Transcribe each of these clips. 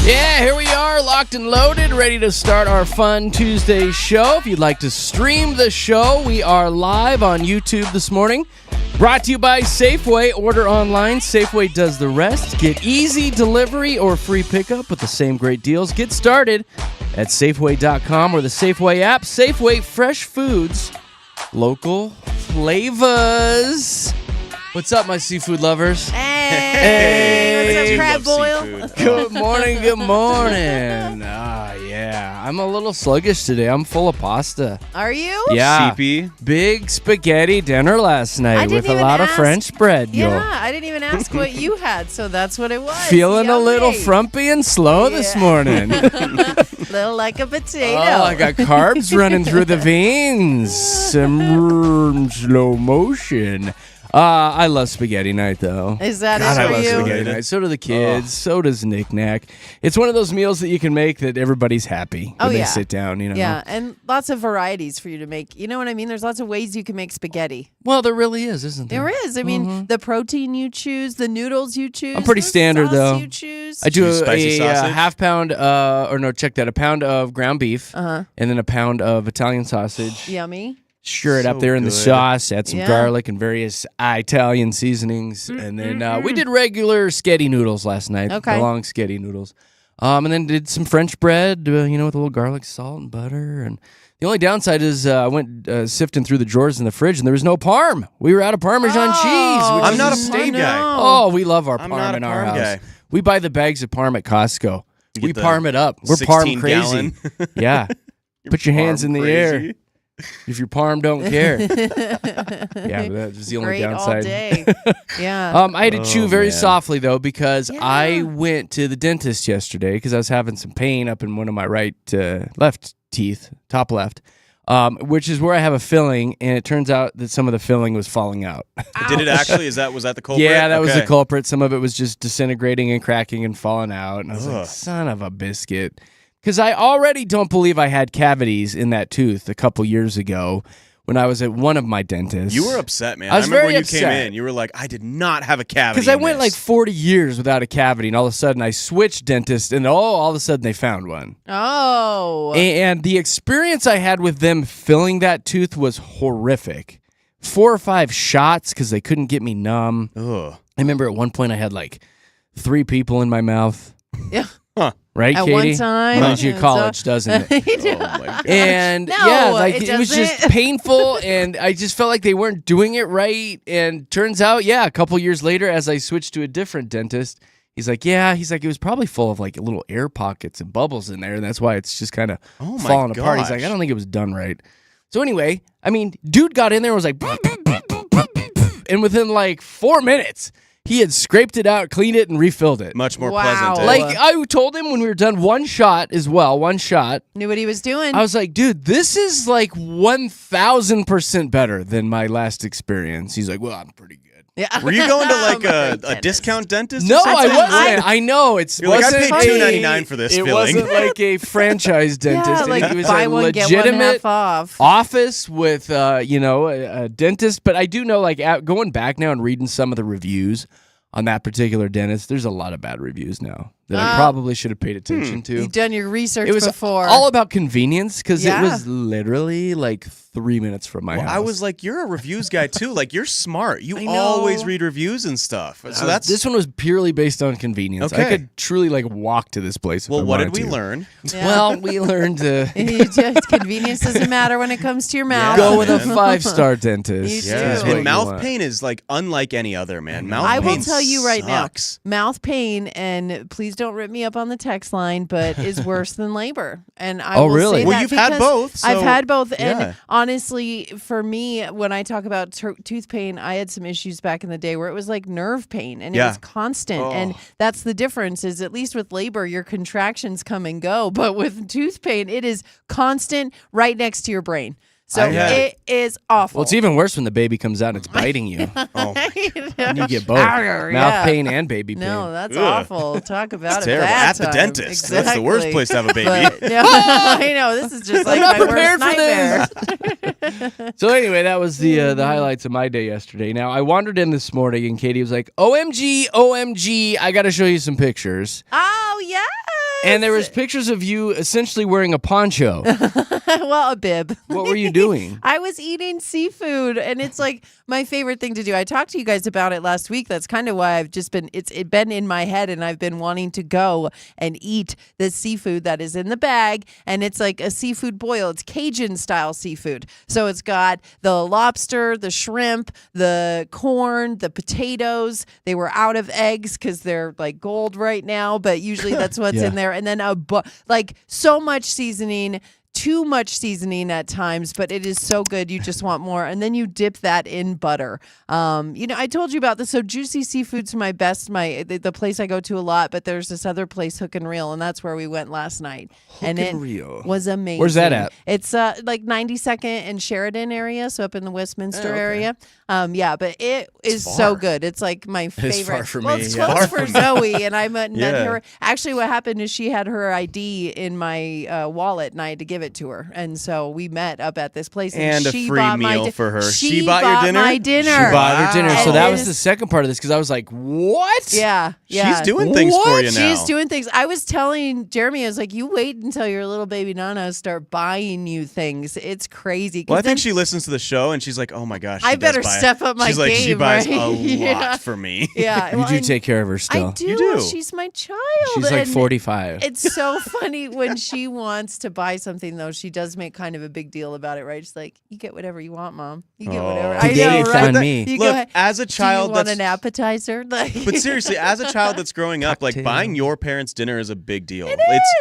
Yeah, here we are, locked and loaded, ready to start our fun Tuesday show. If you'd like to stream the show, we are live on YouTube this morning. Brought to you by Safeway. Order online. Safeway does the rest. Get easy delivery or free pickup with the same great deals. Get started at Safeway.com or the Safeway app. Safeway, fresh foods, local flavors. What's up, my seafood lovers? Hey, what's up, crab boil? Good morning, good morning. Yeah, I'm a little sluggish today. I'm full of pasta. Are you? Yeah. CP. Big spaghetti dinner last night with a lot of French bread. Yeah, I didn't even ask what you had, so that's what it was. Feeling Yummy. a little frumpy and slow this morning. Little like a potato. Oh, I got carbs running through the veins. Some slow motion. I love spaghetti night, though. Is that God, it I for love you? spaghetti night. So do the kids. So does Knick Knack. It's one of those meals that you can make that everybody's happy when they sit down, you know? Yeah, and lots of varieties for you to make. You know what I mean? There's lots of ways you can make spaghetti. Well, there really is, isn't there? There is. I mean, the protein you choose, the noodles you choose. I'm pretty the standard, sauce though. You choose. I do spicy a sausage? half pound, a pound of ground beef, and then a pound of Italian sausage. Yummy. Sure it up So there in the good. sauce, add some Yeah. garlic and various Italian seasonings. And then we did regular sketty noodles last night. Okay. The long sketty noodles. And then did some French bread, with a little garlic, salt, and butter. And the only downside is I went sifting through the drawers in the fridge, and there was no parm. We were out of Parmesan cheese. Which I'm is not a insane. parm guy. Oh, we love our I'm parm not a in our parm house. guy. We buy the bags of parm at Costco. You We get the parm it up. We're parm 16 crazy. gallon. Yeah. Put your hands in the air. Crazy. If your parm don't care. Yeah, but that was the only Great downside. all day. Yeah. I had to chew very man. softly, though, because Yeah. I went to the dentist yesterday because I was having some pain up in one of my left teeth, top left, which is where I have a filling, and it turns out that some of the filling was falling out. Did it actually? Was that the culprit? Yeah, that was the Okay. culprit. Some of it was just disintegrating and cracking and falling out, and I was like, Ugh. son of a biscuit. Because I already don't believe I had cavities in that tooth a couple years ago when I was at one of my dentists. You were upset, man. I was remember very when upset. you came in. You were like, I did not have a cavity. Because I in went like this. 40 years without a cavity, and all of a sudden I switched dentists, and all of a sudden they found one. Oh. And the experience I had with them filling that tooth was horrific. 4 or 5 shots because they couldn't get me numb. Ugh. I remember at one point I had like 3 people in my mouth. Yeah. Right, At Katie? one time. Reminds you of So- college, doesn't it? Oh my god. And No, yeah, like it it was just doesn't. painful, and I just felt like they weren't doing it right. And turns out, a couple years later, as I switched to a different dentist, he's like, it was probably full of like little air pockets and bubbles in there, and that's why it's just kind of Oh my falling apart. He's gosh. like, I don't think it was done right. So anyway, I mean, dude got in there and was like, and within like 4 minutes, he had scraped it out, cleaned it, and refilled it. Much more Wow. pleasant. Like, I told him when we were done, one shot. Knew what he was doing. I was like, dude, this is like 1,000% better than my last experience. He's like, well, I'm pretty good. Yeah. Were you going to like My a dentist. discount dentist? or No, I something? wasn't. I know. It's You're like, I wasn't paid a- $2.99 for this It filling. wasn't like a franchise dentist. Yeah, I like think it was buy a one, get one legitimate half off. office with, a dentist. But I do know, like, going back now and reading some of the reviews on that particular dentist, there's a lot of bad reviews now that I probably should have paid attention to. You've done your research It was before. all about convenience because Yeah. it was literally like 3 minutes from my house. I was like, you're a reviews guy too. Like, you're smart. You I know. always read reviews and stuff. So that's this one was purely based on convenience. I Okay. could truly like walk to this place. If well. I What wanted did we to. learn? Yeah. Well, we learned to Convenience doesn't matter when it comes to your mouth. go with a man. 5-star dentist. You is do. what And you mouth want. pain is like unlike any other, man. Mouth I will pain tell you right sucks. now, mouth pain, and please don't rip me up on the text line, but is worse than labor. And I will really? say Well, that you've had because both, I've so- had both, and yeah. honestly, for me, when I talk about tooth pain, I had some issues back in the day where it was like nerve pain, and it Yeah. was constant. Oh. And that's the difference. Is at least with labor, your contractions come and go, but with tooth pain, it is constant, right next to your brain. So I had- it is awful. Well, it's even worse when the baby comes out and it's biting you. Oh, And you get both Arr, mouth yeah. pain and baby pain. No, that's Ugh. awful. Talk about it's a terrible. bad At the time. dentist. That's the worst Exactly. place to have a baby. But, no, I know. This is just like not my prepared worst for nightmare. So anyway, that was the highlights of my day yesterday. Now I wandered in this morning and Katie was like, "OMG, OMG, I got to show you some pictures." Oh, And there was pictures of you essentially wearing a poncho. Well, a bib. What were you doing? I was eating seafood, and it's like my favorite thing to do. I talked to you guys about it last week. That's kind of why I've just been, it's been in my head, and I've been wanting to go and eat the seafood that is in the bag, and it's like a seafood boil. It's Cajun-style seafood. So it's got the lobster, the shrimp, the corn, the potatoes. They were out of eggs because they're like gold right now, but usually that's what's in there. And then like so much seasoning, too much seasoning at times, but it is so good. You just want more. And then you dip that in butter. I told you about this. So Juicy Seafood's my best, the place I go to a lot, but there's this other place, Hook and Reel, and that's where we went last night. Hook and Reel was amazing. Where's that at? It's like 92nd and Sheridan area, so up in the Westminster area. But it is so good. It's like my favorite. It's far for well, me. It's Yeah. close for Zoe, and I met her. Actually, what happened is she had her ID in my wallet, and I had to give it to her. And so we met up at this place, and a she free bought meal for her. She bought your dinner? My dinner. She bought her dinner. So And that it was is- the second part of this because I was like, what? Yeah. She's doing things for you now. She's doing things. I was telling Jeremy, I was like, you wait until your little baby Nana start buying you things. It's crazy. Well, I think she listens to the show and she's like, oh my gosh. I she does better buy- step up my She's like, she game, buys right? a Yeah. lot for me. Yeah. You well, do and take care of her still. I do. You do. She's my child. She's like and 45. It's so funny when she wants to buy something, though. She does make kind of a big deal about it, right? She's like, you get whatever you want, Mom. You get whatever. I Today know, it's right? on me. You Look, go, as a do child you want that's an appetizer? Like, But seriously, as a child that's growing up, like Cocktail. buying your parents dinner is a big deal. It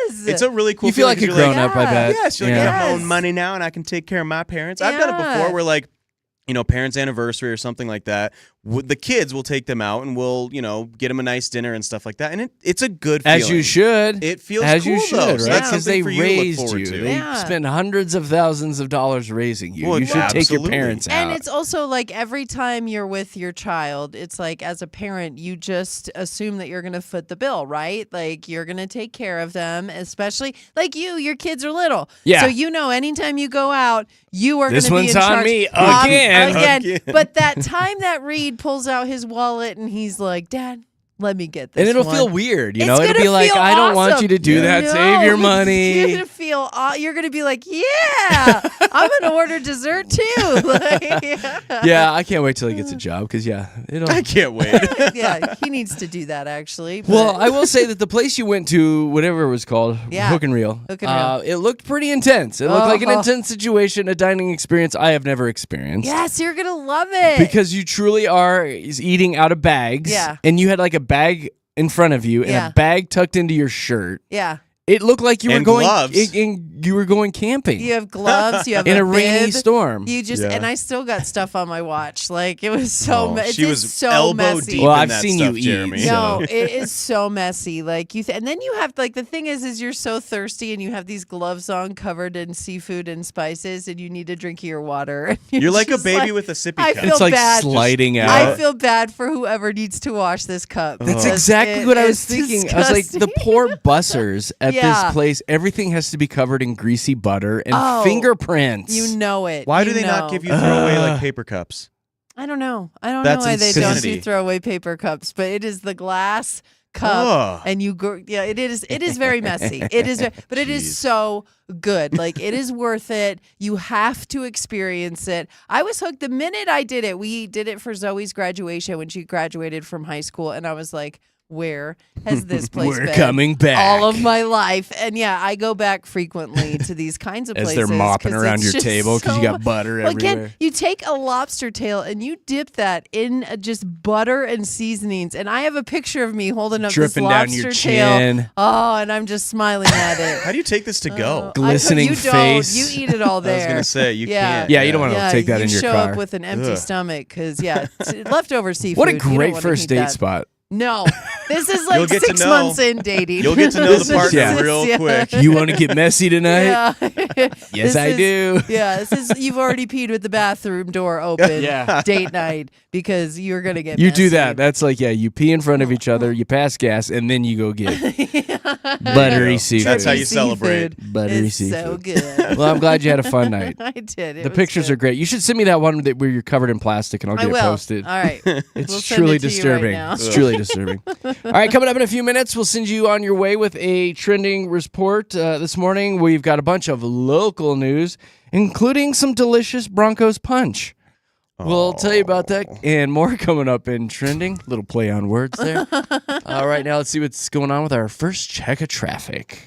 is. It's a really cool You feel feeling like a 'cause you're grown up, I bet. Yes, you're like, Yeah. I have my own Yes. money now and I can take care of my parents. I've done it Yeah. before where like, parents' anniversary or something like that. The kids will take them out and we'll, get them a nice dinner and stuff like that. And it's a good feeling. As you should. It feels As cool, you should, though. right? So that's Because they something for you to look raised forward you. to. They Yeah. spend hundreds of thousands of dollars raising you. Well, You should take your absolutely. parents out. And it's also like every time you're with your child, it's like as a parent, you just assume that you're going to foot the bill, right? Like you're going to take care of them, especially like your kids are little. Yeah. So anytime you go out, you are going This to be one's in on charge. me again. Again. But that time that Reed pulls out his wallet and he's like, Dad, let me get this And it'll one. feel weird, It's It'll gonna be like, feel I don't want awesome. you to do that. No, Save your You're money. gonna feel. You're gonna be like, yeah, I'm gonna order dessert too. Like, Yeah, I can't wait till he gets a job because, it'll. I can't wait. yeah, he needs to do that actually. But Well, I will say that the place you went to, whatever it was called, Yeah. Hook and Reel, Hook and Reel. it looked pretty intense. It looked like an Oh. intense situation, a dining experience I have never experienced. yes, you're gonna love it Because you truly are eating out of bags. Yeah. And you had like a bag in front of you and Yeah. a bag tucked into your shirt. yeah, It looked like you were And going gloves. you were going camping you have gloves. You have in a bib. rainy storm. You just Yeah. and I still got stuff on my watch. Like it was so. Oh, It she is was so elbow messy. deep Well, in I've that seen stuff, you eat, Jeremy. so- No, it is so messy. Like and then you have like the thing is you're so thirsty and you have these gloves on covered in seafood and spices and you need to drink your water. You're like a just baby with a sippy I cup. feel It's like bad. sliding out. I feel bad for whoever needs to wash this cup. That's because exactly it what I was is thinking. I was like, the disgusting. poor bussers at Yeah. this place, everything has to be covered in greasy butter and Oh, fingerprints. You know it. Why You do they not know. give you throwaway like paper cups? I don't know. I don't That's know why they don't insanity. do throwaway paper cups, but it is the glass cup, Ugh. and you go. Yeah, it is. It is very messy. It is, but it Jeez. is so good. Like it is worth it. You have to experience it. I was hooked the minute I did it. We did it for Zoe's graduation when she graduated from high school, and I was like, where has this place We're been coming back. all of my life? And yeah, I go back frequently to these kinds of As places. they're mopping 'cause around it's your just table because you so got butter well, everywhere. again, you take a lobster tail and you dip that in just butter and seasonings. And I have a picture of me holding up Dripping this down lobster your tail. chin. Oh, and I'm just smiling at it. How do you take this to go? Glistening you face. Don't. You eat it all there. I was gonna say you Yeah. can't. Yeah, you don't want to Yeah, take that you in your show car. up with an empty Ugh. stomach because leftover seafood. What a you don't great wanna first eat date that. spot. No, this is You'll like get to 6 know. months in dating. You'll get to know the partner Yeah. real quick. You want to get messy tonight? Yeah. Yes, This I is- do. Yeah, this is you've already peed with the bathroom door open. Yeah. Date night because you're gonna get. You do messy. that. That's like, you pee in front of each other, you pass gas, and then you go get buttery seafood. That's how you Trippy celebrate. seafood Buttery is so seafood. good. Well, I'm glad you had a fun night. I did. It The was pictures good. are great. You should send me that one where you're covered in plastic and I'll I get will. it posted. All right. It's We'll send truly it to you right disturbing. now. It's truly disturbing. All right, coming up in a few minutes, we'll send you on your way with a trending report. This morning, we've got a bunch of local news, including some delicious Broncos punch. We'll tell you about that and more coming up in trending. Little play on words there. All right, now let's see what's going on with our first check of traffic.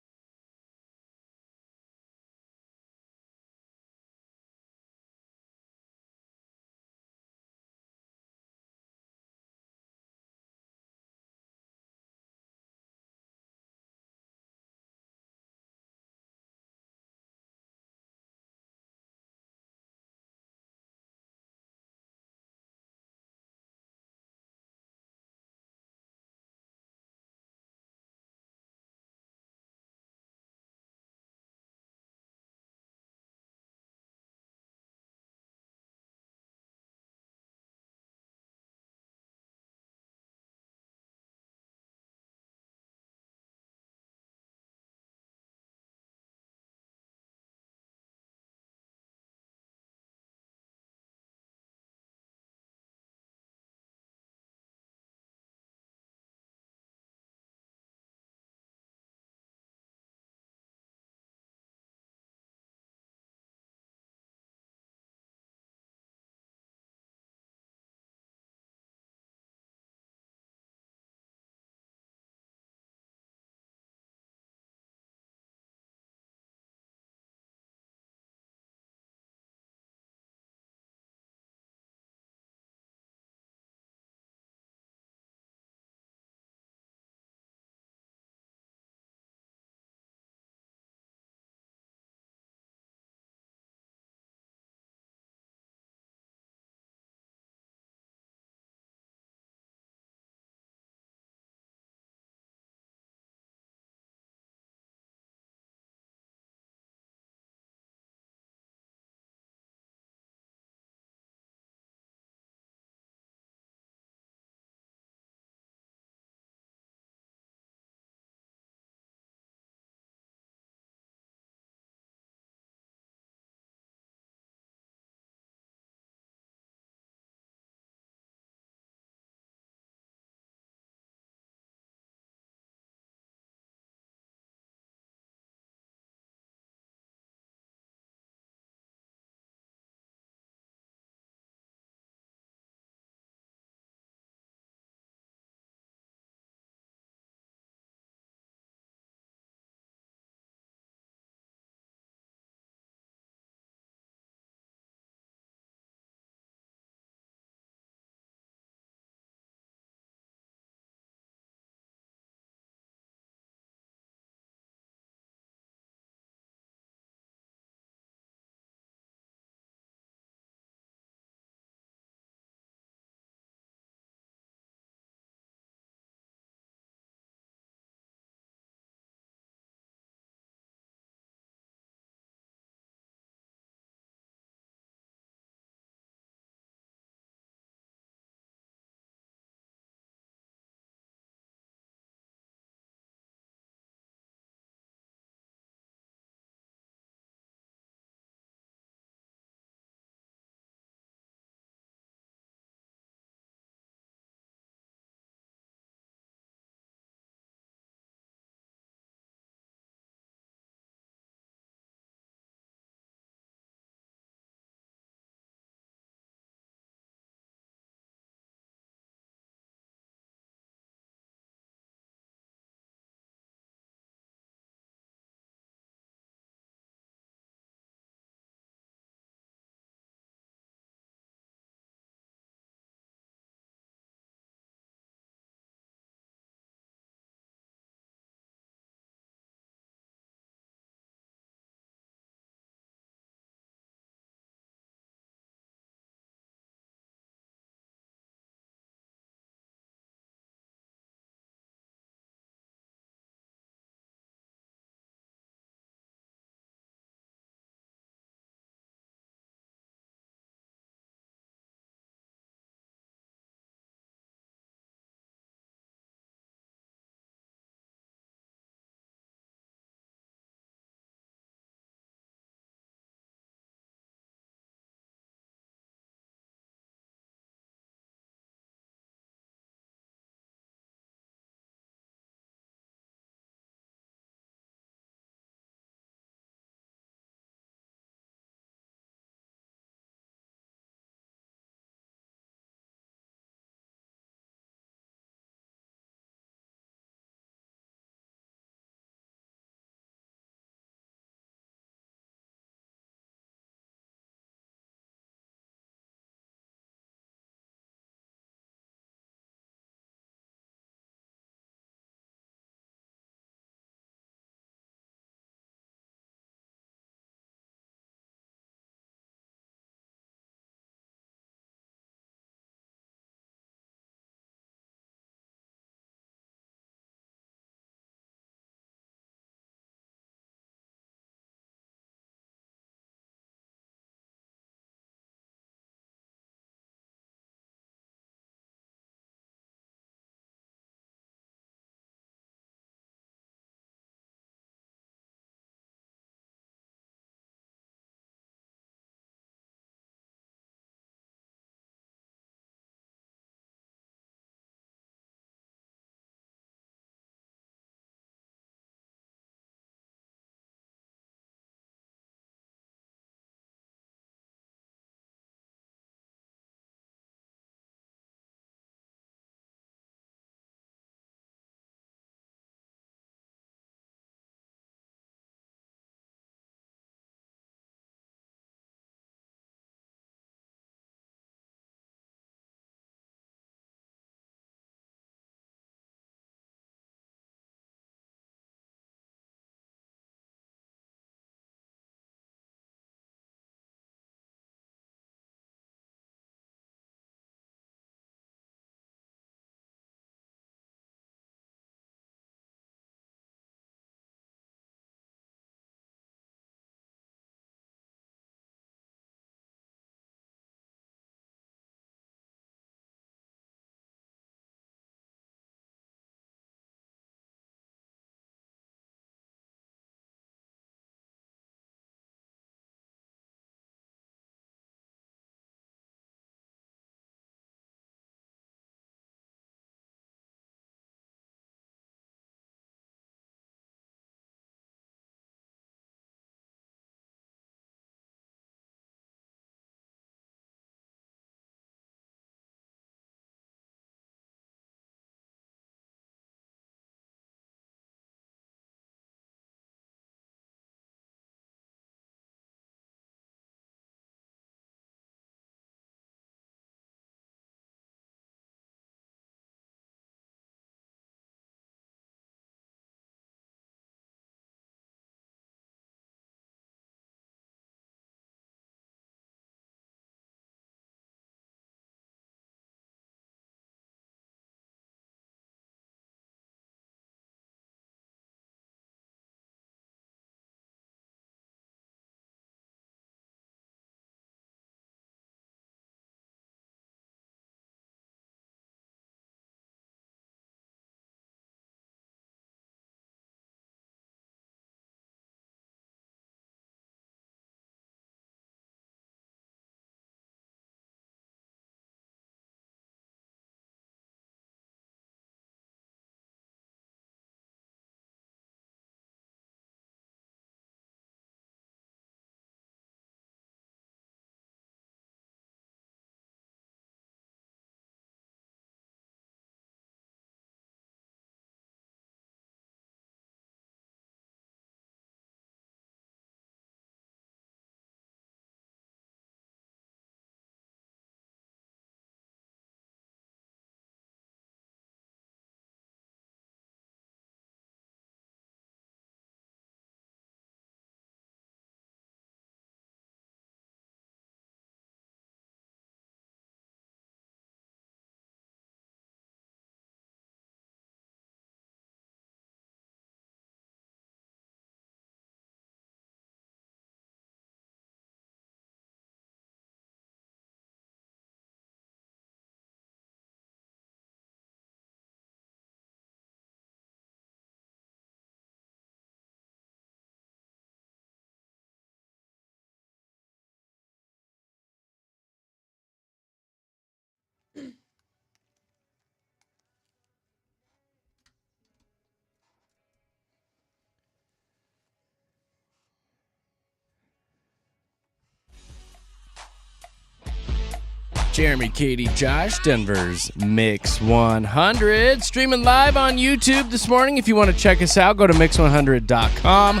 Jeremy, Katy, Josh, Denver's Mix 100. Streaming live on YouTube this morning. If you want to check us out, go to mix100.com.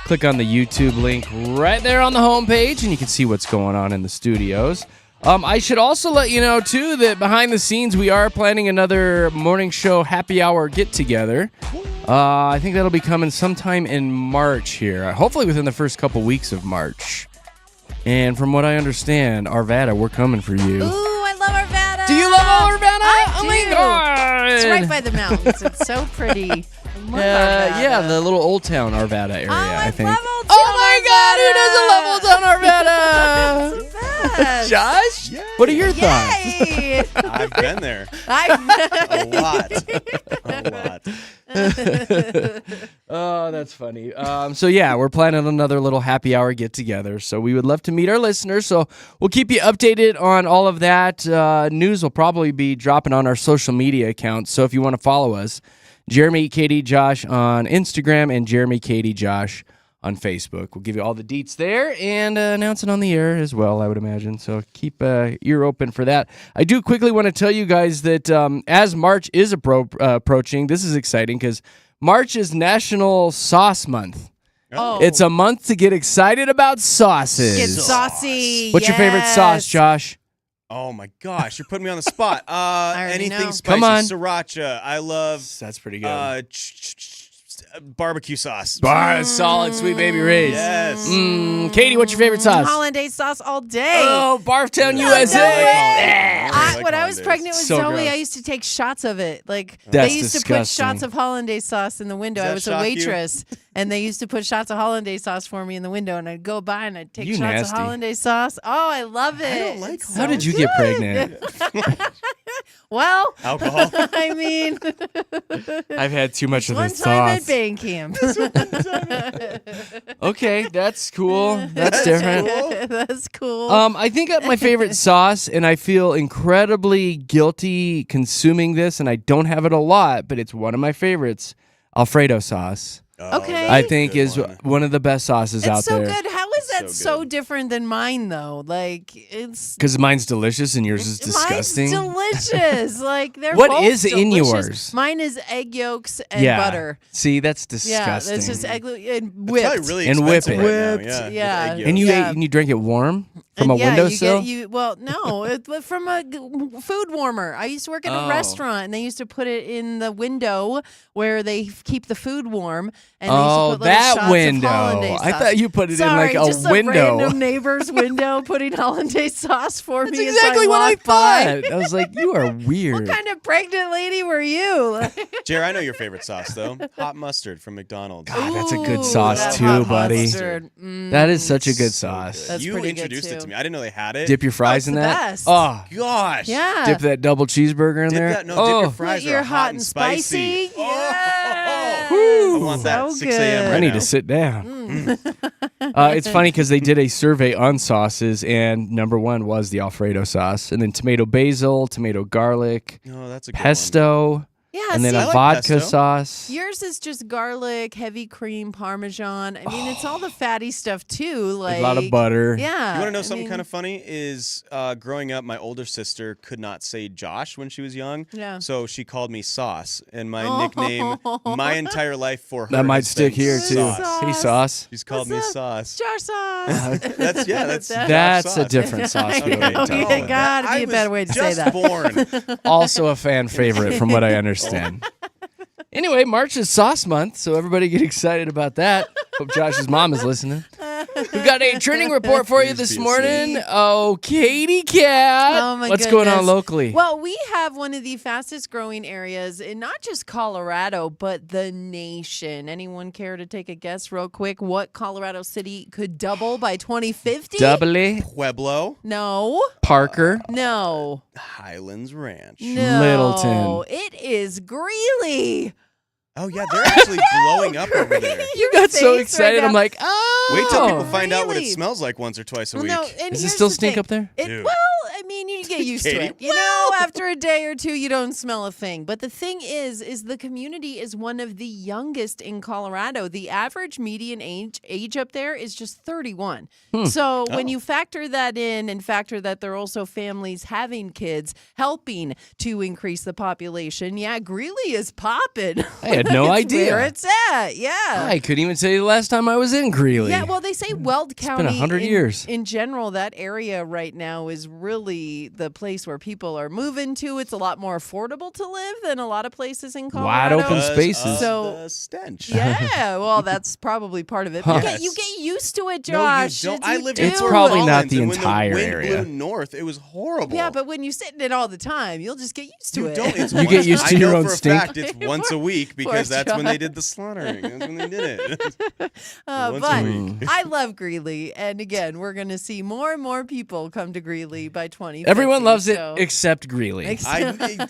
Click on the YouTube link right there on the homepage, and you can see what's going on in the studios. I should also let you know, too, that behind the scenes, we are planning another morning show happy hour get-together. I think that'll be coming sometime in March here, hopefully within the first couple weeks of March. And from what I understand, Arvada, we're coming for you. Ooh, I love Arvada. Do you love Arvada? I Oh my do. God! It's right by the mountains. It's so pretty. I love Arvada. Yeah, the little Old Town Arvada area, I think. love Old Town Oh my God, who doesn't love Old Town Arvada? It's the best. Josh? Yay. What are your thoughts? Yay. I've been there I- a lot. A lot. Oh, that's funny. So yeah, we're planning another little happy hour get together. So we would love to meet our listeners. So we'll keep you updated on all of that. News will probably be dropping on our social media accounts. So if you want to follow us, Jeremy, Katy, Josh on Instagram and Jeremy, Katy, Josh on Facebook. We'll give you all the deets there and announce it on the air as well, I would imagine. So keep ear open for that. I do quickly want to tell you guys that as March is approaching, this is exciting because March is National Sauce Month. Oh. It's a month to get excited about sauces. Get saucy. What's your favorite sauce, Josh? Oh my gosh, you're putting me on the spot. already Anything know. spicy. Come on. Sriracha. I love That's pretty good. barbecue sauce. Solid Sweet Baby Ray's. Yes. Katy, what's your favorite sauce? Hollandaise sauce all day. Oh, Barftown, No, USA. no way. Yeah. When I was pregnant with So Zoe, gross. I used to take shots of it. Like That's they used to put disgusting. shots of hollandaise sauce in the window. Does I that was a shock you? waitress, and they used to put shots of hollandaise sauce for me in the window, and I'd go by and I'd take You shots nasty. of hollandaise sauce. Oh, I love it. I don't like It's How so did you get pregnant? Well, Alcohol. I mean, I've had too much of one this time at sauce. band camp. Okay, that's cool. That's different. That's cool. I think my favorite sauce, and I feel incredibly guilty consuming this, and I don't have it a lot, but it's one of my favorites, Alfredo sauce. Okay. I that's a think good is one. one of the best sauces out it's so there. good. How is that So so good. different than mine, though? Like, it's Because mine's delicious and yours is disgusting. Mine's delicious. Like they're What both is in delicious. yours? Mine is egg yolks and yeah. butter. See, that's Yeah, disgusting. it's just egg and It's whipped. probably really And whip expensive it. right Whipped, now. yeah. with egg and you yolks. Yeah. ate and you drank it warm from a And yeah, windowsill. No, from a food warmer. I used to work at Oh. a restaurant, and they used to put it in the window where they keep the food warm. And they used to Oh, put little that shots window. Of hollandaise I sauce. thought you put it Sorry, in like just a window. random neighbor's window putting hollandaise sauce for That's me. exactly as what I walk by. thought. I was like, you are weird. What kind of pregnant lady were you? Jerry, I know your favorite sauce though. Hot mustard from McDonald's. God, that's a good Ooh, sauce that too, hot buddy. mustard. That is such a good So sauce. good. That's You pretty good, introduced it too. to me. I didn't know they had it. Dip your fries in the that. best. Oh, Gosh. Yeah. dip that double cheeseburger in Dip there. that, no, oh, dip your Put fries your are hot and spicy. I want that So 6 a.m. good. right I need now. to sit down. It's funny because they did a survey on sauces, and number one was the Alfredo sauce, and then tomato basil, tomato garlic, Oh, that's a good pesto, Yeah, and then see, a I like vodka pesto. sauce. yours is just garlic, heavy cream, Parmesan. I mean, it's all the fatty stuff too. Like a lot of butter. Yeah. You want to know I something mean, kind of funny? Is growing up, my older sister could not say Josh when she was young. Yeah. So she called me Sauce, and my Oh. nickname my entire life for her That might has stick been here too. Sauce. Hey, sauce. She's called What's me up? Sauce. Josh sauce. That's That's That's a sauce. different sauce. I we know, already yeah, talked about. gotta be I a better was way to say just that. born. Also a fan favorite from what I understand. Anyway, March is Sauce Month, so everybody get excited about that. Hope Josh's mom is listening. We've got a trending report for you Please this be morning. Oh, Katy Cat. Oh, my What's going on goodness. locally? Well, we have one of the fastest growing areas in not just Colorado, but the nation. Anyone care to take a guess real quick what Colorado City could double by 2050? Doubly, Pueblo, No. Parker. No. Highlands Ranch. No. Littleton. It is Greeley. Oh yeah, they're actually blowing up over there. You got so excited. I'm like, oh. Wait till people find out what it Really? smells like once or twice a Well, week. no, and Does it here's still the stink thing. up there? It, Dude. well, I mean, get used to Katie, it. You know, after a day or two, you don't smell a thing. But the thing is the community is one of the youngest in Colorado. The average median age up there is just 31. So when you factor that in and factor that there are also families having kids helping to increase the population, yeah, Greeley is popping. I had no It's idea. where it's at. Yeah. I couldn't even say the last time I was in Greeley. Yeah, well, they say Weld County. been 100 years. In general, that area right now is really the place where people are moving to. It's a lot more affordable to live than a lot of places in Wide Colorado. open spaces. So- the stench. Yeah, well, that's probably part of it. Huh. You get used to it, No, Josh. you don't. I lived It's in Fort probably not Collins, the and entire when the wind area. blew north, it was horrible. Yeah, but when you sit in it all the time, you'll just get used to you it. don't. It's You get used to I your know own for a stink. fact it's once a week because that's when Josh. they did the slaughtering. That's when they did it. Once a But week. I love Greeley, and again, we're going to see more and more people come to Greeley by 2050. Everyone loves it so- except Greeley.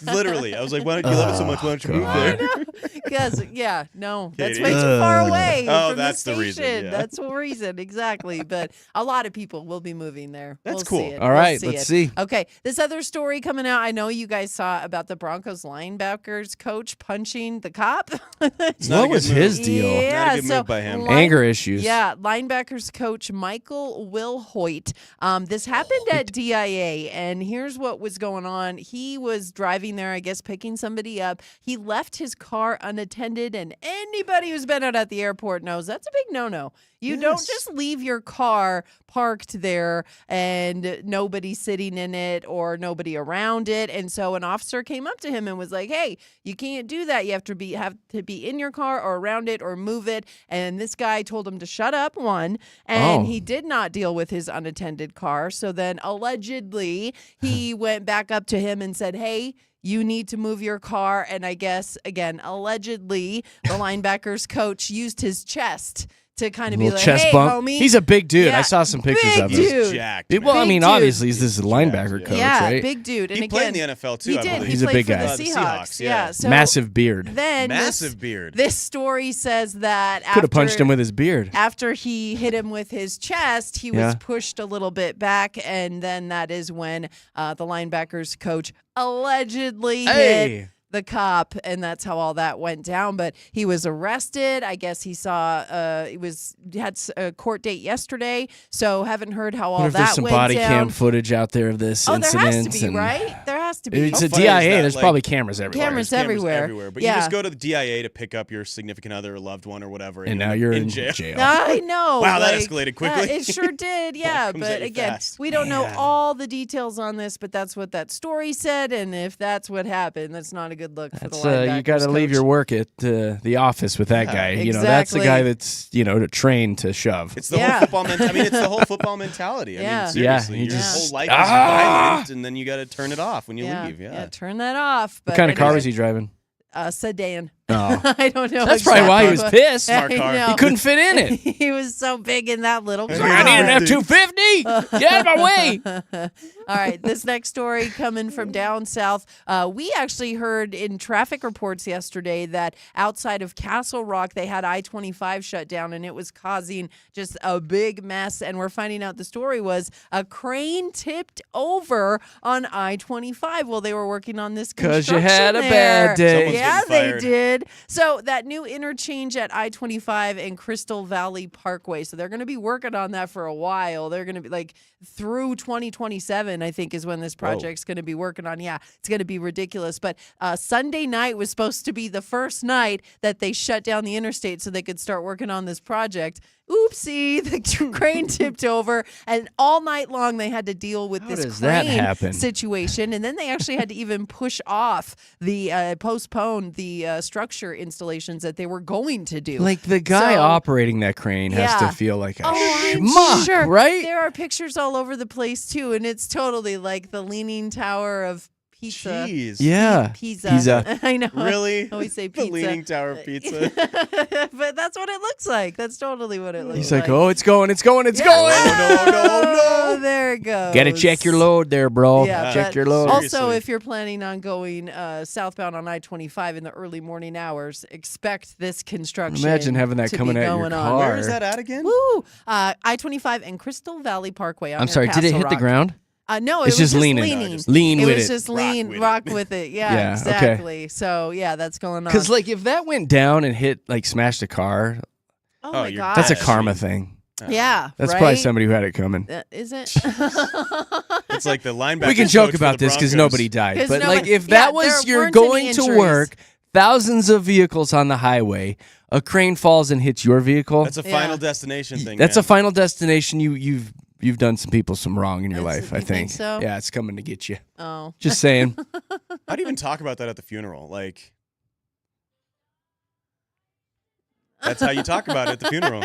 Literally, I was like, why don't you love it so much? Why don't you move there? Because, yeah, no, that's Katie. way too far away. Oh, from that's the the reason, station. yeah. That's the reason, exactly. But a lot of people will be moving there. That's We'll cool. See it. All We'll right, see let's it. see. Okay, this other story coming out. I know you guys saw about the Broncos linebackers coach punching the cop. It's not a What good was move. his deal? Yeah, Not a good so move by him. Anger issues. Yeah, linebackers coach Michael Will Hoyt. This happened at DIA, and here's what was going on. He was driving there, I guess, picking somebody up. He left his car unattended, and anybody who's been out at the airport knows that's a big no-no. You don't Yes. just leave your car parked there and nobody sitting in it or nobody around it. And so an officer came up to him and was like, "Hey, you can't do that. You have to be in your car or around it or move it." And this guy told him to shut up, and he did not deal with his unattended car. So then allegedly he went back up to him and said, "Hey, you need to move your car." And I guess, again, allegedly, the linebackers coach used his chest to kind of be Little like, chest "Hey, bump. homie." He's a big dude. Yeah, I saw some pictures big of him. dude. He's jacked. Well, I Big mean, dude. obviously, he's this linebacker Yeah. coach, Yeah, right? big dude. And He played in again, the NFL too. he I did. believe. He He's a played big for guy. the The Seahawks. Seahawks, yeah. So Massive beard. Then Massive beard. This story says that Could have punched him with his beard. after he hit him with his chest, he was Yeah. pushed a little bit back, and then that is when the linebackers coach allegedly hit the cop, and that's how all that went down. But he was arrested. I guess he saw had a court date yesterday, so haven't heard how all What if that there's some went body down. cam footage out there of this Oh, there incident? has to be, and right? There has to be. It's How a funny is DIA. that? There's Like, probably cameras everywhere. Cameras There's everywhere. But Yeah. you just go to the DIA to pick up your significant other or loved one or whatever. And now you're in jail. I know. Wow, that like, escalated quickly. it sure did, yeah. Comes at But you again, fast. we don't know Man. all the details on this, but that's what that story said. And if that's what happened, that's not a good look for the That's linebackers you got to leave coach. your work at the office with that Yeah, guy. You know, that's the guy exactly. that's trained to shove. It's the Yeah. whole football mentality. I mean, it's the whole football mentality. I Yeah. mean, seriously, Yeah, you your just- whole life is violent, and then you got to turn it off when you leave. Yeah. turn that off. But What kind of car anyway, was he driving? Sedan. Oh. I don't know. That's probably why he was exactly, pissed. Smart I car. know. He couldn't fit in it. He was so big in that little car. I need an F-250. Get out of my way. All right, this next story coming from down south. We actually heard in traffic reports yesterday that outside of Castle Rock, they had I-25 shut down, and it was causing just a big mess. And we're finding out the story was a crane tipped over on I-25 while they were working on this 'Cause you construction had a there. bad day. Someone's Yeah, getting they fired. did. So that new interchange at I-25 and Crystal Valley Parkway. So they're going to be working on that for a while. They're going to be like through 2027, I think, is when this project's going to be working on. Yeah, it's going to be ridiculous. But Sunday night was supposed to be the first night that they shut down the interstate so they could start working on this project. Oopsie, the crane tipped over, and all night long they had to deal with How this does that crane happen? situation, and then they actually had to even push off the postpone the structure installations that they were going to do. Like the guy So- operating that crane has Yeah. to feel like a I'm schmuck, sure. right? There are pictures all over the place too, and it's totally like the Leaning Tower of Pizza. Jeez. Yeah. Pizza. Pizza. I know. Really? I always say The pizza. Leaning Tower of Pizza. But that's what it looks like. That's totally what it looks He's like. like, oh, it's going, it's going, it's Yeah. going. No. There it goes. Gotta check your load there, bro. Yeah, check but your load. Also, Seriously. if you're planning on going southbound on I-25 in the early morning hours, expect this construction. Imagine having that to coming be at your going on. car. Where is that at again? Woo! I-25 and Crystal Valley Parkway. I'm sorry, did it hit the ground? No, It's it was just leaning. Lean it with was it. just lean, rock with it. Yeah, Yeah, okay. exactly. So yeah, that's going on. Because like if that went down and smashed a car, oh my you're god, that's a dead. karma thing. Yeah, That's right? probably somebody who had it coming. Is it? It's like the linebacker. We can joke coach for about the this because Broncos. nobody died. 'Cause But nobody- like if yeah, that was there you're weren't any going to injuries. work, thousands of vehicles on the highway, a crane falls and hits your vehicle. That's a final destination thing. That's man. a final destination. You've done some people some wrong in your life. I you think think. so? Yeah, it's coming to get you. Oh, Just saying. I'd even talk about that at the funeral. Like, that's how you talk about it at the funeral.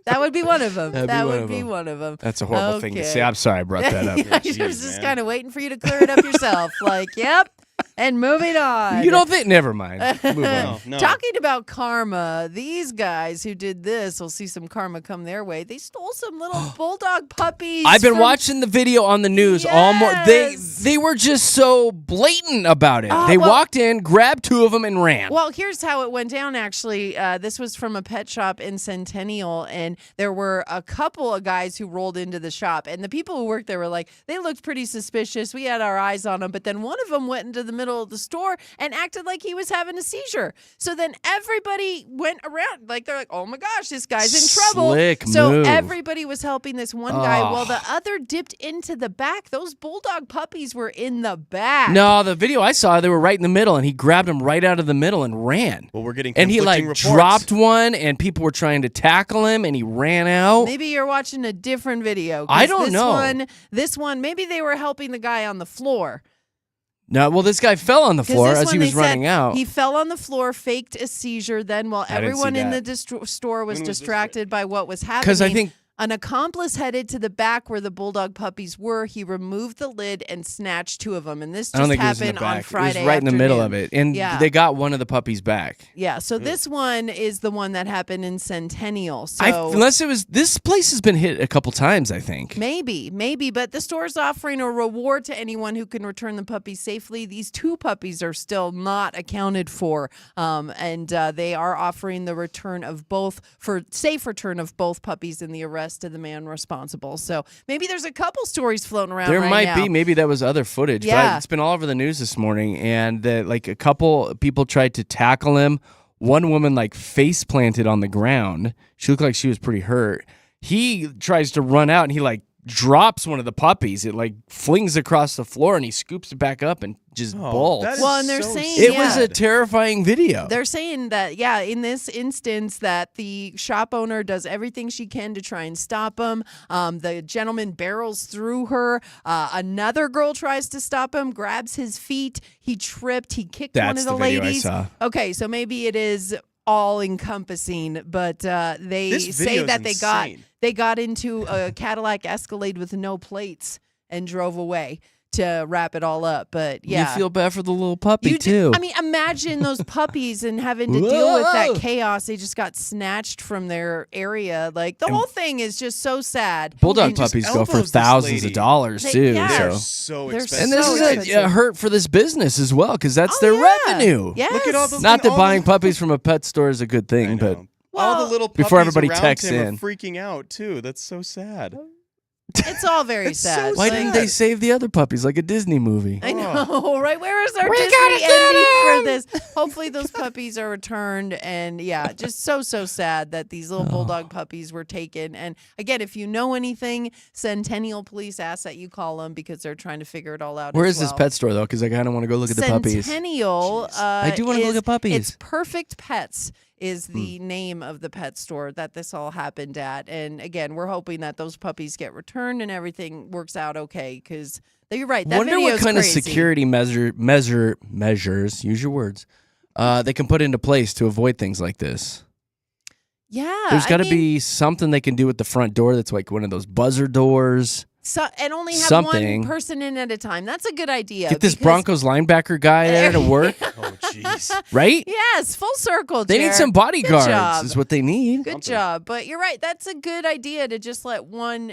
that would be one of them. That'd be That one would of be them. one of them. That's a horrible thing to Okay. say. I'm sorry I brought that up. Yeah, I Jeez, was just man. kind of waiting for you to clear it up yourself. Like, yep, and moving on. You don't think? Never mind. Move on. No. Talking about karma, these guys who did this will see some karma come their way. They stole some little bulldog puppies. I've been from- watching the video on the news all morning. Yes. They were just so blatant about it. Oh, They well- walked in, grabbed two of them, and ran. Well, here's how it went down, actually. This was from a pet shop in Centennial, and there were a couple of guys who rolled into the shop, and the people who worked there were like, they looked pretty suspicious. We had our eyes on them, but then one of them went into the middle of the store and acted like he was having a seizure. So then everybody went around, like they're like, oh my gosh, this guy's in trouble. Slick So move. everybody was helping this one guy Oh. while the other dipped into the back. Those bulldog puppies were in the back. No, the video I saw, they were right in the middle, and he grabbed them right out of the middle and ran. Well, we're getting And he conflicting like reports. dropped one, and people were trying to tackle him, and he ran out. Maybe you're watching a different video. 'cause I don't know. This one, maybe they were helping the guy on the floor. No, well, this guy fell on the 'Cause floor this as one he they was running said out. He fell on the floor, faked a seizure. Then, while I didn't see everyone in the that. store was When was this? distracted by what was happening, Because I think an accomplice headed to the back where the bulldog puppies were. He removed the lid and snatched two of them. And this I don't just think it was in the happened on back. Friday. It was right in the middle of afternoon. it, and Yeah. they got one of the puppies back. Yeah. So this one is the one that happened in Centennial. So Unless it was, this place has been hit a couple times, I think. Maybe, but the store's offering a reward to anyone who can return the puppies safely. These two puppies are still not accounted for, and they are offering the return of both, for safe return of both puppies and the arrest of the man responsible. So maybe there's a couple stories floating around. There right might now. be. Maybe that was other footage. Yeah. But it's been all over the news this morning, and like a couple people tried to tackle him. One woman like face planted on the ground. She looked like she was pretty hurt. He tries to run out, and he like drops one of the puppies. It like flings across the floor, and he scoops it back up and just bolts. that is Well, and they're so saying- It yeah. was a terrifying video. They're saying that, yeah, in this instance, that the shop owner does everything she can to try and stop him. The gentleman barrels through her. Another girl tries to stop him, grabs his feet. He tripped. He kicked one That's of the the video I ladies. saw. Okay, so maybe it is all encompassing, but they This say video's that insane. they got into a Cadillac Escalade with no plates and drove away to wrap it all up. But yeah, You feel bad for the little puppy you too. I mean, imagine those puppies and having to deal with that Whoa. chaos. They just got snatched from their area. Like the whole thing is just so sad. Bulldog And just- puppies go for elbows this thousands of lady. dollars They- too. yeah. They're So. so They're expensive. And this so is expensive. a hurt for this business as well, because that's Oh, their yeah. revenue. Yes. Look at all the- Not that all buying the- puppies from a pet store is a good I thing, but know. Well, all the little before puppies everybody around texts him in. are freaking out too. That's so sad. it's all very It's so sad. why sad. didn't they save the other puppies like a Disney movie? I know, right? Where is our We Disney gotta get ending for 'em! this? Hopefully, those puppies are returned. And yeah, just so sad that these little bulldog puppies were taken. And again, if you know anything, Centennial Police ask that you call them because they're trying to figure it all out. Where as is this well. pet store though? Because I kind of want to go look at the puppies. Centennial. I do wanna look is- at puppies. It's Perfect Pets is the name of the pet store that this all happened at. And again, we're hoping that those puppies get returned and everything works out okay. Because you're right. That Wonder what video's kind crazy. of security measures. Use your words. They can put into place to avoid things like this. Yeah, There's I got to mean, be something they can do at the front door that's like one of those buzzer doors. and only have something. one person in at a time. That's a good idea. Get this because- Broncos linebacker guy there to work, Oh jeez. right? Yes, full circle. They need Jared. some bodyguards. job. Is what they need. Good job. But you're right. That's a good idea to just let one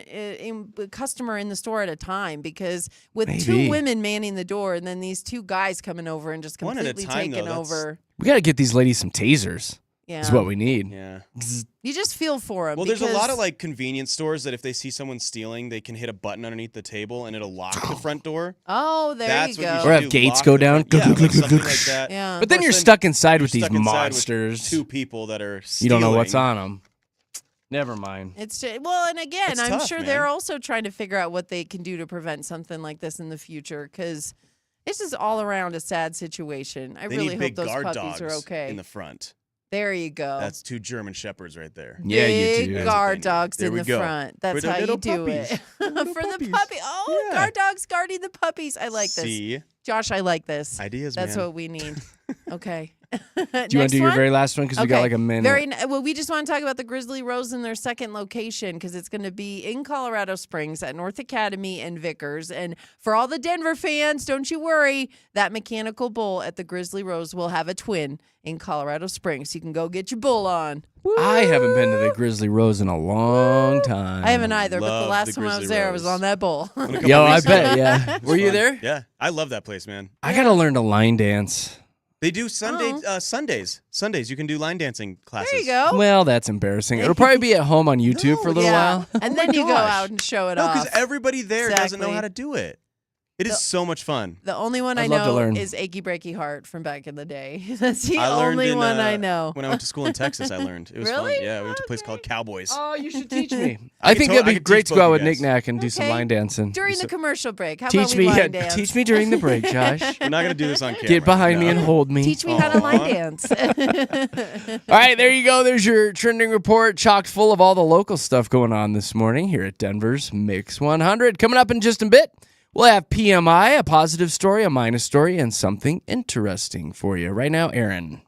customer in the store at a time, because with two Maybe. women manning the door and then these two guys coming over and just One at a completely time, taking though, that's- over. We got to get these ladies some tasers. Yeah. is what we need. Yeah. You just feel for them. Well, there's a lot of like convenience stores that if they see someone stealing, they can hit a button underneath the table and it'll lock the front door. Oh, That's there you what go. should Or have do, gates lock go the down. front- Yeah, like something like that. Yeah. But then Of you're course, stuck inside you're with these stuck inside with monsters. 2 people that are You stealing. don't know what's on them. Never mind. Well, and again, It's I'm tough, sure man. they're also trying to figure out what they can do to prevent something like this in the future because this is all around a sad situation. I They really need hope big those guard puppies dogs are okay. in the front. There you go. That's 2 German shepherds right there. Yeah, Big you do. guard That's what they need. dogs There in we the go. front. That's For the how you little do puppies. it. For the little For the puppies. puppy. Oh, Yeah. guard dogs guarding the puppies. I like this. See? Josh, I like this. Ideas, That's man. what we need. Okay. Do you want to do your very last one? Because we got like a minute. Well, we just want to talk about the Grizzly Rose in their second location because it's going to be in Colorado Springs at North Academy and Vickers. And for all the Denver fans, don't you worry. That mechanical bull at the Grizzly Rose will have a twin in Colorado Springs. You can go get your bull on. I haven't been to the Grizzly Rose in a long time. I haven't either, but the Love last the time I was Grizzly there, I was Rose. on that bull. Yo, I weeks bet. ago. Yeah. Were you Fun. there? Yeah. I love that place, man. I gotta learn to line dance. They do Sundays. Sundays you can do line dancing classes. There you go. Well, that's embarrassing. It'll probably be at home on YouTube No, for a little Yeah. while. And Oh then my you go gosh. out and show it No, off. because everybody there doesn't know Exactly. how to do it. It is so much fun. The only one I'd I love to know learn. is Achy Breaky Heart from back in the day. That's the I learned only in, one I know. When I went to school in Texas, I learned. It was Really? fun. Yeah, we went to a place called Cowboys. Oh, you should teach me. I I could think to- it'd I be could great teach to go out both with you guys. Knick-Knack and do some Okay. line dancing. During the commercial break, how Teach about me, we line dance? teach me during the break, Josh. We're not gonna do this on camera. Get behind me No. and hold me. Teach me how to line Aw. dance. All right, there you go. There's your trending report, chock full of all the local stuff going on this morning here at Denver's Mix 100. Coming up in just a bit, we'll have PMI, a positive story, a minus story, and something interesting for you. Right now, Aaron.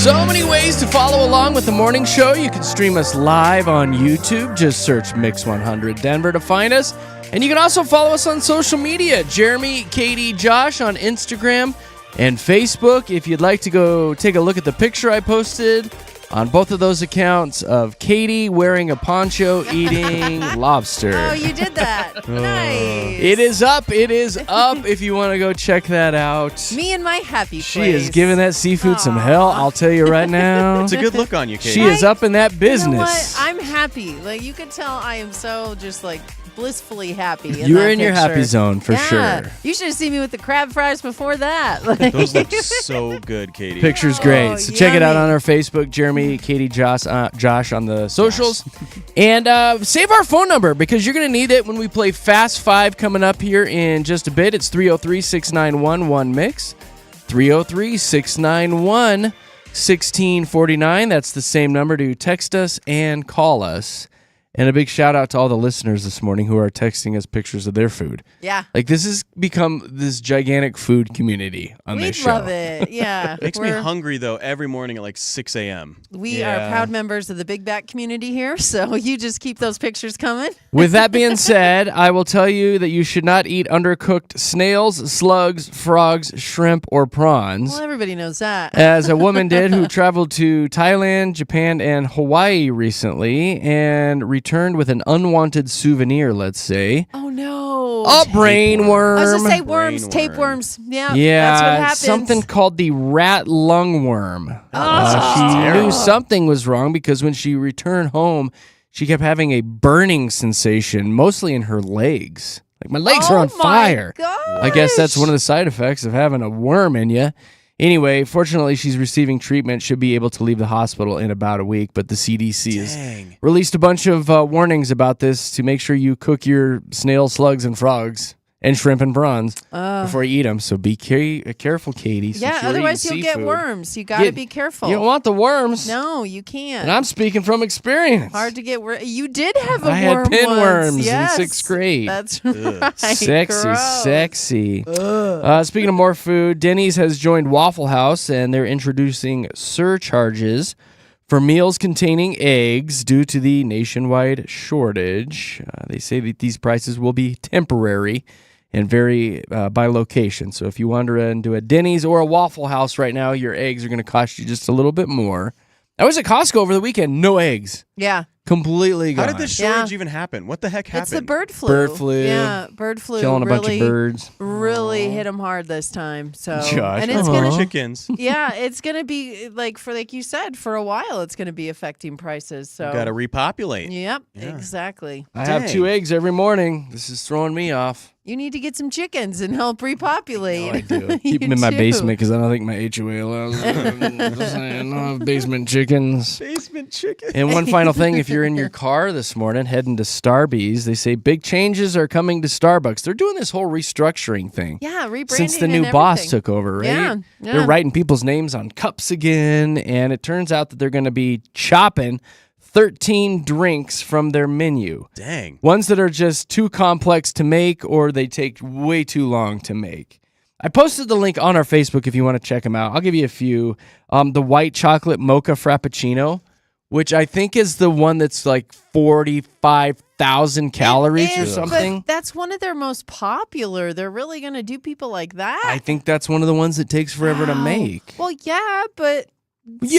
So many ways to follow along with the morning show. You can stream us live on YouTube. Just search Mix 100 Denver to find us. And you can also follow us on social media. Jeremy, Katy, Josh on Instagram and Facebook. If you'd like to go take a look at the picture I posted on both of those accounts of Katy wearing a poncho eating lobster. Oh, you did that. Nice. It is up. It is up if you want to go check that out. Me and my happy place. She is giving that seafood some hell, I'll tell you right now. It's a good look on you, Katy. She is up in that business. You know what? I'm happy. Like, you can tell I am so just like blissfully happy. You're in your happy zone for sure. You should have seen me with the crab fries before that. Like, Those look so good, Katy. Picture's great. So check it out yummy. on our Facebook, Jeremy, Katy, Josh on the socials. And save our phone number because you're going to need it when we play Fast 5 coming up here in just a bit. It's 303-691-1MIX. 303-691-1649. That's the same number to text us and call us. And a big shout out to all the listeners this morning who are texting us pictures of their food. yeah. Like, this has become this gigantic food community on We this show. love it. Yeah. Makes me hungry, though, every morning at like 6 a.m. We are proud members of the Big Back community here, so you just keep those pictures coming. With that being said, I will tell you that you should not eat undercooked snails, slugs, frogs, shrimp, or prawns. Well, everybody knows that. As a woman did who traveled to Thailand, Japan, and Hawaii recently and returned with an unwanted souvenir, let's say. Oh, no. A brain worm. I was going to say worms, Brain tapeworms. Yeah, Yeah, that's what happens. something called the rat lungworm. Oh, She terrible. knew something was wrong because when she returned home, she kept having a burning sensation, mostly in her legs. Like, my legs are on fire. I guess that's one of the side effects of having a worm in you. Anyway, fortunately, she's receiving treatment, should be able to leave the hospital in about a week, but the CDC has released a bunch of warnings about this to make sure you cook your snails, slugs, and frogs and shrimp and prawns before you eat them. So be careful, Katy. since Yeah, you're otherwise eating you'll get seafood. worms. You got to Yeah, be careful. You don't want the worms. No, you can't. And I'm speaking from experience. Hard to get You did have a I had worm pinworms in once. Yes. 6th grade. That's right. Sexy, Gross. sexy. Speaking of more food, Denny's has joined Waffle House, and they're introducing surcharges for meals containing eggs due to the nationwide shortage. They say that these prices will be temporary and vary by location. So if you wander into a Denny's or a Waffle House right now, your eggs are going to cost you just a little bit more. I was at Costco over the weekend, no eggs. Yeah. Completely gone. How did this shortage even happen? What the heck happened? It's the bird flu. Bird flu. Yeah, bird flu. Killing a really, bunch of birds. Really hit them hard this time. So, Josh. and it's Aw. gonna, chickens. yeah, it's gonna be like you said, for a while. It's gonna be affecting prices. So, Got to repopulate. Yep, Yeah. exactly. I have 2 eggs every morning. This is throwing me off. You need to get some chickens and help repopulate. No, I do. You Keep them in my do. basement because I don't think my HOA allows it. Just saying, I don't have basement chickens. Basement chicken. And one final thing, if you're in your car this morning heading to Starbucks, they say big changes are coming to Starbucks. They're doing this whole restructuring thing. Yeah, rebranding Since the and new boss everything. took over, right? Yeah, They're yeah. writing people's names on cups again, and it turns out that they're going to be chopping 13 drinks from their menu. Dang. Ones that are just too complex to make or they take way too long to make. I posted the link on our Facebook if you want to check them out. I'll give you a few. The white chocolate mocha frappuccino, which I think is the one that's like 45,000 calories or It is, something. But that's one of their most popular. They're really going to do people like that. I think that's one of the ones that takes forever to Wow. make. Well, yeah, but but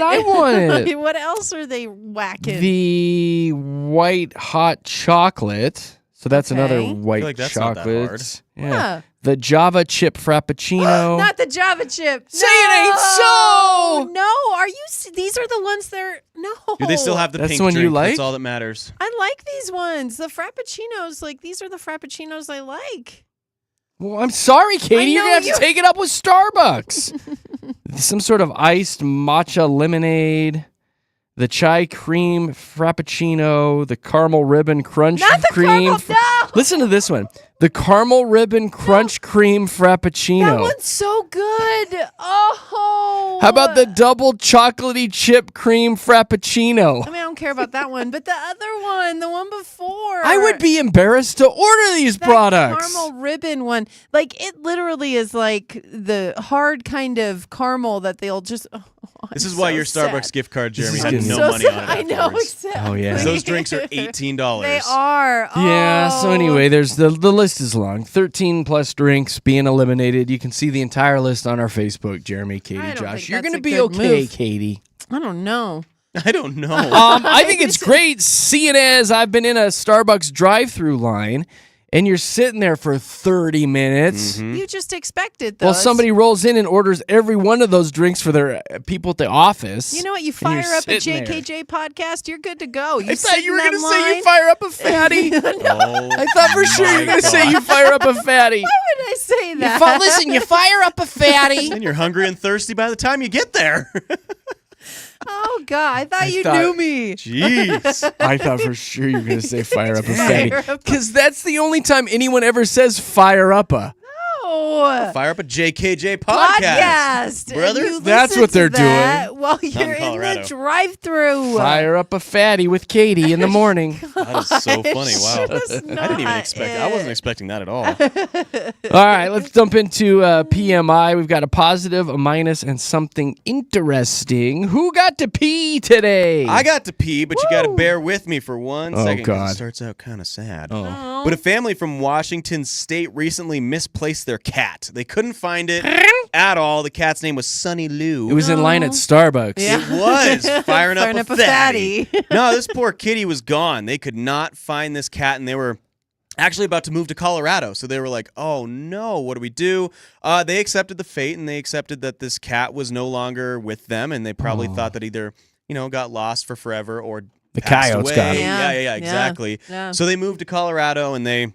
I want it. What else are they whacking? The white hot chocolate. So that's another Okay. white like that's not that chocolate. hard. Yeah. Huh. The Java chip frappuccino. Not the Java chip. Say it ain't so! No, are you? These are the ones they're no. Do they still have the That's pink the one drink? you like? That's all that matters. I like these ones. The frappuccinos, like these are the frappuccinos I like. Well, I'm sorry, Katy. You're know going to have to take it up with Starbucks. Some sort of iced matcha lemonade. The chai cream frappuccino. The caramel ribbon crunch Not the cream. caramel. No. Listen to this one. The caramel ribbon crunch cream frappuccino. That one's so good. Oh. How about the double chocolatey chip cream frappuccino? I mean, I don't care about that one, but the other one, the one before. I would be embarrassed to order these that products. Caramel ribbon one. Like, it literally is like the hard kind of caramel that they'll just. This is why your Starbucks gift card, Jeremy, had getting no money on it. I know, afterwards. exactly. Oh, yeah. Those drinks are $18. They are. Yeah, so Oh. anyway, there's the list is long. 13 plus drinks being eliminated. You can see the entire list on our Facebook, Jeremy, Katie, I don't Josh. think You're that's going to a be good okay, move. Katie. I don't know. I don't know. I think it's great seeing as I've been in a Starbucks drive-through line and you're sitting there for 30 minutes. You just expect it, though. Well, somebody rolls in and orders every one of those drinks for their people at the office. You know what? You and you're fire up a sitting there. JKJ podcast, you're good to go. I thought you were going to say you fire up a fatty. I thought for sure you were going to say you fire up a fatty. Why would I say that? Listen, you fire up a fatty. And you're hungry and thirsty by the time you get there. Oh, God. I thought you thought- knew me. Jeez. I thought for sure you were going to say fire up a fatty. Fire up a- Because that's the only time anyone ever says fire up a. Oh. Fire up a JKJ podcast. Brother. And you That's listen what they're to that doing. while you're in Colorado. the drive-through. Fire up a fatty with Katie in the morning. That is so funny. Wow. That's I didn't even not expect it. I wasn't expecting that at all. All right, let's jump into PMI. We've got a positive, a minus, and something interesting. Who got to pee today? I got to pee, but you got to bear with me for 1 Oh, second. 'cause God. It starts out kind of sad. Oh. But a family from Washington State recently misplaced their cat. They couldn't find it at all. The cat's name was Sunny Lou. It was in line at Starbucks. Yeah. It was firing up a fatty. fatty. No, this poor kitty was gone. They could not find this cat, and they were actually about to move to Colorado. So they were like, oh, no, what do we do? They accepted the fate, and they accepted that this cat was no longer with them, and they probably thought that either, got lost for forever or The passed coyotes away. got him. Yeah, exactly. Yeah. So they moved to Colorado, and they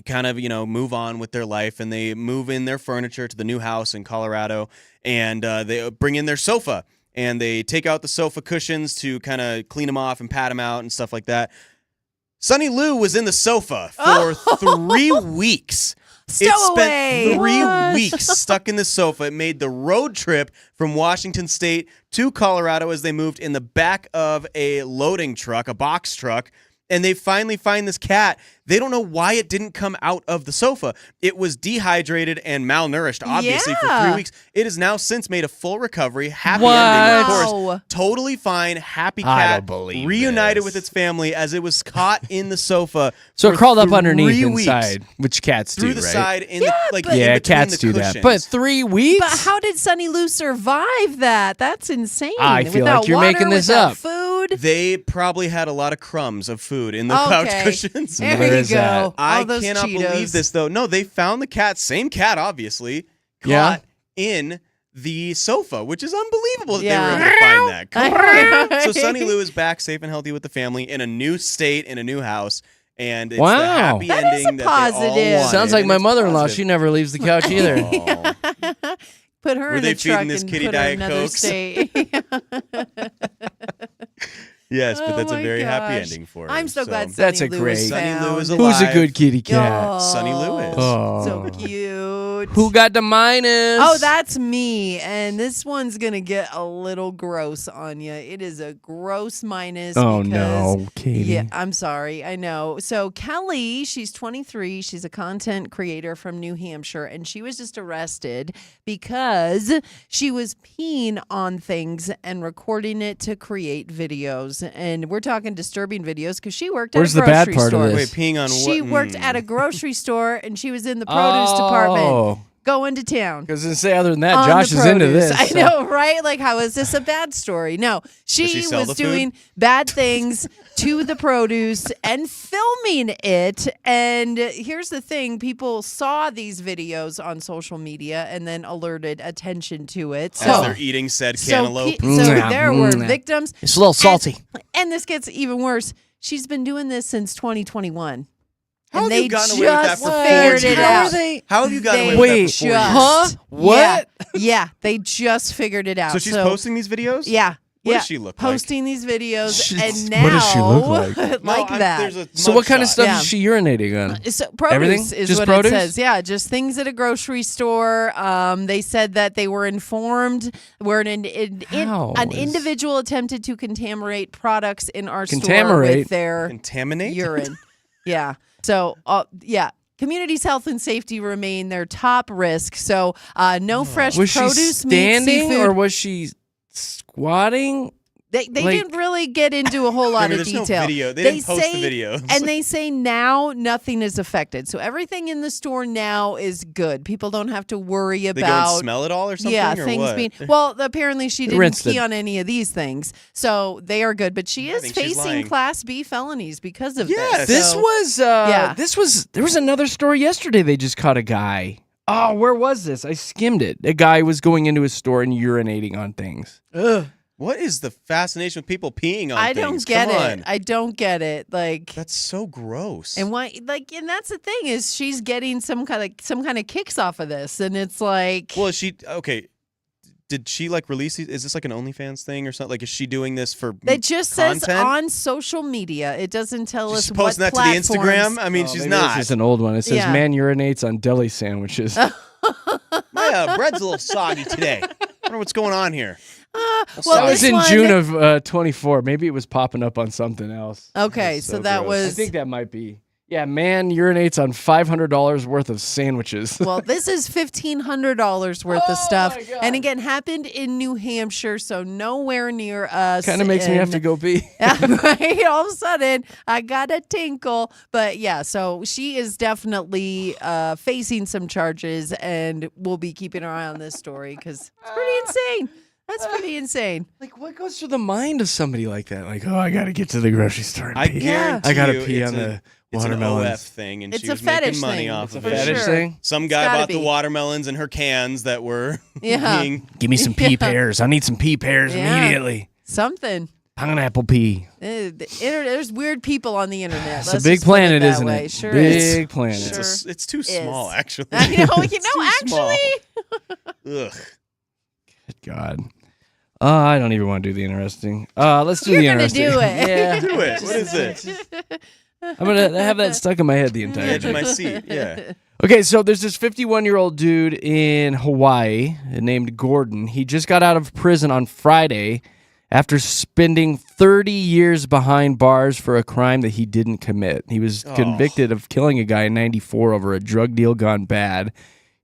kind of, move on with their life, and they move in their furniture to the new house in Colorado, and they bring in their sofa, and they take out the sofa cushions to kind of clean them off and pat them out and stuff like that. Sunny Lou was in the sofa for 3 weeks. It spent 3 weeks stuck in the sofa. It made the road trip from Washington State to Colorado as they moved in the back of a loading truck, a box truck. And they finally find this cat. They don't know why it didn't come out of the sofa. It was dehydrated and malnourished, obviously, for 3 weeks. It has now since made a full recovery. Happy ending, of course. Wow. Totally fine, happy I cat. don't believe reunited this. with its family as it was caught in the sofa. So for it crawled up 3 underneath weeks. inside, which cats Through do, the right? side, in Yeah, the, like but- in Yeah, between cats the do that. cushions. But 3 weeks? But how did Sunny Lou survive that? That's insane. I feel Without like you're water, making this without up. Food. They probably had a lot of crumbs of food in the couch Okay. cushions. There There you is go. that. All I those cannot Cheetos. believe this, though. No, they found the cat, same cat, obviously, Yeah. caught in the sofa, which is unbelievable that Yeah. they were able to find that. Come on. Right. So Sunny Lou is back safe and healthy with the family in a new state, in a new house. And it's Wow. the happy That ending is a that positive. they all wanted. Sounds like and my it's mother-in-law. positive. She never leaves the couch either. Aw. Put her Were in they a truck feeding this and kitty put her Diet in another Cokes? state. Yes, but Oh that's a my very happy gosh. ending for her. I'm so glad Sunny That's a Lou great- was Sunny Lou found. is Who's a alive. good kitty cat? Oh, Sunny Lou is. Oh. So cute. Who got the minus? Oh, that's me. And this one's going to get a little gross on you. It is a gross minus. Oh, because, no, Katie. Yeah, I'm sorry. I know. So Kelly, she's 23. She's a content creator from New Hampshire. And she was just arrested because she was peeing on things and recording it to create videos. And we're talking disturbing videos because she worked Where's at a the bad grocery part of store. this? Wait, peeing on what? She worked at a grocery store and she was in the produce department going to town. Because to say other than that, on Josh the is into produce. this. I so- know, right? Like, how is this a bad story? No, she she sell was the food? doing bad things to the produce and filming it. And here's the thing: people saw these videos on social media and then alerted attention to it. As So, they're eating said so, cantaloupe. there were Mm. victims. It's a little salty. And this gets even worse. She's been doing this since 2021. How and have they you gotten away with that just for 4 figured years? it out. How have you gotten They away with that just, for 4 years? Huh? What? Yeah, they just figured it out. So she's posting these videos? Yeah. What does she look posting these videos, and now what does she look like? like that. So what kind of stuff Yeah. is she urinating on? So produce Everything? is Just what produce? it says. Yeah, just things at a grocery store. They said that they were informed where an How is- individual attempted to contaminate products in our store Contaminate? with their Contaminate? urine. Yeah. So, yeah. Community's health and safety remain their top risk. So, no fresh Was she produce, meat, standing seafood. or was she squatting? They didn't really get into a whole lot of there's detail. No video. They didn't post the videos. And they say now nothing is affected. So everything in the store now is good. People don't have to worry They go about and smell it all or something? yeah, or things what? being well, apparently she didn't Rinsed pee it. on any of these things. So they are good. But she is think she's facing lying. Class B felonies because of Yes. this. There was another story yesterday. They just caught a guy. Oh, where was this? I skimmed it. A guy was going into his store and urinating on things. Ugh. What is the fascination with people peeing on I things? don't get Come it. on. I don't get it. Like That's so gross. and why and that's the thing is she's getting some kind of kicks off of this, and it's like Well, is she okay? Did she like release these? Is this like an OnlyFans thing or something? Like, is she doing this for it just says content? on social media. It doesn't tell She's us posting what that to the platforms. Instagram? I mean, Oh, she's maybe not. It's just an old one. It says, Yeah. man urinates on deli sandwiches. My bread's a little soggy today. I wonder what's going on here. Well, That was this in one- June of 24. Maybe it was popping up on something else. Okay, That's so that gross. I was- think that might be. Yeah, man urinates on $500 worth of sandwiches. Well, this is $1,500 worth Oh, of stuff, my God. and again happened in New Hampshire, so nowhere near us. Kind of makes me have to and- go pee. right? All of a sudden, I got a tinkle. But yeah, so she is definitely facing some charges, and we'll be keeping our eye on this story because it's pretty insane. That's pretty insane. Like, what goes through the mind of somebody like that? Like, oh, I got to get to the grocery store and I pee. guarantee I got to you pee it's on the It's an watermelons. OF thing, and It's she a was making fetish money thing, off of for it. Fetish sure. thing? Some It's guy gotta bought be. the watermelons in her cans that were Yeah. being. Give me some pea pears. I need some pea pears Yeah. immediately. Something. Pineapple pea. The internet, there's weird people on the internet. It's Let's a big just put planet, it that isn't way. it? Sure big is. planet. Sure. It's too small, actually. I know. It's too small. Ugh. Good God. I don't even want to do the interesting. Let's do You're the gonna interesting. do it. Yeah. Do it. What is it? I'm going to have that stuck in my head the The entire edge of day. my seat. Yeah. Okay, so there's this 51-year-old dude in Hawaii named Gordon. He just got out of prison on Friday after spending 30 years behind bars for a crime that he didn't commit. He was convicted of killing a guy in 94 over a drug deal gone bad.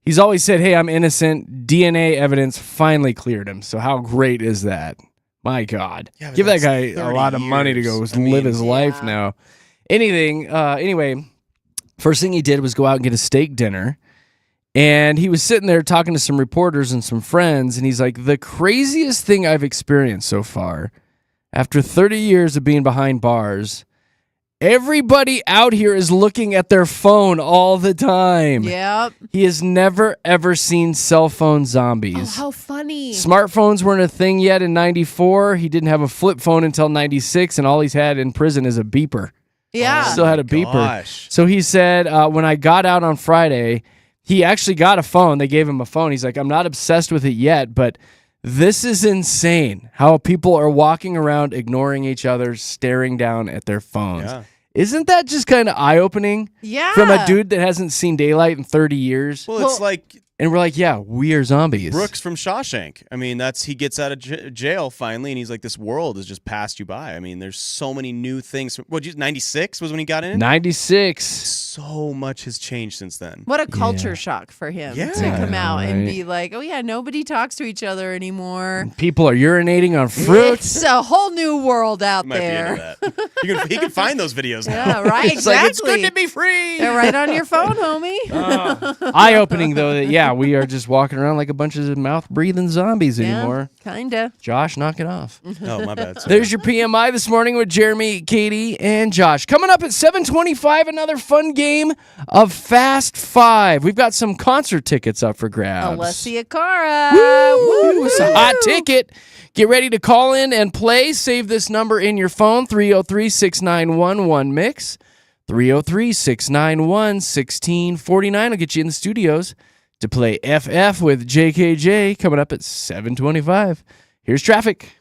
He's always said, hey, I'm innocent. DNA evidence finally cleared him. So how great is that? My God. Yeah, but Give that that's guy a 30 lot of money to go years. live his life Yeah. now. Anyway, first thing he did was go out and get a steak dinner. And he was sitting there talking to some reporters and some friends. And he's like, the craziest thing I've experienced so far, after 30 years of being behind bars, everybody out here is looking at their phone all the time. Yep. He has never, ever seen cell phone Oh, zombies. how funny. Smartphones weren't a thing yet in 94. He didn't have a flip phone until 96, and all he's had in prison is a beeper. Yeah. Still had a beeper. Gosh. So he said, when I got out on Friday, he actually got a phone. They gave him a phone. He's like, I'm not obsessed with it yet, but this is insane how people are walking around ignoring each other, staring down at their phones. Yeah. Isn't that just kind of eye-opening Yeah. from a dude that hasn't seen daylight in 30 years? Well, it's like And we're like, yeah, we are zombies. Brooks from Shawshank. I mean, he gets out of jail finally, and he's like, this world has just passed you by. I mean, there's so many new things. What, 96 was when he got in? 96. So much has changed since then. What a culture shock for him Yeah. to come out and Right. be like, oh, yeah, nobody talks to each other anymore. People are urinating on fruit. It's a whole new world out He might there. be into that. He can find those videos now. Yeah, right. It's like, it's good Exactly. to be free. They're right on your phone, homie. Eye-opening, though, that, yeah, we are just walking around like a bunch of mouth-breathing zombies anymore. Yeah, kinda. Josh, knock it off. Oh, my bad. Sorry. There's your PMI this morning with Jeremy, Katy, and Josh. Coming up at 7:25, another fun game of Fast Five. We've got some concert tickets up for grabs. Alessia Cara. Woo! It's a hot ticket. Get ready to call in and play. Save this number in your phone, 303-691-1MIX. 303-691-1649 will get you in the studios to play FF with JKJ coming up at 7:25. Here's traffic.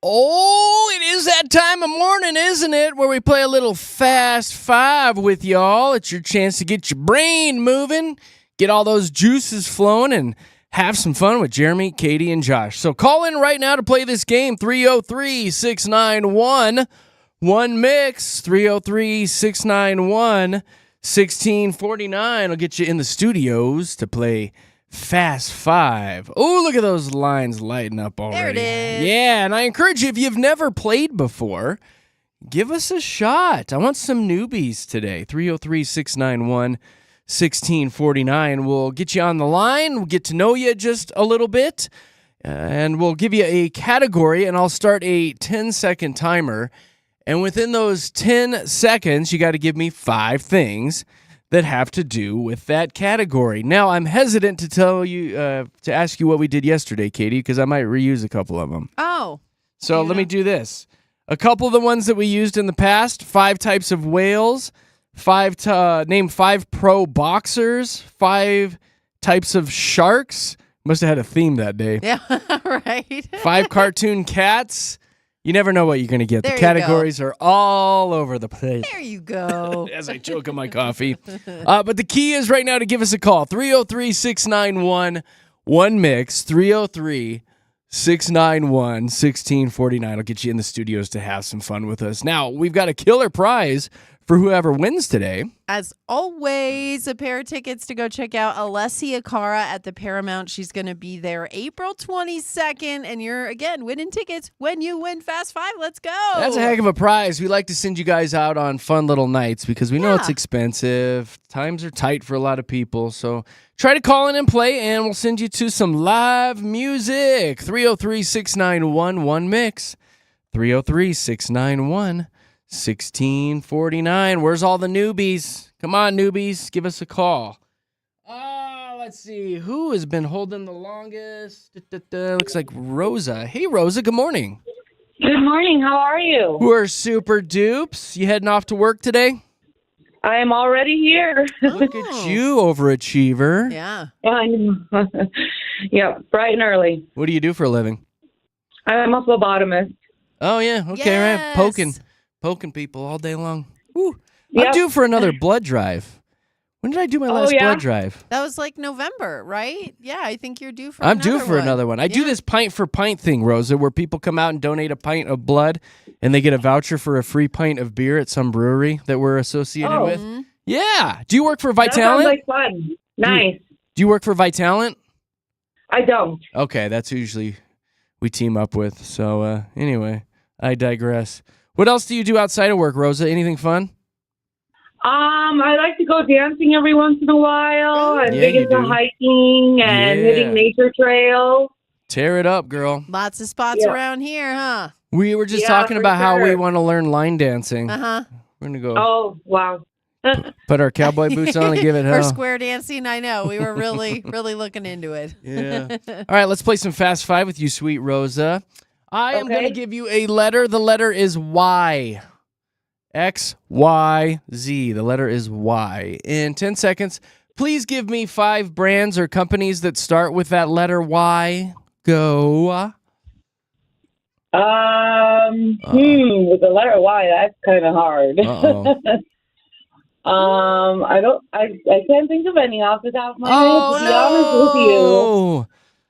Oh, it is that time of morning, isn't it? Where we play a little Fast Five with y'all. It's your chance to get your brain moving, get all those juices flowing, and have some fun with Jeremy, Katy, and Josh. So call in right now to play this game. 303-691-1MIX. 303-691-1649 will get you in the studios to play Fast Five. Oh, look at those lines lighting up already. There it is. Yeah, and I encourage you, if you've never played before, give us a shot. I want some newbies today. 303-691-1649. We'll get you on the line. We'll get to know you just a little bit. And we'll give you a category, and I'll start a 10-second timer. And within those 10 seconds, you got to give me 5 things that have to do with that category. Now, I'm hesitant to tell you, to ask you what we did yesterday, Katy, because I might reuse a couple of them. Oh. So let me do this. A couple of the ones that we used in the past: 5 types of whales, name 5 pro boxers, 5 types of sharks. Must have had a theme that day. Yeah, right. 5 cartoon cats. You never know what you're going to get. There The you categories are all over the place. There you go. As I choke on my coffee. But the key is right now to give us a call. 303-691-1MIX. 303-691-1649. I'll get you in the studios to have some fun with us. Now, we've got a killer prize for whoever wins today. As always, a pair of tickets to go check out Alessia Cara at the Paramount. She's going to be there April 22nd. And you're, again, winning tickets when you win Fast Five. Let's go. That's a heck of a prize. We like to send you guys out on fun little nights because we know it's expensive. Times are tight for a lot of people. So try to call in and play, and we'll send you to some live music. 303-691-1MIX. 303-691-1649. Where's all the newbies? Come on, newbies. Give us a call. Let's see. Who has been holding the longest? Looks like Rosa. Hey, Rosa. Good morning. Good morning. How are you? We're super dupes. You heading off to work today? I am already here. Look at you, overachiever. Yeah. I know. Yeah, bright and early. What do you do for a living? I'm a phlebotomist. Oh, yeah. Okay, right. Yes. Poking people all day long. Woo. I'm Yep. due for another blood drive. When did I do my last blood drive? That was like November, right? Yeah, I think you're due for I'm another due for another one. I do this pint for pint thing, Rosa, where people come out and donate a pint of blood, and they get a voucher for a free pint of beer at some brewery that we're associated with. Yeah. Do you work for That Vitalent? sounds like fun. Nice. Do you work for Vitalent? I don't. Okay, that's who usually we team up with. So anyway, I digress. What else do you do outside of work, Rosa? Anything fun? I like to go dancing every once in a while. I'm Yeah, big you into do. hiking and hitting nature trails. Tear it up, girl. Lots of spots around here, huh? We were just Yeah, talking for about how we sure. want to learn line dancing. Uh-huh. We're going to go Oh, wow. put our cowboy boots on and give it Or hell. square dancing, I know. We were really, really looking into it. Yeah. All right, let's play some Fast Five with you, sweet Rosa. I am going to Okay. give you a letter. The letter is Y. X, Y, Z. The letter is Y. In 10 seconds, please give me 5 brands or companies that start with that letter Y. Go. With the letter Y, that's kind of hard. Uh-oh. I can't think of any off the top of my Oh, head, to be honest with you. no.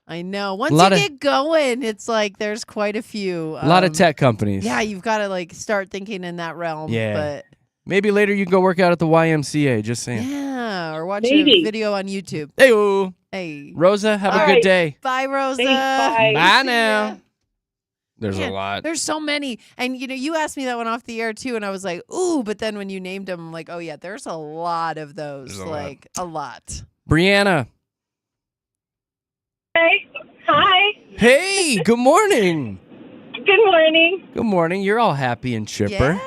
I know. Once Lot you of- get going, it's like there's quite a few. A lot of tech companies. Yeah, you've got to like start thinking in that realm. Yeah. Maybe later you can go work out at the YMCA, just But saying. yeah, or watch Maybe. a video on YouTube. Hey, Hey. Rosa, have a All good right. day. Bye, Rosa. Thanks, bye. Bye See now. ya. There's Man, a lot. There's so many. And, you asked me that one off the air, too, and I was like, ooh, but then when you named them, I'm like, oh, yeah, there's a lot of those. There's a lot. Like, a lot. Brianna. Hey. Hi. Hey, good morning. Good morning. Good morning. You're all happy and chipper.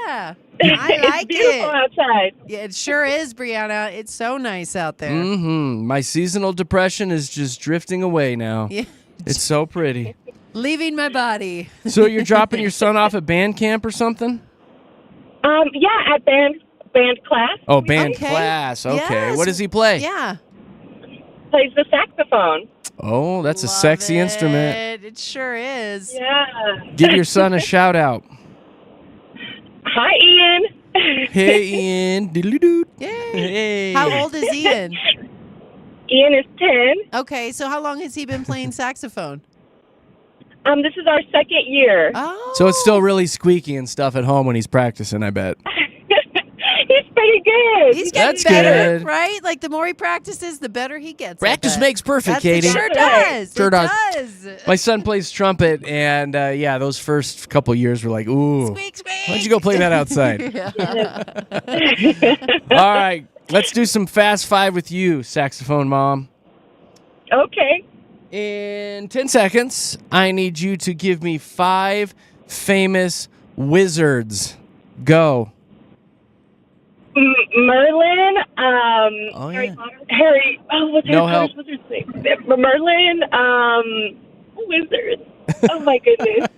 Yeah. I like It's beautiful it. outside. Yeah, it sure is, Brianna. It's so nice out there. Mm-hmm. My seasonal depression is just drifting away now. Yeah. It's so pretty. Leaving my body. So you're dropping your son off at band camp or something? Yeah, at band class. Oh, band Okay. class. Okay. Yes. What does he play? Yeah. Plays the saxophone. Oh, that's a Love sexy instrument. It sure is. Yeah. Give your son a shout out. Hi, Ian. Hey, Ian. Diddly-doo. Yay. Hey. How old is Ian? Ian is 10. Okay, so how long has he been playing saxophone? This is our second year. Oh. So it's still really squeaky and stuff at home when he's practicing, I bet. He's pretty good. He's getting That's better, good. right? Like the more he practices, the better he gets. I Practice bet. makes perfect, It Katie. sure does. Sure It does. does. My son plays trumpet, and yeah, those first couple years were like, ooh. Squeak, squeak. Why don't you go play that outside? Yeah. All right, let's do some Fast Five with you, saxophone mom. Okay. In 10 seconds, I need you to give me 5 famous wizards. Go. Merlin, Oh, Harry yeah. Potter. Harry, what's No Harry Potter's wizard's name? Merlin, wizards. Oh my goodness.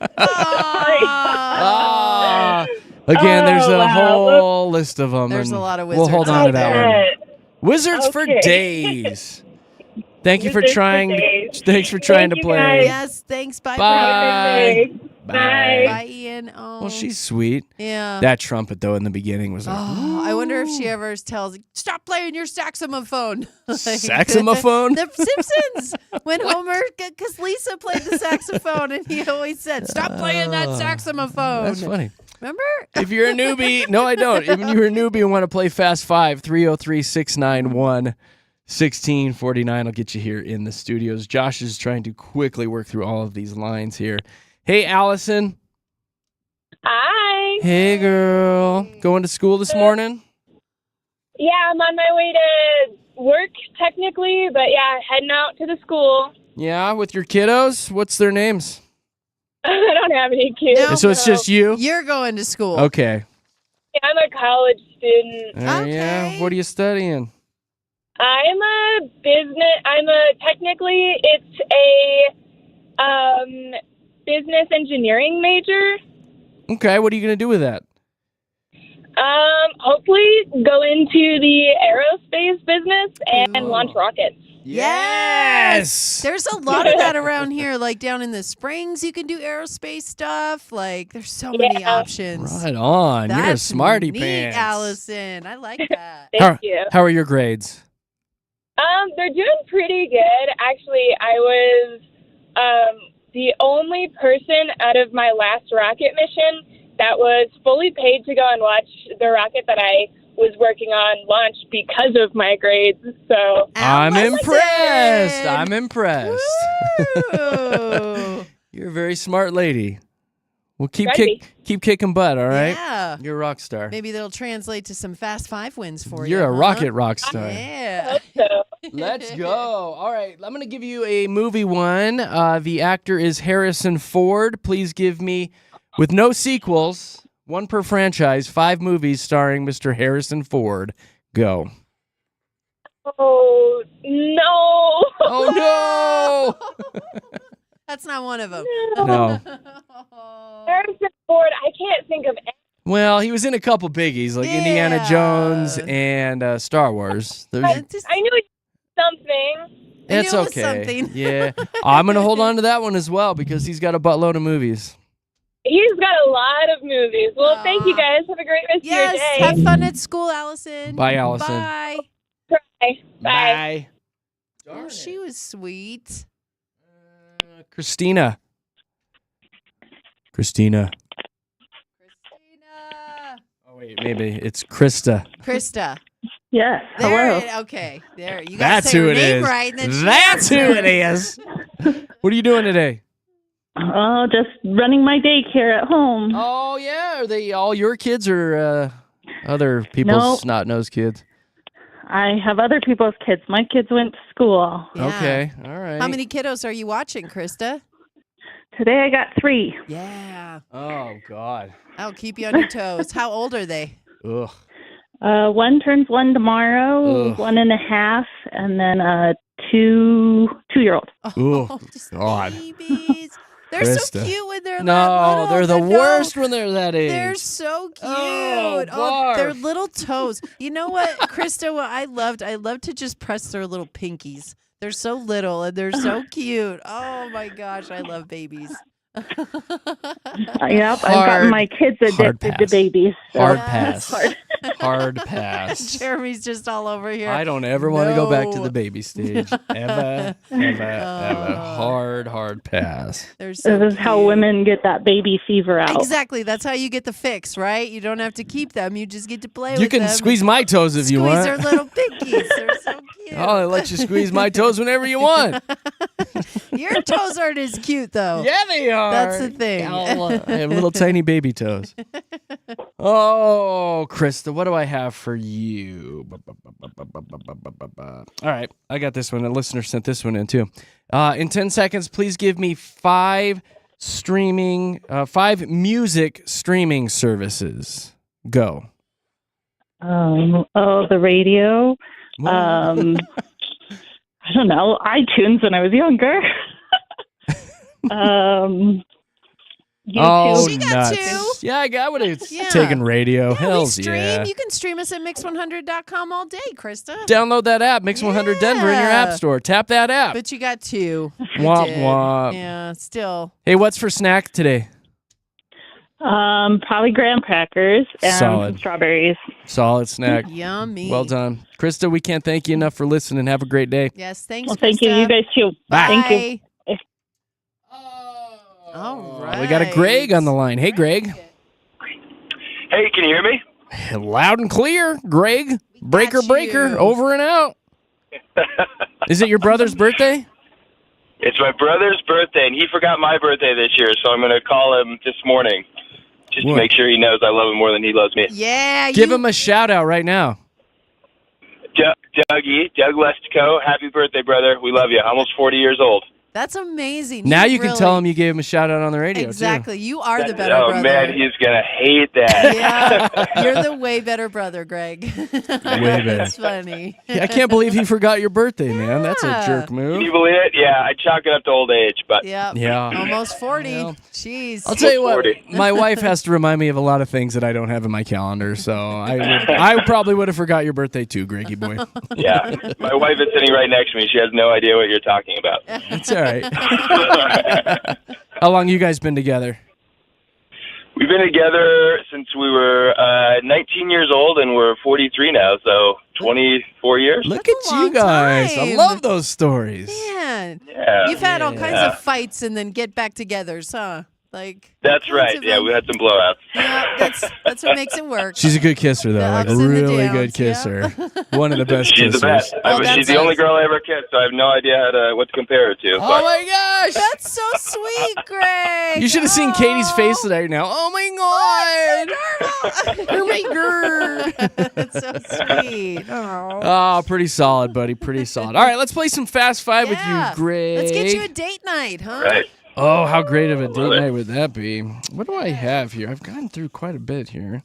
Ah. Again, there's a wow. whole list of them. There's and a lot of We'll hold wizards on to out that there. one. Wizards for Okay. days. Thank you for Wizards for trying. days. Thanks for trying Thank to you, play. guys. Yes, thanks. Bye. Bye. Bye. Bye, Ian. Oh. Well, she's sweet. Yeah. That trumpet though in the beginning was like, Oh, I wonder if she ever tells, stop playing your saxophone. Like, saxophone. The Simpsons, when Homer, because Lisa played the saxophone, and he always said, stop playing that saxophone. That's funny. Remember? If you're a newbie, no, I don't. If you're a newbie and want to play Fast Five, 303-691-1649 will get you here in the studios. Josh is trying to quickly work through all of these lines here. Hey, Allison. Hi. Hey, girl. Going to school this morning? Yeah, I'm on my way to work technically, but yeah, heading out to the school. Yeah, with your kiddos? What's their names? I don't have any kids. No. So it's just you? You're going to school. Okay. I'm a college student. Yeah. What are you studying? Technically, it's a business engineering major. Okay. What are you going to do with that? Hopefully go into the aerospace business and Cool. launch rockets. Yes. There's a lot of that around here, like down in the Springs, you can do aerospace stuff. Like, there's so many Yeah. options. Right on. You're a That's smarty neat, pants. Allison. I like that. Thank you. How are your grades? They're doing pretty good. Actually, I was the only person out of my last rocket mission that was fully paid to go and watch the rocket that I was working on launch because of my grades. So I'm Allison! impressed. I'm impressed. Woo! You're a very smart lady. Well, keep Ready. kicking butt, all right? Yeah. You're a rock star. Maybe that'll translate to some Fast Five wins for you. You're a huh? rocket rock star. Yeah. so Let's go. All right, I'm going to give you a movie one. The actor is Harrison Ford. Please give me, with no sequels, one per franchise, 5 movies starring Mr. Harrison Ford. Go. oh no. Oh, no. That's not one of them. No. Harrison Ford, I can't think of any. Well, he was in a couple biggies, like Indiana Yeah. Jones and Star Wars. There's, I knew it was something. I it's knew it was okay. something. Yeah. I'm going to hold on to that one as well because he's got a buttload of movies. He's got a lot of movies. Well, thank you guys. Have a great rest Yes. of your day. Have fun at school, Allison. Bye, Allison. Bye. Bye. Bye. Oh, she was sweet. Christina. Christina. Oh, wait, maybe it's Krista. Krista. Yes. There Hello. Okay. There. You got to That's say who her it name is. right. And then she That's who answers. it is. What are you doing today? Oh, just running my daycare at home. Oh, yeah. Are they all your kids or other people's No. snot-nosed kids? I have other people's kids. My kids went to school. Yeah. Okay. All right. How many kiddos are you watching, Krista? Today I got 3. Yeah. Oh, God. I'll keep you on your toes. How old are they? Ugh. One turns 1 tomorrow, Ugh. 1.5, and then a 2-year-old. Oh, just God. babies. They're so Krista. cute when they're that No, little. they're the No, worst when they're that age. They're so cute. Oh, their barf. little toes. You know what, Krista? What I loved to just press their little pinkies. They're so little and they're so cute. Oh my gosh, I love babies. Yep, I've gotten my kids addicted to pass. babies. So. Hard Yes. pass. Hard pass. Jeremy's just all over here. I don't ever want to go back to No. the baby stage. Ever. Hard pass. They're so This is how cute. women get that baby fever out. Exactly. That's how you get the fix, right? You don't have to keep them. You just get to play You with them. can squeeze my toes if you Squeeze want. their little pinkies. They're so cute. I'll let you squeeze my toes whenever you want. Your toes aren't as cute, though. Yeah, they are. That's the thing. I have little tiny baby toes. Oh, Krista, what do I have for you? All right, I got this one. A listener sent this one in too. In 10 seconds, please give me five music streaming services. Go. The radio. I don't know, iTunes when I was younger. YouTube. Oh, She got nuts. two. Yeah, I would have Yeah. taken radio. Yeah, Hells we stream. yeah. You can stream us at mix100.com all day, Krista. Download that app, Mix 100 Denver, in your app Yeah. store. Tap that app. But you got two. You Womp did. womp. Yeah, still. Hey, what's for snack today? Probably graham crackers and Solid. some strawberries. Solid snack. Yummy. Well done. Krista, we can't thank you enough for listening. Have a great day. Yes, thanks, Well, thank you. Krista. You guys too. Bye. Thank you. All We got a Greg on the line. Hey, Greg. Hey, can you hear me? Loud and clear. Greg, breaker, you. over and out. Is it your brother's birthday? It's my brother's birthday, and he forgot my birthday this year, so I'm going to call him this morning just What? to make sure he knows I love him more than he loves me. Yeah. Give him a shout out right now. Doug Lestico, happy birthday, brother. We love you. Almost 40 years old. That's amazing. Now You you can really- tell him you gave him a shout out on the radio, Exactly. You are the better Oh, brother. man, he's going to hate that. Yeah, you're the way better brother, Greg. Way better. That's funny. too. I can't believe he forgot your birthday, man. That's a Yeah. jerk Can move. you believe it? Yeah, I chalk it up to old age, but Yep. Yeah. Almost 40. Well, Jeez. I'll tell you what, 40. my wife has to remind me of a lot of things that I don't have in my calendar, so I probably would have forgot your birthday too, Greggy boy. yeah. My wife is sitting right next to me. She has no idea what you're talking about. It's all right. How long you guys been together? We've been together since we were 19 years old, and we're 43 now, so 24 years. Look That's a at you long guys. I time. love those stories. Man. Yeah. You've had all kinds Yeah. of fights and then get back togethers, huh? Like That's all kinds right. of Yeah, them. we had some blowouts. Yeah, that's what makes it work. She's a good kisser, though. The Like a ups and the really downs, good kisser. One of the best She's kissers. the best. Oh, She's that's the only nice. girl I ever kissed, so I have no idea what to compare her to. Oh but my gosh! That's so sweet, Greg. You should have seen Katie's face Oh. right now. Oh my god! Oh my god! That's so sweet. Oh. Oh, pretty solid, buddy. Pretty solid. All right, let's play some Fast Five with Yeah. you, Greg. Let's get you a date night, huh? right. Oh, how great of a date Love it. night would that be? What do I have here? I've gone through quite a bit here.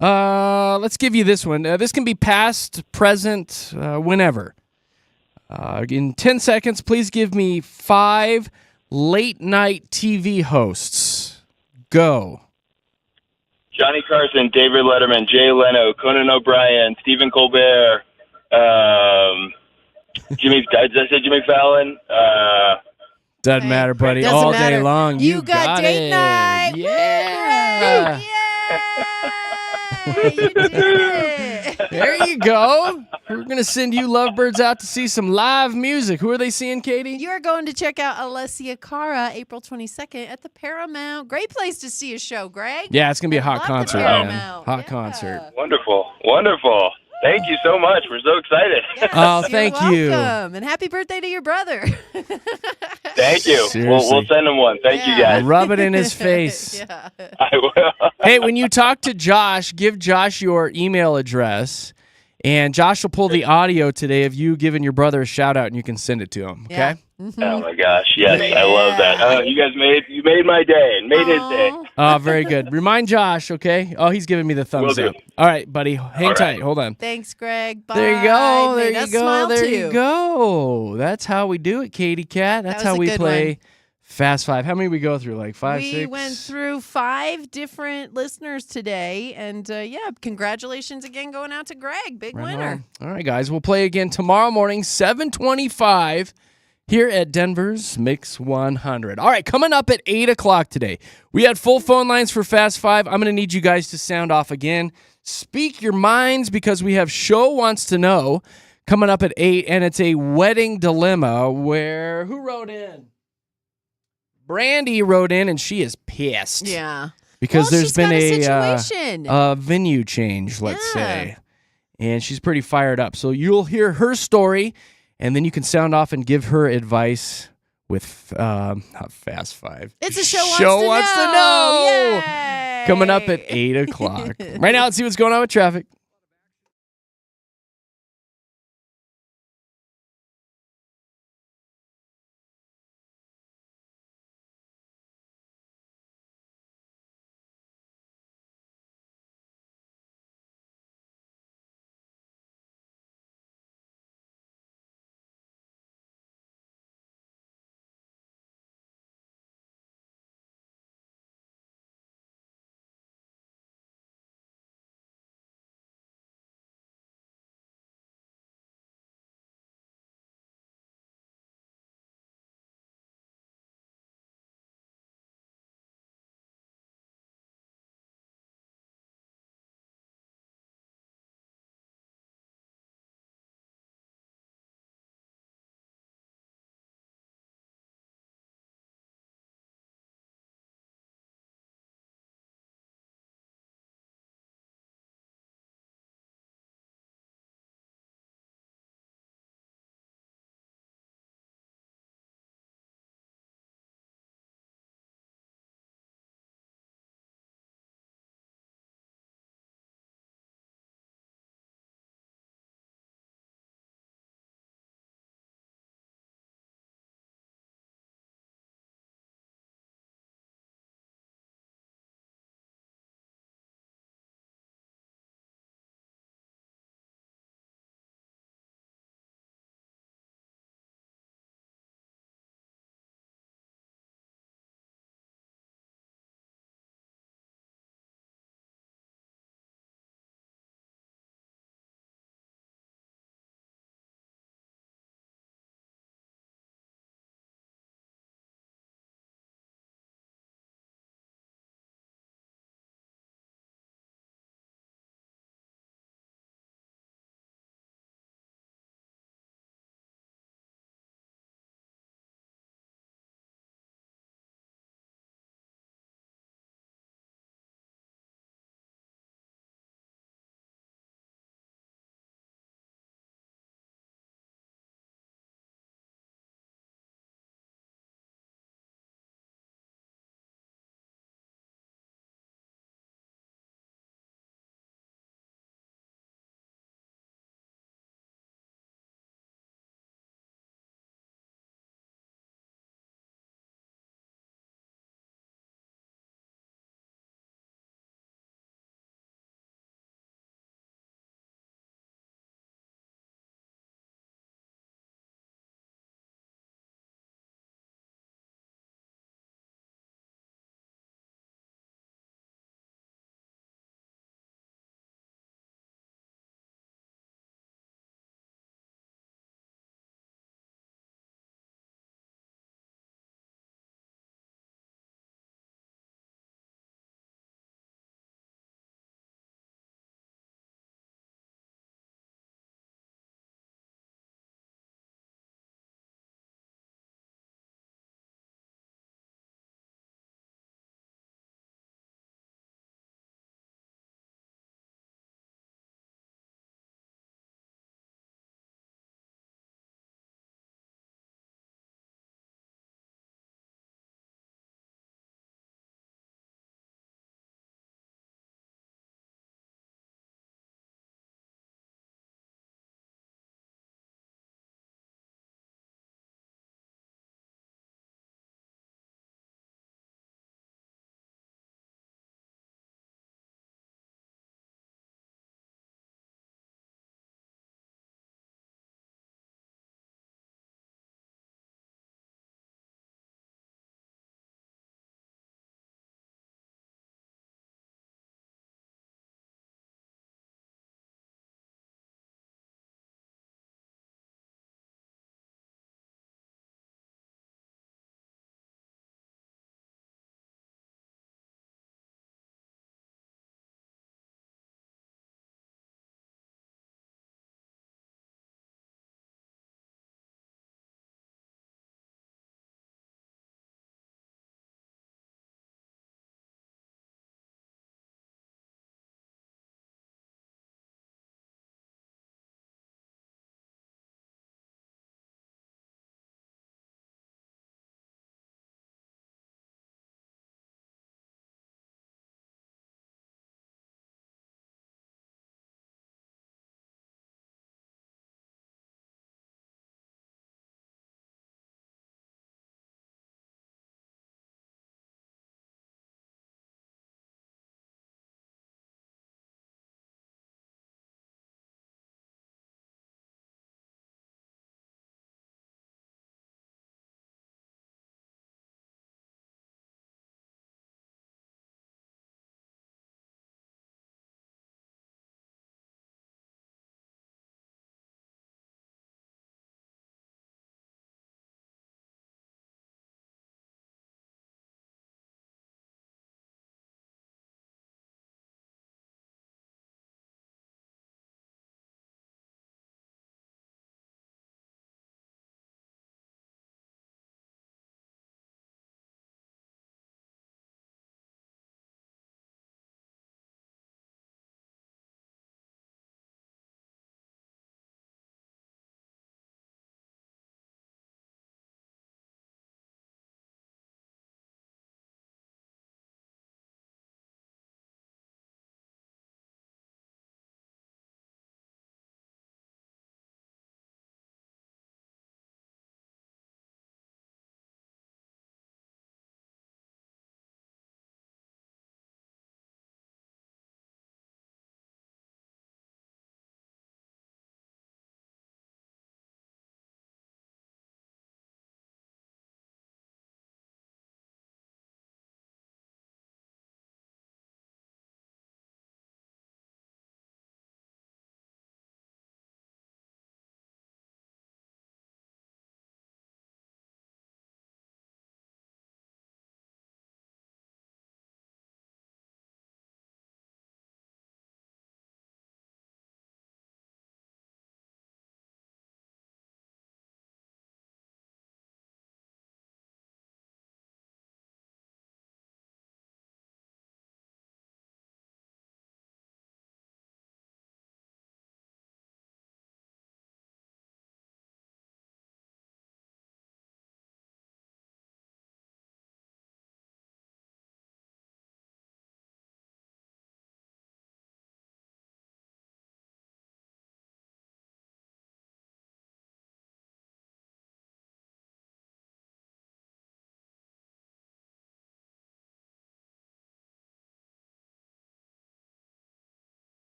Let's give you this one. This can be past, present, whenever. In 10 seconds, please give me 5 late night TV hosts. Go. Johnny Carson, David Letterman, Jay Leno, Conan O'Brien, Stephen Colbert, Did I say Jimmy Fallon? Doesn't Hey, matter, buddy. doesn't All matter. day long. You got date it. night. Yeah. Yeah. You did it. There you go. We're going to send you lovebirds out to see some live music. Who are they seeing, Katie? You're going to check out Alessia Cara April 22nd at the Paramount. Great place to see a show, Greg. Yeah, it's going to be a I hot love the concert, Paramount. man. Hot Yeah. concert. Wonderful. Thank you so much. We're so excited. Yes, Oh, you're thank you. welcome. And happy birthday to your brother. Thank you. We'll Seriously. send him one. Thank you, Yeah. guys. Rub it in his face. Yeah. I will. Hey, when you talk to Josh, give Josh your email address, and Josh will pull the audio today of you giving your brother a shout out, and you can send it to him. Okay? Yeah. Oh my gosh, yes, I love that. You made my day and made his day. Oh, very good. Remind Josh, okay? Oh, he's giving me the thumbs Will do. up. All right, buddy. Hang All tight. right. Hold on. Thanks, Greg. Bye. There you go. There Made you us go. smile There too. you go. That's how we do it, Katie Cat. That's was how a we good play one. Fast Five. How many we go through? Like five, We 6? went through 5 different listeners today, and congratulations again going out to Greg, big Right winner. on. All right, guys. We'll play again tomorrow morning, 7:25, here at Denver's Mix 100. All right, coming up at 8 o'clock today, we had full phone lines for Fast Five. I'm going to need you guys to sound off again. Speak your minds because we have Show Wants to Know coming up at 8, and it's a wedding dilemma where who wrote in? Brandy wrote in, and she is pissed. Yeah. Because Well, there's she's been got a situation. a venue change, let's Yeah. say. And she's pretty fired up. So you'll hear her story, and then you can sound off and give her advice with not Fast Five. It's a Show Wants to Know. Yay. Coming up at 8 o'clock. Right now, let's see what's going on with traffic.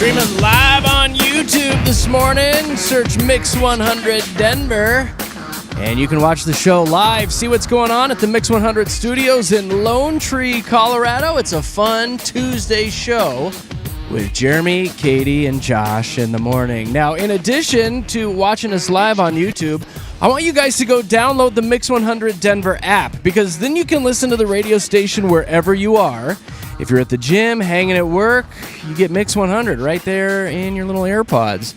Streaming live on YouTube this morning. Search Mix 100 Denver. And you can watch the show live, see what's going on at the Mix 100 studios in Lone Tree, Colorado. It's a fun Tuesday show with Jeremy, Katy, and Josh in the morning. Now, in addition to watching us live on YouTube, I want you guys to go download the Mix 100 Denver app, because then you can listen to the radio station wherever you are. If you're at the gym, hanging at work, you get Mix 100 right there in your little AirPods.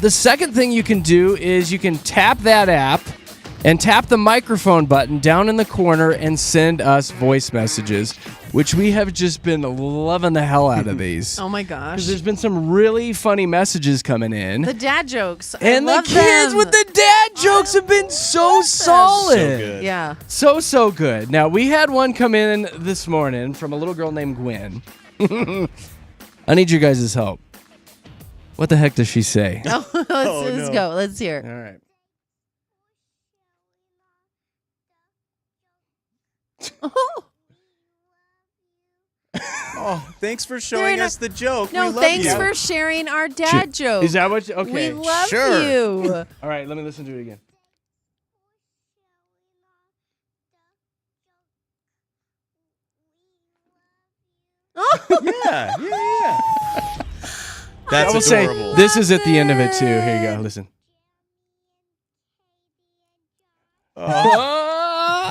The second thing you can do is you can tap that app and tap the microphone button down in the corner and send us voice messages, which we have just been loving the hell out of these. Oh my gosh. Because there's been some really funny messages coming in. The dad jokes. And the kids with the dad jokes have been so solid. So good. Yeah. So good. Now, we had one come in this morning from a little girl named Gwen. I need you guys' help. What the heck does she say? Let's go. Let's hear. All right. Oh, thanks for showing us the joke. No, we love thanks you. for sharing our dad joke. Is that what you... Okay. We love Sure. you. All right, let me listen to it again. Yeah. That's I will adorable. say, this is at the end of it, too. Here you go. Listen.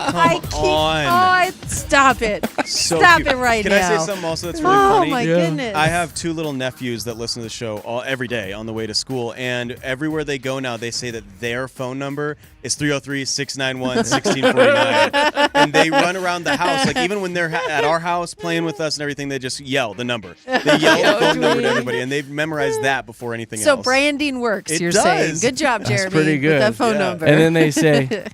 I can't. on. Stop it. So Stop cute. it right Can now. I say something also that's really Oh funny? my goodness. I have two little nephews that listen to the show every day on the way to school, and everywhere they go now, they say that their phone number is 303-691-1649, and they run around the house, like even when they're at our house playing with us and everything, they just yell the number. They yell the phone number to everybody, and they've memorized that before anything So else. branding works, It you're does. saying. Good job, Jeremy. That's pretty good. With that phone Yeah. number. And then they say...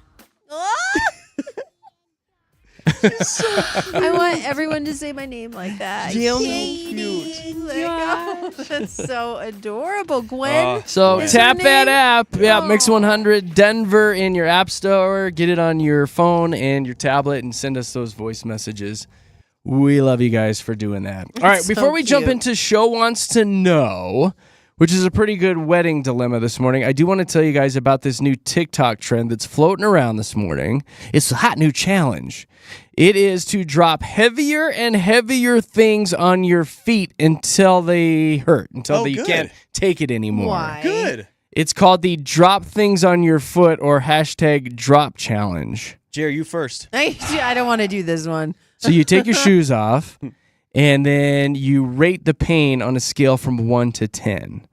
I want everyone to say my name like that. Katy. Like, oh, that's so adorable. Gwen. So Gwen. tap Is her that name? app. Yeah, Oh. Mix 100 Denver in your app store. Get it on your phone and your tablet and send us those voice messages. We love you guys for doing that. All right, So before we jump cute. into Show Wants to Know, which is a pretty good wedding dilemma this morning, I do want to tell you guys about this new TikTok trend that's floating around this morning. It's a hot new challenge. It is to drop heavier and heavier things on your feet until they hurt, until you good. can't take it anymore. Why? Good. It's called the Drop Things on Your Foot or hashtag Drop Challenge. Jerry, you first. I don't want to do this one. So you take your shoes off, and then you rate the pain on a scale from 1 to 10.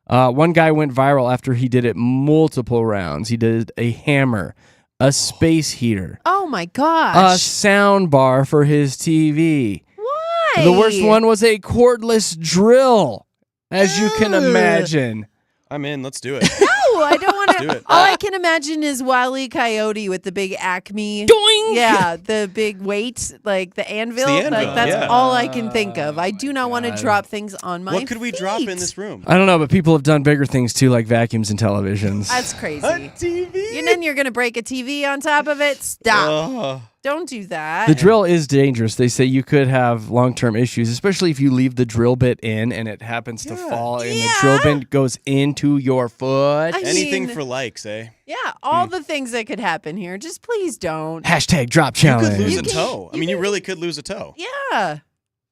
One guy went viral after he did it multiple rounds. He did a hammer, a space heater, Oh my a gosh. sound bar for his TV. Why? The worst one was a cordless drill, as you can Ugh. imagine. I'm in. Let's do it. No, I don't want do to. it. All I can imagine is Wile E. Coyote with the big Acme. Doink! Yeah, the big weight, like the anvil. It's the anvil, Like, that's yeah. all I can think of. I do not want to God. drop things on my What could we drop in feet. this room? I don't know, but people have done bigger things too, like vacuums and televisions. That's crazy. TV. And then you're going to break a TV on top of it? Stop. Oh. Don't do that. The drill is dangerous. They say you could have long-term issues, especially if you leave the drill bit in and it happens to fall and the drill bit goes into your foot. I Anything mean, for likes, eh? Yeah, all the things that could happen here. Just please don't. Hashtag drop You challenge. could lose You a can- toe. I you mean, you can- really could lose a toe Yeah.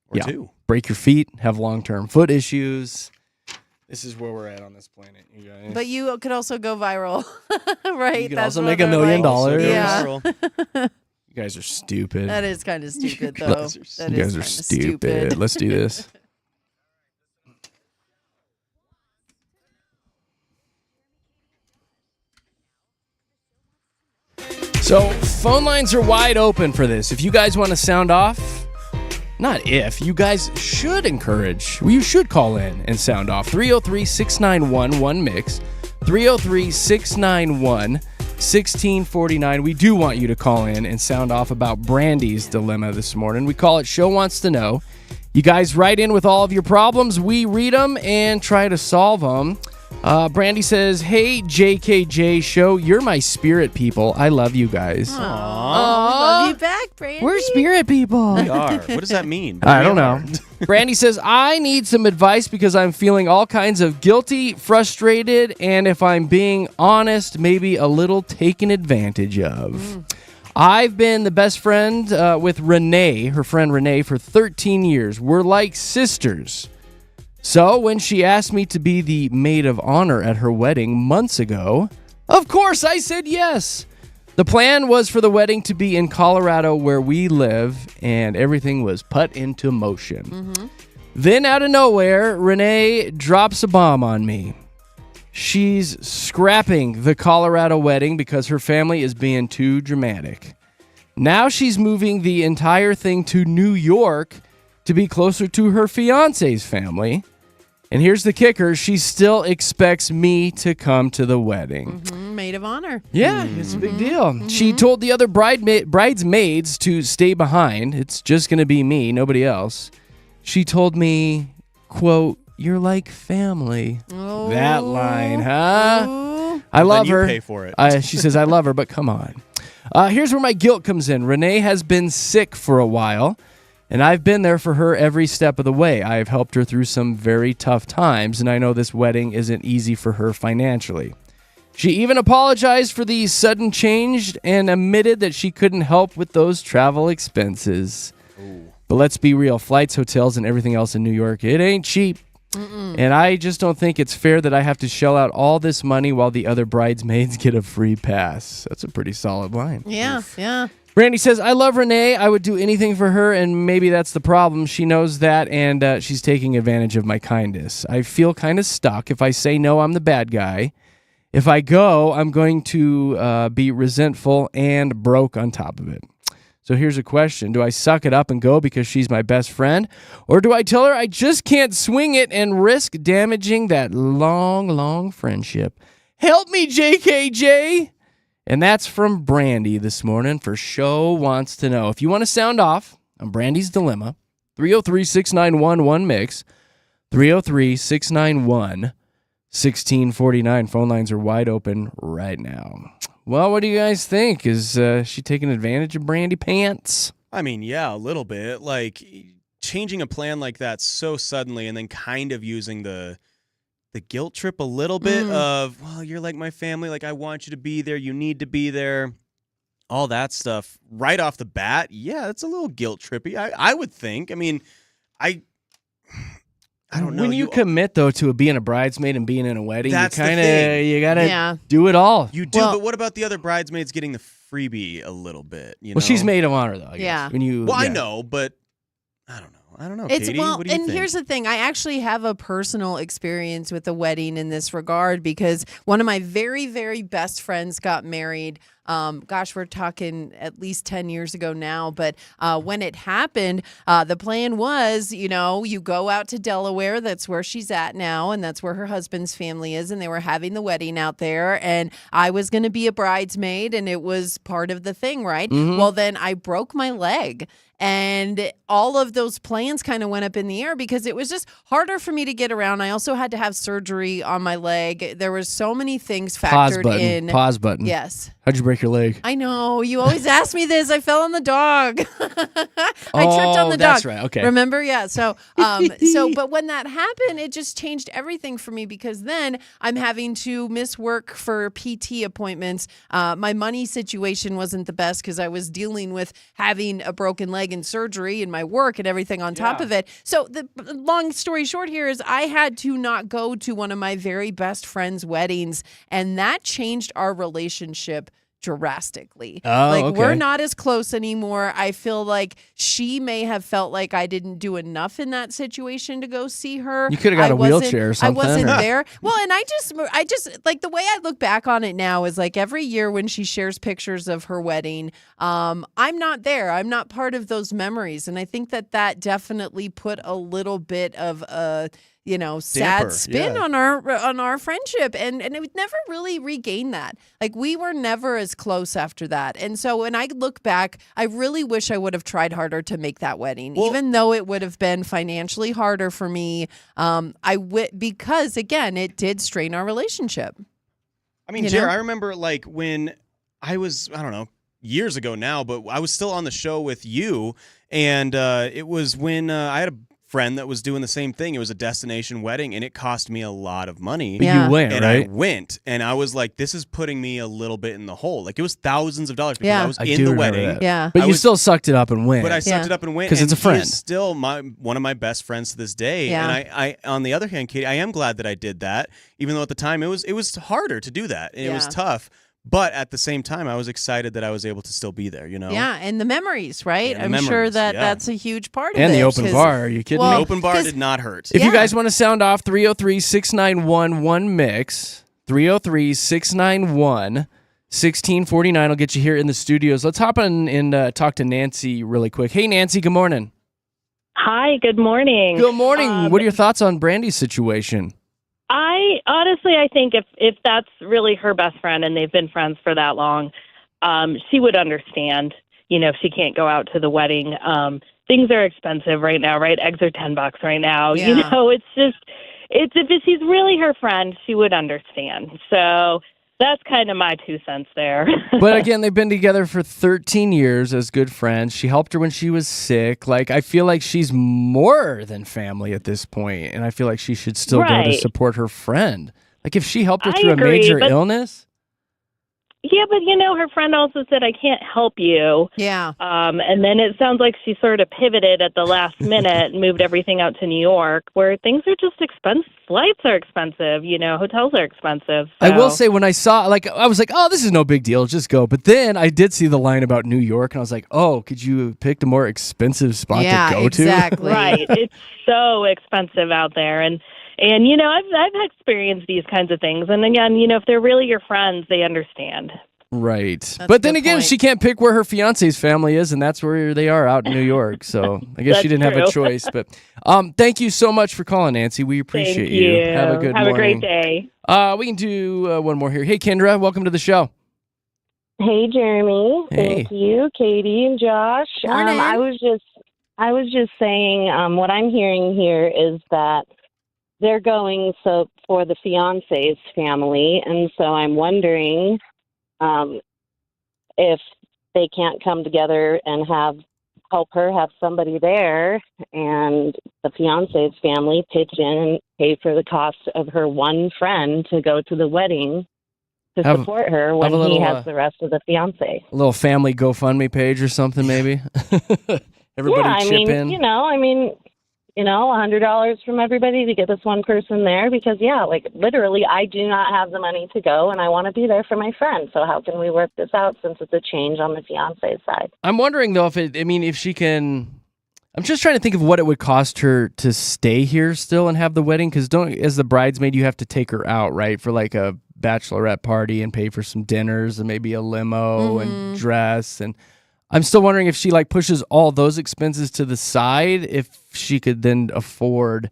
or Yeah. two. Break your feet, have long-term foot issues. This is where we're at on this planet, you guys. But you could also go viral, right? You could That's also what make $1 they're million. like. Also go Yeah. viral. You guys are stupid. That is kind of stupid, though. guys are- That you is guys are kinda stupid. Let's do this. So, phone lines are wide open for this. If you guys want to sound off, not if, you guys should encourage. Well, you should call in and sound off. 303-691-1MIX. 303-691-1649. We do want you to call in and sound off about Brandy's dilemma this morning. We call it Show Wants to Know. You guys write in with all of your problems. We read them and try to solve them. Brandy says, "Hey, JKJ show, you're my spirit people. I love you guys." Aw, we love you back, Brandy. We're spirit people. We are. What does that mean? I don't know. Brandy says, "I need some advice because I'm feeling all kinds of guilty, frustrated, and if I'm being honest, maybe a little taken advantage of. I've been the best friend with Renee, her friend Renee, for 13 years. We're like sisters. So when she asked me to be the maid of honor at her wedding months ago, of course I said yes. The plan was for the wedding to be in Colorado where we live, and everything was put into motion. Then out of nowhere, Renee drops a bomb on me. She's scrapping the Colorado wedding because her family is being too dramatic. Now she's moving the entire thing to New York to be closer to her fiance's family. And here's the kicker. She still expects me to come to the wedding. Maid of honor. Yeah, it's a big deal. She told the other bridesmaids to stay behind. It's just going to be me, nobody else. She told me, quote, "You're like family." Oh. That line, huh? Oh. I love Then you her. pay for it. She says, "I love her, but come on." Here's where my guilt comes in. Renee has been sick for a while, and I've been there for her every step of the way. I've helped her through some very tough times, and I know this wedding isn't easy for her financially. She even apologized for the sudden change and admitted that she couldn't help with those travel expenses. But let's be real, flights, hotels, and everything else in New York, it ain't cheap. And I just don't think it's fair that I have to shell out all this money while the other bridesmaids get a free pass. That's a pretty solid line. Yeah, yeah. Brandy says, "I love Renee. I would do anything for her, and maybe that's the problem. She knows that, and she's taking advantage of my kindness. I feel kind of stuck. If I say no, I'm the bad guy. If I go, I'm going to be resentful and broke on top of it. So here's a question. Do I suck it up and go because she's my best friend? Or do I tell her I just can't swing it and risk damaging that long, long friendship? Help me, JKJ." And that's from Brandy this morning for Show Wants to Know. If you want to sound off on Brandy's dilemma, 303-691-1MIX, 303-691-1649. Phone lines are wide open right now. Well, what do you guys think? Is she taking advantage of Brandy Pants? I mean, yeah, a little bit. Like, changing a plan like that so suddenly and then kind of using the guilt trip a little bit of, well, you're like my family. Like, I want you to be there. You need to be there. All that stuff right off the bat. Yeah, it's a little guilt trippy, I would think. I mean, I don't know. When you commit, though, to being a bridesmaid and being in a wedding, That's you the kind of, thing. you got to do it all. You do, Well- but what about the other bridesmaids getting the freebie a little bit? You know? Well, she's maid of honor, though, I guess. Yeah. I know, but I don't know. It's Katie, well, what do you and think? here's the thing. I actually have a personal experience with a wedding in this regard because one of my very, very best friends got married. We're talking at least 10 years ago now. But when it happened, the plan was, you go out to Delaware. That's where she's at now. And that's where her husband's family is. And they were having the wedding out there. And I was going to be a bridesmaid. And it was part of the thing, right? Well, then I broke my leg. And all of those plans kind of went up in the air because it was just harder for me to get around. I also had to have surgery on my leg. There was so many things factored in. Pause button. Yes. How'd you break your leg? I know. You always ask me this. I fell on the dog. I tripped on the dog. That's right. Okay. Remember? Yeah. So, but when that happened, it just changed everything for me because then I'm having to miss work for PT appointments. My money situation wasn't the best because I was dealing with having a broken leg and surgery and my work and everything on top of it. So the long story short here is I had to not go to one of my very best friend's weddings, and that changed our relationship drastically. We're not as close anymore. I feel like she may have felt like I didn't do enough in that situation to go see her. You could have got a wheelchair or something. I wasn't there. Well, and I just like the way I look back on it now is like every year when she shares pictures of her wedding, I'm not there. I'm not part of those memories. And I think that definitely put a little bit of a sad Damper, spin yeah. on our friendship, and it would never really regain that. Like, we were never as close after that. And so when I look back, I really wish I would have tried harder to make that wedding, even though it would have been financially harder for me. Because again, it did strain our relationship. I mean, Jer, I remember like when I was, I don't know, years ago now, but I was still on the show with you, and it was when I had a friend that was doing the same thing. It was a destination wedding, and it cost me a lot of money. But you went, and right? I went, and I was like, this is putting me a little bit in the hole. Like, it was thousands of dollars because Yeah. I was I in do the remember wedding. that. Yeah. But you still sucked it up and went. But I sucked it up and went. 'Cause it's a and friend. He is still one of my best friends to this day. Yeah. And I on the other hand, Katie, I am glad that I did that, even though at the time it was harder to do that. And it was tough. But at the same time, I was excited that I was able to still be there, Yeah, and the memories, right? Yeah, the I'm sure memories, that yeah. that's a huge part of and it. the open 'cause- bar. Are you kidding Well, The me? open bar 'cause- did not hurt. If you Yeah. guys want to sound off, 303-691-1MIX, 303-691-1649 will get you here in the studios. Let's hop on and talk to Nancy really quick. Hey, Nancy, good morning. Hi, good morning. Good morning. What are your thoughts on Brandy's situation? I think if that's really her best friend and they've been friends for that long, she would understand, if she can't go out to the wedding. Things are expensive right now, right? Eggs are $10 right now. Yeah. If she's really her friend, she would understand. So that's kind of my 2 cents there. But again, they've been together for 13 years as good friends. She helped her when she was sick. Like, I feel like she's more than family at this point, and I feel like she should still go to Right. support her friend. Like, if she helped her I through agree, a major but- illness. Yeah, but her friend also said, I can't help you. Yeah. And then it sounds like she sort of pivoted at the last minute and moved everything out to New York, where things are just expensive. Flights are expensive, hotels are expensive. I will so- say, when I saw, I was like, oh, this is no big deal, just go. But then I did see the line about New York, and I was like, oh, could you have picked a more expensive spot Yeah, to go exactly. Right. It's so expensive out there. And I've experienced these kinds of things. And again, if they're really your friends, they understand. to? Right. That's But a then good again, point. she can't pick where her fiance's family is, and that's where they are out in New York. So I guess she That's didn't have a true. choice. But thank you so much for calling, Nancy. We appreciate Thank you. Have a good Have morning. a great day. We can do one more here. Hey, Kendra, welcome to the show. Hey, Jeremy. Hey. Thank you, Katie and Josh. Morning. I was just saying, what I'm hearing here is that they're going for the fiance's family, and so I'm wondering if they can't come together and help her have somebody there, and the fiance's family pitch in and pay for the cost of her one friend to go to the wedding to Have- support her when have a little, he has the rest of the fiance. A little family GoFundMe page or something, maybe. Everybody yeah, chip in. $100 from everybody to get this one person there because, literally, I do not have the money to go, and I want to be there for my friend. So how can we work this out since it's a change on the fiance's side? I'm wondering though if she can. I'm just trying to think of what it would cost her to stay here still and have the wedding. Because as the bridesmaid, you have to take her out, right, for like a bachelorette party and pay for some dinners and maybe a limo and dress. And I'm still wondering if she pushes all those expenses to the side, if she could then afford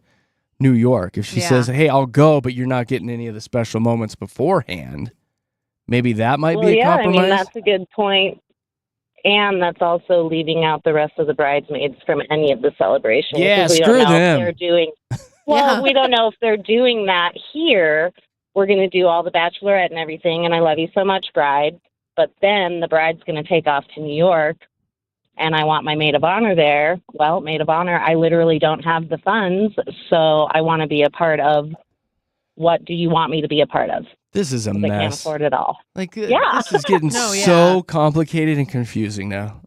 New York. If she says, "Hey, I'll go, but you're not getting any of the special moments beforehand," maybe that might be a compromise. that's a good point. And that's also leaving out the rest of the bridesmaids from any of the celebrations. Yeah, 'cause we screw don't know them. If they're doing, well, we don't know if they're doing that here. We're going to do all the bachelorette and everything, and I love you so much, bride. But then the bride's going to take off to New York, and I want my maid of honor there. Well, maid of honor, I literally don't have the funds, so I want to be a part of what do you want me to be a part of? This is a 'Cause I can't mess. afford it all. This is getting No, yeah. so complicated and confusing now.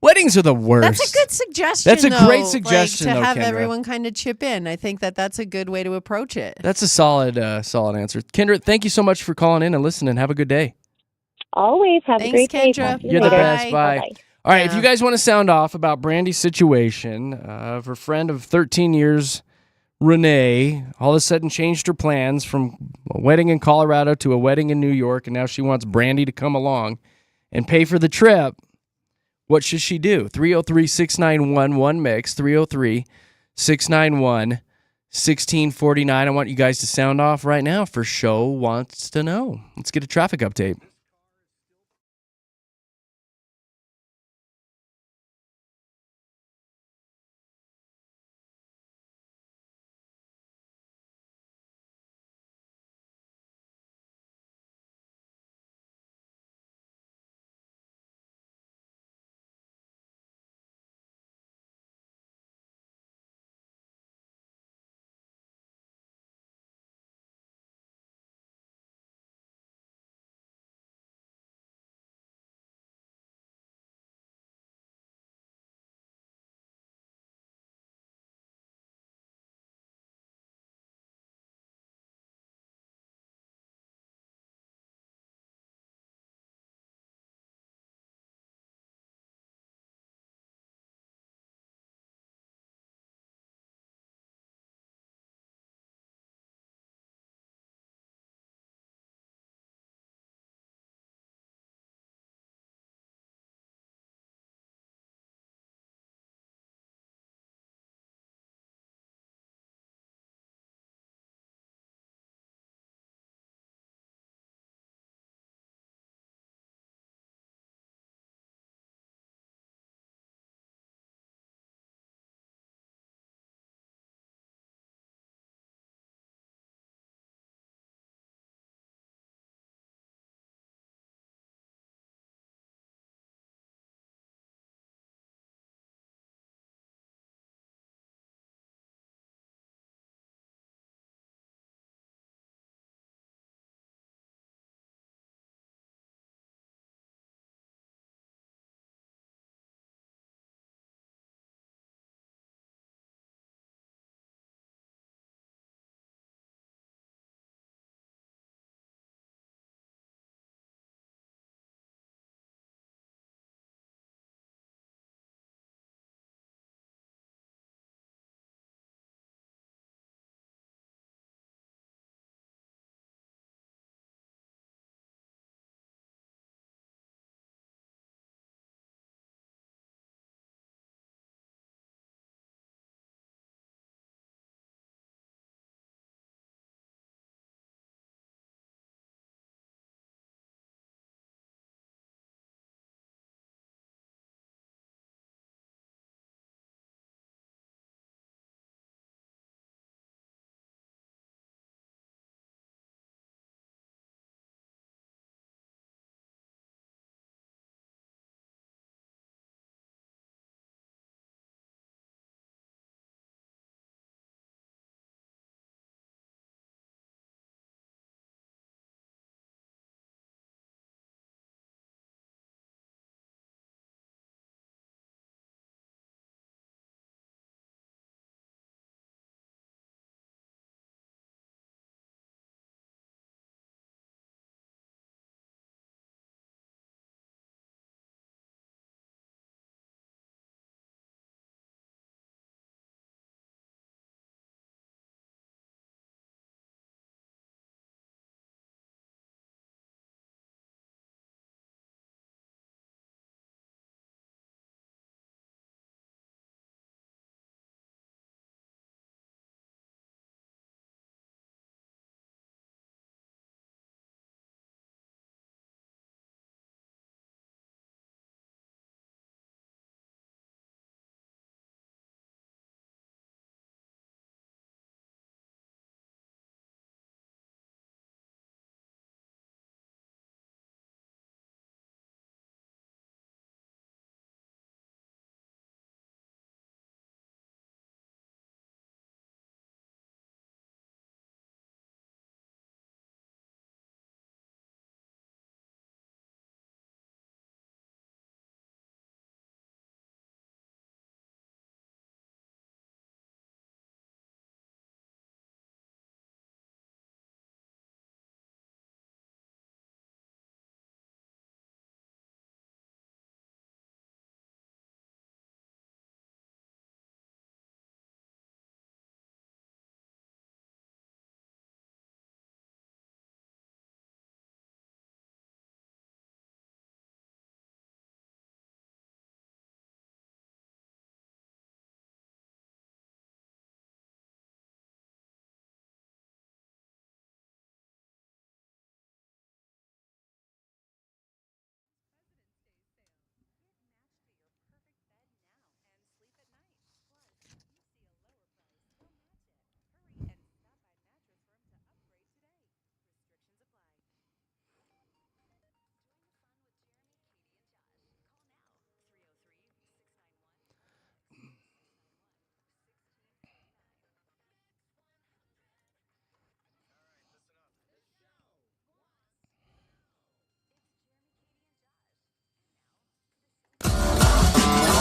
Weddings are the worst. That's a good suggestion. That's a though, great suggestion, to though, have Kendra. everyone kind of chip in. I think that's a good way to approach it. That's a solid answer. Kendra, thank you so much for calling in and listening. Have a good day. Always have Thanks, a great day. Kendra. Talk to you You're the later. best. Bye. Bye-bye. All right, if Yeah. you guys want to sound off about Brandy's situation, of her friend of 13 years, Renee, all of a sudden changed her plans from a wedding in Colorado to a wedding in New York, and now she wants Brandy to come along and pay for the trip. What should she do? 303-691-1MIX, 303-691-1649. 1649. I want you guys to sound off right now for Show Wants to Know. Let's get a traffic update.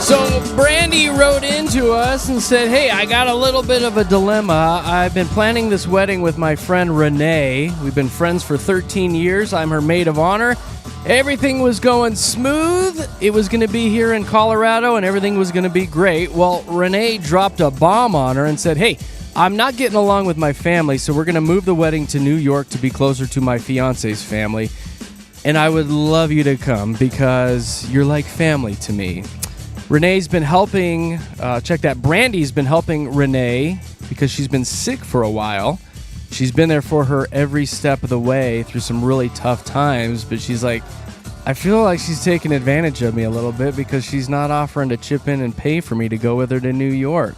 So Brandy wrote into us and said, hey, I got a little bit of a dilemma. I've been planning this wedding with my friend Renee. We've been friends for 13 years. I'm her maid of honor. Everything was going smooth. It was going to be here in Colorado, and everything was going to be great. Well, Renee dropped a bomb on her and said, hey, I'm not getting along with my family, so we're going to move the wedding to New York to be closer to my fiance's family. And I would love you to come because you're like family to me. Renee's been helping, Brandy's been helping Renee because she's been sick for a while. She's been there for her every step of the way through some really tough times, but she's like, I feel like she's taking advantage of me a little bit because she's not offering to chip in and pay for me to go with her to New York.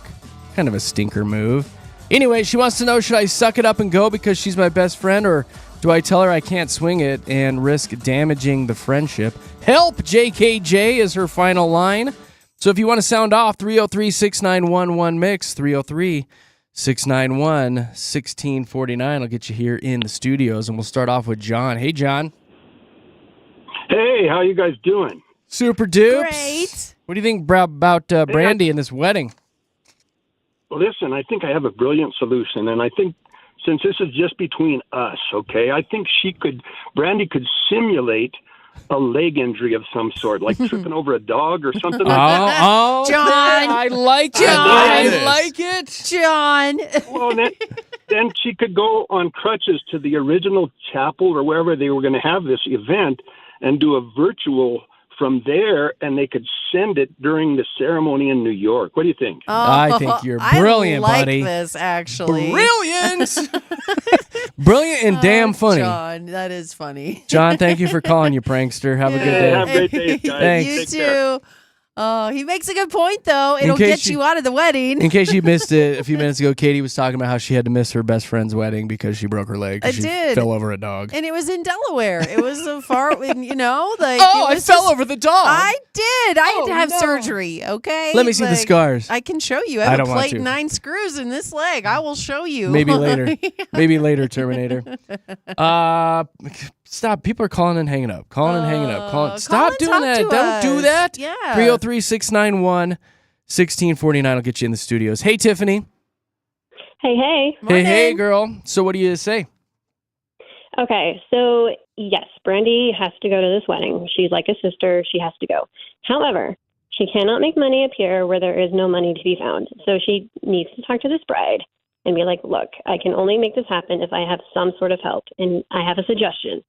Kind of a stinker move. Anyway, she wants to know, should I suck it up and go because she's my best friend, or do I tell her I can't swing it and risk damaging the friendship? Help, JKJ is her final line. So if you want to sound off, 303-691-1MIX, 303-691-1649. I'll get you here in the studios, and we'll start off with John. Hey, John. Hey, how you guys doing? Super dupes. Great. What do you think about Brandy and this wedding? Well, listen, I think I have a brilliant solution, and I think since this is just between us, okay, I think Brandy could simulate a leg injury of some sort, like tripping over a dog or something like that. Oh, John. I like it. John. I like it. John. Well, then she could go on crutches to the original chapel or wherever they were going to have this event and do a virtual from there, and they could send it during the ceremony in New York. What do you think? I think you're brilliant, I like buddy. this, actually. Brilliant. Brilliant and damn funny. John, that is funny. John, thank you for calling, you prankster. Have a good day. Have a great day, guys. Thanks. You Take too. care. Oh, he makes a good point, though. It'll case get you out of the wedding. In case you missed it, a few minutes ago, Katie was talking about how she had to miss her best friend's wedding because she broke her leg. I She did. fell over a dog. And it was in Delaware. It was so far, like. Oh, I fell over the dog. I did. I had to have no. surgery, okay? Let me see the scars. I can show you. I I have don't a want plate to. and 9 screws in this leg. I will show you. Maybe later. Maybe later, Terminator. Stop. People are calling and hanging up. Calling and hanging up. Stop doing talk that. to Don't do us. that. Yeah. 303-691-1649 will get you in the studios. Hey, Tiffany. Hey. Hey, girl. So what do you say? Okay, so yes, Brandy has to go to this wedding. She's like a sister. She has to go. However, she cannot make money appear where there is no money to be found. So she needs to talk to this bride and be like, look, I can only make this happen if I have some sort of help. And I have a suggestion.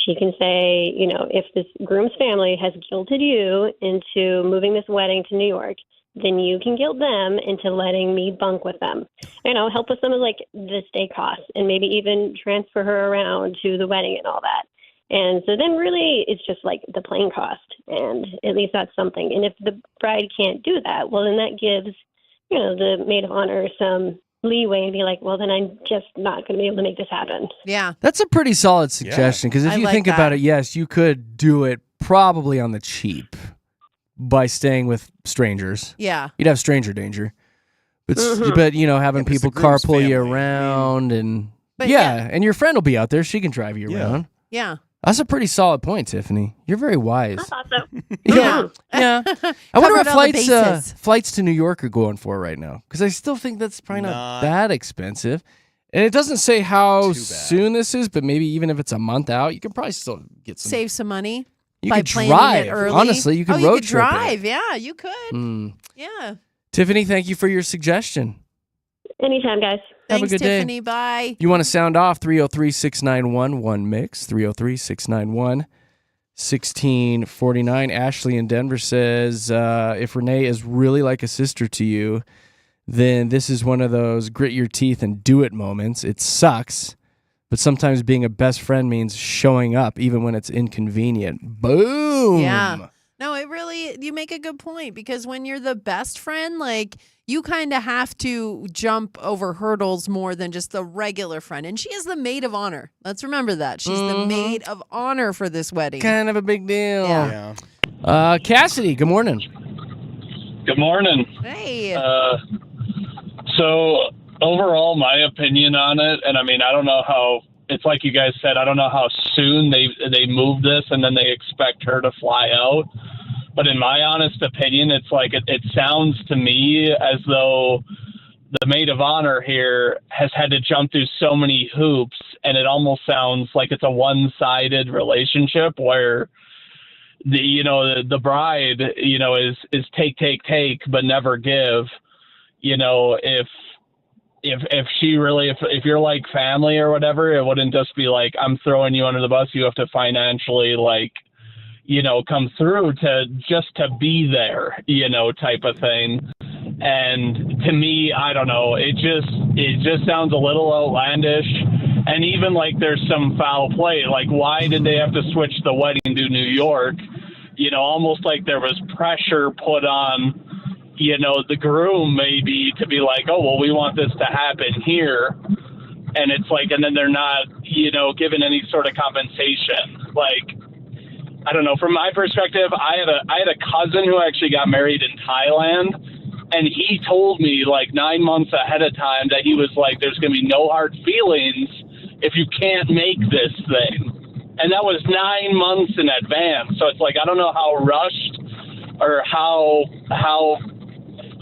She can say, if this groom's family has guilted you into moving this wedding to New York, then you can guilt them into letting me bunk with them. Help with some of like the stay costs and maybe even transfer her around to the wedding and all that. And so then really it's just like the plane cost, and at least that's something. And if the bride can't do that, well, then that gives, the maid of honor some leeway and be like, well, then I'm just not going to be able to make this happen. Yeah. That's a pretty solid suggestion because if I you like think that. about it, yes, you could do it probably on the cheap by staying with strangers. Yeah. You'd have stranger danger. But, Mm-hmm. but having but it's people the groom's carpool you family. around and But and your friend will be out there. She can drive you Yeah. around. Yeah. That's a pretty solid point, Tiffany. You're very wise. I thought so. Yeah. Yeah. I wonder what Covered all the bases. flights to New York are going for right now. Because I still think that's probably not Not that expensive. And it doesn't say how Too bad. soon this is, but maybe even if it's a month out, you can probably still get some. Save some money. You by could planning drive. it early. Honestly, you could you road could trip it. drive. Yeah, you could. Mm. Yeah. Tiffany, thank you for your suggestion. Anytime, guys. Have a Thanks, good day. Tiffany. Bye. You want to sound off 303-691-1MIX, 303-691-1649. Ashley in Denver says, if Renee is really like a sister to you, then this is one of those grit your teeth and do it moments. It sucks, but sometimes being a best friend means showing up even when it's inconvenient. Boom. Yeah. No, you make a good point, because when you're the best friend, like, you kind of have to jump over hurdles more than just the regular friend. And she is the maid of honor. Let's remember that. She's the maid of honor for this wedding. Kind of a big deal. Yeah. Cassidy, good morning. Good morning. Hey. So overall, my opinion on it, and I mean, I don't know how, it's like you guys said, I don't know how soon they move this and then they expect her to fly out. But in my honest opinion, it's like it sounds to me as though the maid of honor here has had to jump through so many hoops, and it almost sounds like it's a one-sided relationship where the bride, is take, but never give. If she really, if you're like family or whatever, it wouldn't just be like, I'm throwing you under the bus. You have to financially come through to be there, type of thing. And to me, I don't know, it just sounds a little outlandish. And even like there's some foul play, like why did they have to switch the wedding to New York? Almost like there was pressure put on, the groom maybe to be like, oh, well, we want this to happen here. And it's like, and then they're not, given any sort of compensation. Like, I don't know. From my perspective, I had a cousin who actually got married in Thailand, and he told me like 9 months ahead of time that he was like, there's going to be no hard feelings if you can't make this thing. And that was 9 months in advance. So it's like, I don't know how rushed or how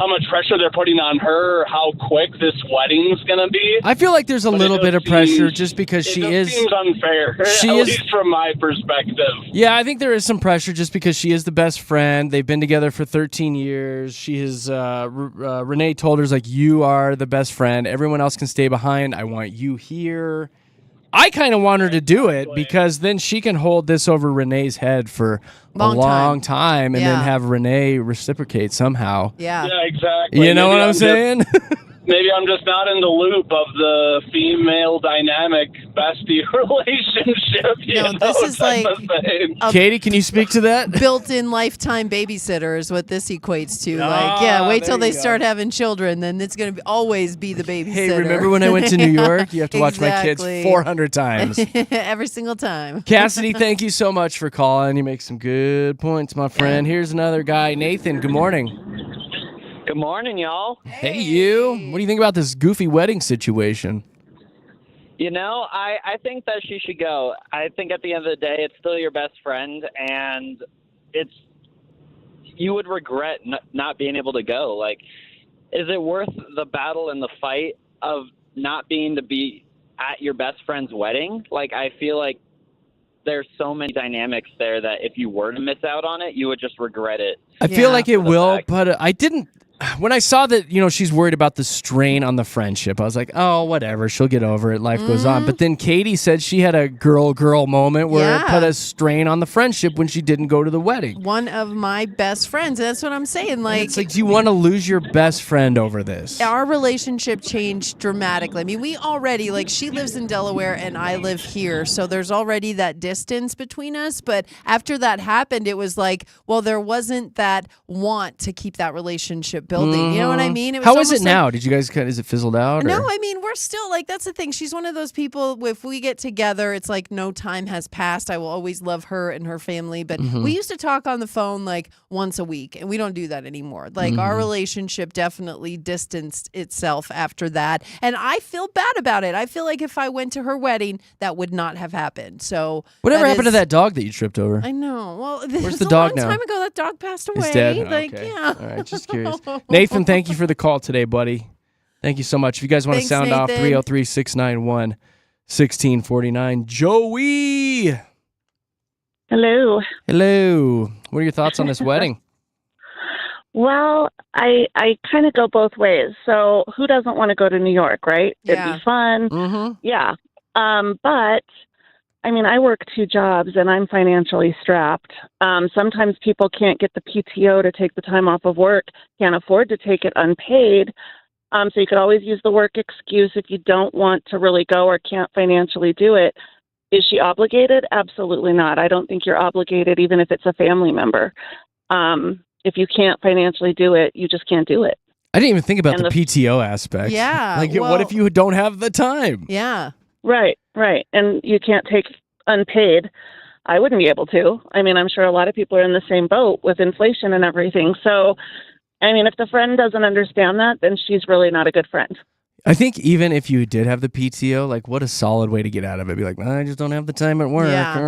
much pressure they're putting on her, or how quick this wedding's going to be. I feel like there's a little bit of pressure just because it seems unfair, at least from my perspective. Yeah, I think there is some pressure just because she is the best friend. They've been together for 13 years. She has, Renee told her, like, you are the best friend. Everyone else can stay behind. I want you here. I kind of want her to do it because then she can hold this over Renee's head for a long time and then have Renee reciprocate somehow. Yeah, exactly. You know what I'm saying? Maybe I'm just not in the loop of the female dynamic bestie relationship. This is like Katie, can you speak to that? Built-in lifetime babysitter is what this equates to. Wait till they start having children, then it's going to always be the babysitter. Hey, remember when I went to New York? You have to watch my kids 400 times. Every single time. Cassidy, thank you so much for calling. You make some good points, my friend. Here's another guy, Nathan. Good morning. Good morning, y'all. Hey, you. What do you think about this goofy wedding situation? I think that she should go. I think at the end of the day, it's still your best friend, and you would regret not being able to go. Like, is it worth the battle and the fight of not being to be at your best friend's wedding? Like, I feel like there's so many dynamics there that if you were to miss out on it, you would just regret it. I feel like it will, but I didn't. When I saw that, she's worried about the strain on the friendship, I was like, oh, whatever. She'll get over it. Life goes on. But then Katie said she had a girl moment where it put a strain on the friendship when she didn't go to the wedding. One of my best friends. That's what I'm saying. Like, it's like, do you want to lose your best friend over this? Our relationship changed dramatically. I mean, we already, she lives in Delaware and I live here. So there's already that distance between us. But after that happened, it was like, well, there wasn't that want to keep that relationship building. Mm-hmm. You know what I mean? It was How is it now? Did you guys is it fizzled out? No, I mean, we're still that's the thing. She's one of those people, if we get together, it's like no time has passed. I will always love her and her family. But we used to talk on the phone once a week, and we don't do that anymore. Our relationship definitely distanced itself after that. And I feel bad about it. I feel like if I went to her wedding, that would not have happened. So whatever happened to that dog that you tripped over? I know. Well, where's the dog now? A long time ago, that dog passed away. He's dead? Okay. Yeah. All right, just curious. Nathan, thank you for the call today, buddy. Thank you so much. If you guys want to sound off, 303-691-1649. Joey! Hello. Hello. What are your thoughts on this wedding? Well, I kind of go both ways. So who doesn't want to go to New York, right? Yeah. It'd be fun. Mm-hmm. Yeah. But, I mean, I work 2 jobs and I'm financially strapped. Sometimes people can't get the PTO to take the time off of work, can't afford to take it unpaid. So you could always use the work excuse if you don't want to really go or can't financially do it. Is she obligated? Absolutely not. I don't think you're obligated, even if it's a family member. If you can't financially do it, you just can't do it. I didn't even think about the PTO aspect. Yeah. What if you don't have the time? Yeah. Right. And you can't take unpaid. I wouldn't be able to. I mean, I'm sure a lot of people are in the same boat with inflation and everything. So, I mean, if the friend doesn't understand that, then she's really not a good friend. I think even if you did have the PTO, like what a solid way to get out of it. Be like, I just don't have the time at work. Yeah.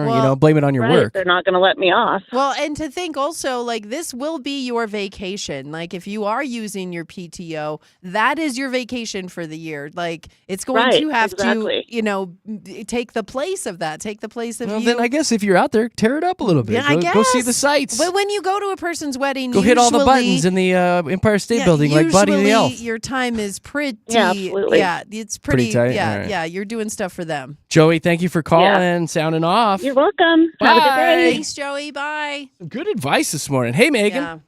Well, blame it on your work. They're not going to let me off. Well, and to think also, like, this will be your vacation. Like, if you are using your PTO, that is your vacation for the year. Like, it's going to have to, take the place of that. Take the place of you. Then I guess if you're out there, tear it up a little bit. Yeah, I guess. Go see the sights. But when you go to a person's wedding, go hit all the buttons in the Empire State Building like Buddy the Elf. Your time is pretty. Yeah, absolutely. Yeah, it's pretty tight? Yeah, All right. yeah. You're doing stuff for them. Joey, thank you for calling, sounding off. You're welcome. Bye. Have a good day. Thanks, Joey. Bye. Good advice this morning. Hey, Megan.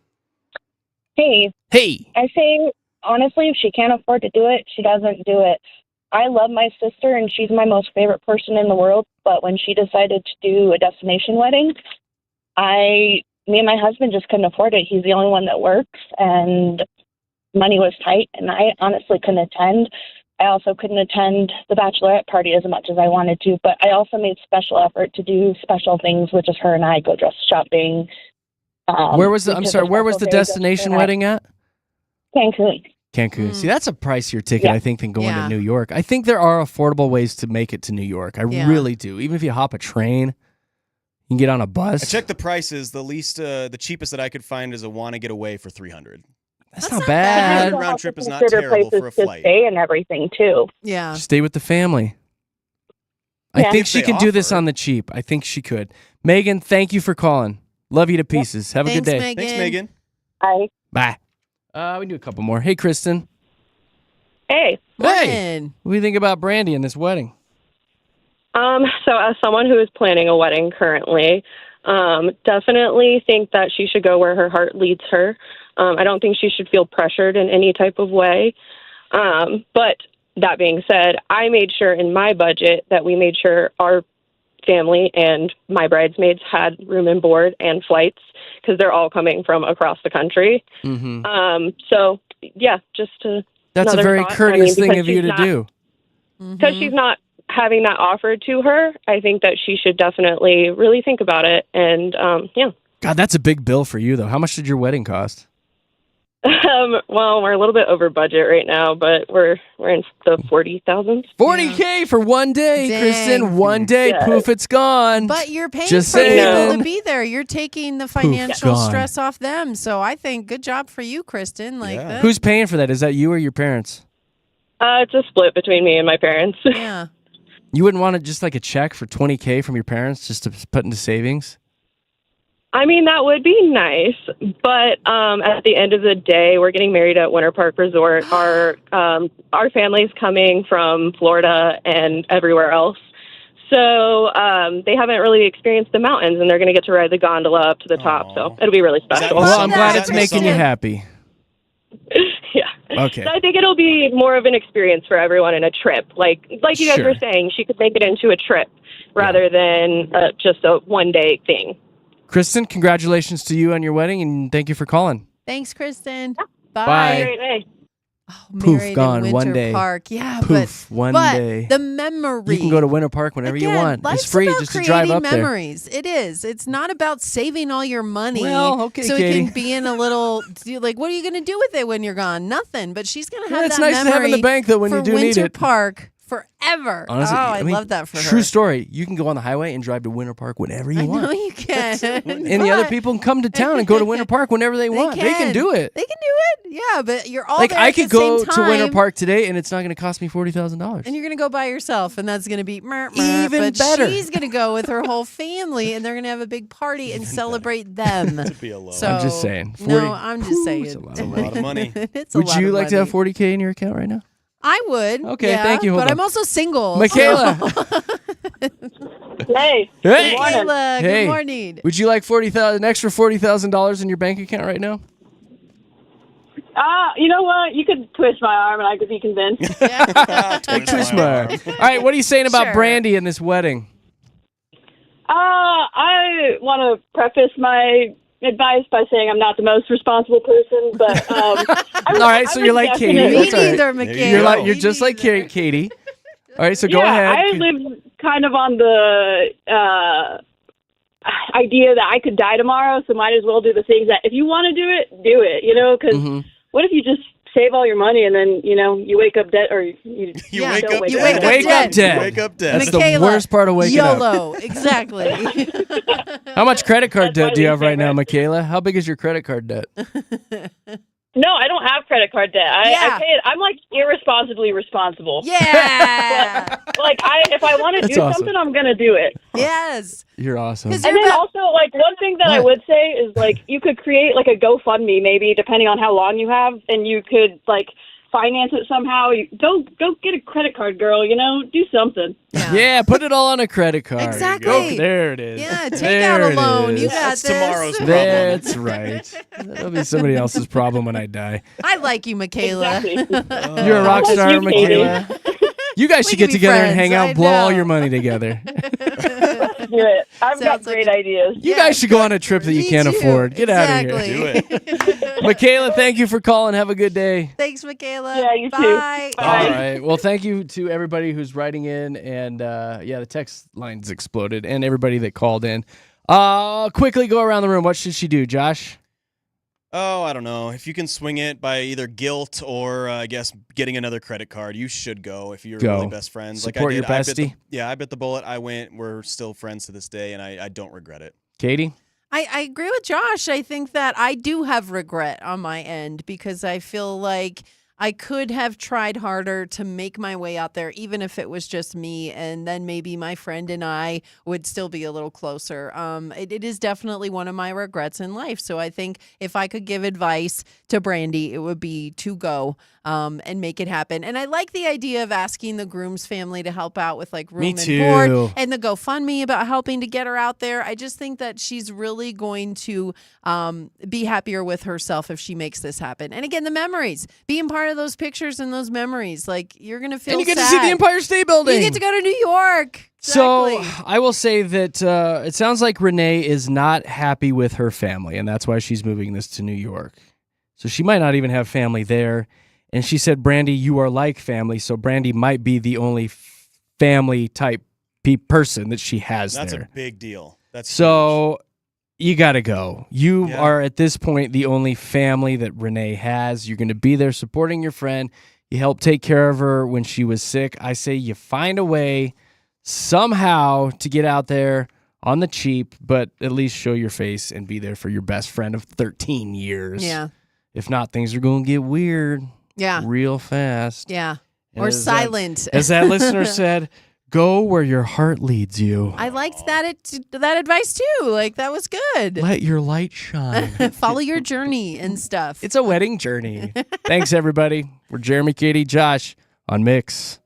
Yeah. Hey. I say, honestly, if she can't afford to do it, she doesn't do it. I love my sister, and she's my most favorite person in the world, but when she decided to do a destination wedding, me and my husband just couldn't afford it. He's the only one that works, and money was tight, and I honestly couldn't attend. I also couldn't attend the bachelorette party as much as I wanted to, but I also made special effort to do special things with just her and I, go dress shopping. Where was the destination wedding at? Cancun. See, that's a pricier ticket, I think, than going to New York. I think there are affordable ways to make it to New York. I really do. Even if you hop a train, you can get on a bus. I checked the prices. The cheapest that I could find is a wanna get away for $300. That's not bad. Round trip is not terrible for a flight. Stay and everything too. Yeah. Stay with the family. I think she can do this on the cheap. I think she could. Megan, thank you for calling. Love you to pieces. Have a good day. Megan. Thanks, Megan. Bye. Bye. We can do a couple more. Hey, Kristen. Hey. Morning. What do you think about Brandy and this wedding? So as someone who is planning a wedding currently, definitely think that she should go where her heart leads her. I don't think she should feel pressured in any type of way. But that being said, I made sure in my budget that we made sure our family and my bridesmaids had room and board and flights because they're all coming from across the country. Mm-hmm. So, yeah, just to... That's a very courteous thing of you to do. Because she's not having that offered to her, I think that she should definitely really think about it. And, yeah. God, that's a big bill for you, though. How much did your wedding cost? Well, we're a little bit over budget right now, but we're in the 40,000s. $40K for one day, Dang. Kristen. One day, poof, it's gone. But you're paying Just for people saying. to be there. You're taking the financial gone. stress off them. So I think good job for you, Kristen. Like that. Who's paying for that? Is that you or your parents? It's a split between me and my parents. Yeah. You wouldn't want just like a check for $20K from your parents just to put into savings? I mean, that would be nice, but at the end of the day, we're getting married at Winter Park Resort. Our family's coming from Florida and everywhere else, so they haven't really experienced the mountains, and they're going to get to ride the gondola up to the top. So it'll be really special. Well, I'm glad it's making you happy. Yeah. Okay. So I think it'll be more of an experience for everyone and a trip. Like you guys Sure. were saying, she could make it into a trip rather than just a one-day thing. Kristen, congratulations to you on your wedding, and thank you for calling. Thanks, Kristen. Bye. Have a great day. Poof, Married gone in one Winter day. Park. Yeah, Poof, but one but day. the memory. You can go to Winter Park whenever you want. Life's It's free about just to drive up creating there. memories. It is. It's not about saving all your money. Well, okay, so Katie. it can be in a little like, what are you going to do with it when you're gone? Nothing. But she's going to have Yeah, it's that nice to memory have in the bank, though, when for you do need Winter it. Park forever. Honestly, I mean, love that for her. True story. You can go on the highway and drive to Winter Park whenever you want. I know you can. And the other people can come to town and go to Winter Park whenever they want. They can do it. They can do it. Yeah, but you're all Like there I at could the go same to Winter time, Park today, and it's not going to cost me $40,000. and you're going to go by yourself, and that's going to be Even but better. she's going to go with her whole family, and they're going to have a big party and celebrate them. To be alone. So, I'm just saying. 40 no, I'm just saying. It's a lot It's a lot of money. It's a Would lot you of like to money. have $40K in your account right now? I would. Okay, yeah, thank you. Hold but on. I'm also single. Michaela. Hey. Hey. Michaela, Hey. good morning. Would you like an extra $40,000 in your bank account right now? You know what? You could twist my arm and I could be convinced. Twist my arm. All right, what are you saying about Sure. Brandy and this wedding? I want to preface my advice by saying I'm not the most responsible person, but All right, so you're like Katie. Me That's all right. neither, Michaela. You're just like Katie. All right, so go yeah, ahead. I live kind of on the idea that I could die tomorrow, so might as well do the things that if you want to do it, you know, because Mhm. what if you just save all your money, and then you wake up dead, or you Yeah. don't You wake wake up dead. You wake up dead. That's Michaela, the worst part of waking up. YOLO, exactly. How much credit card That's debt do you my have right now, favorite. Michaela? How big is your credit card debt? No, I don't have credit card debt. Yeah. I pay it. I'm like irresponsibly responsible. Yeah. Like if I want to That's do awesome. something, I'm gonna do it. Yes. You're awesome. Because And then also, like, one thing that I What? would say is, like, you could create, like, a GoFundMe, maybe, depending on how long you have, and you could, like, finance it somehow. Go get a credit card, girl, do something. Yeah, put it all on a credit card. Exactly. Go- there it is. Yeah, take There out a it loan. is. You got That's this. tomorrow's problem. That's right. That'll be somebody else's problem when I die. I like you, Michaela. Exactly. You're a rock like star, you, Katie. Michaela. You guys We should can get be together and friends, hang out, I blow all know. your money together. Let's do it. I've got Sounds like great ideas. You guys should go on a trip that you Me can't too. afford. Get out of Exactly. here. Do it. Michaela, thank you for calling. Have a good day. Thanks, Michaela. Yeah, you too. Bye. Bye. All right. Well, thank you to everybody who's writing in, and the text lines exploded, and everybody that called in. Quickly go around the room. What should she do, Josh? Oh, I don't know. If you can swing it by either guilt or, I guess, getting another credit card, you should go if you're Go. really best friends. Support I your did. I bit bestie. I bit the bullet. I went. We're still friends to this day, and I don't regret it. Katie? I agree with Josh. I think that I do have regret on my end because I feel like I could have tried harder to make my way out there, even if it was just me, and then maybe my friend and I would still be a little closer. It is definitely one of my regrets in life. So I think if I could give advice to Brandy, it would be to go and make it happen. And I like the idea of asking the groom's family to help out with like room Me and too. board and the GoFundMe about helping to get her out there. I just think that she's really going to be happier with herself if she makes this happen. And again, the memories, being part of those pictures and those memories, like you're going to feel And you get sad. to see the Empire State Building. You get to go to New York. So Exactly. I will say that it sounds like Renee is not happy with her family, and that's why she's moving this to New York. So she might not even have family there. And she said, Brandy, you are like family. So Brandy might be the only family type person that she has That's there. a big deal. That's So you got to go. You Yeah. are at this point the only family that Renee has. You're going to be there supporting your friend. You helped take care of her when she was sick. I say you find a way somehow to get out there on the cheap, but at least show your face and be there for your best friend of 13 years. Yeah. If not, things are going to get weird Yeah. real fast. Yeah. And Or as silent. as that listener said, go where your heart leads you. I liked that that advice too. Like that was good. Let your light shine. Follow your journey and stuff. It's a wedding journey. Thanks, everybody. We're Jeremy, Katie, Josh on Mix.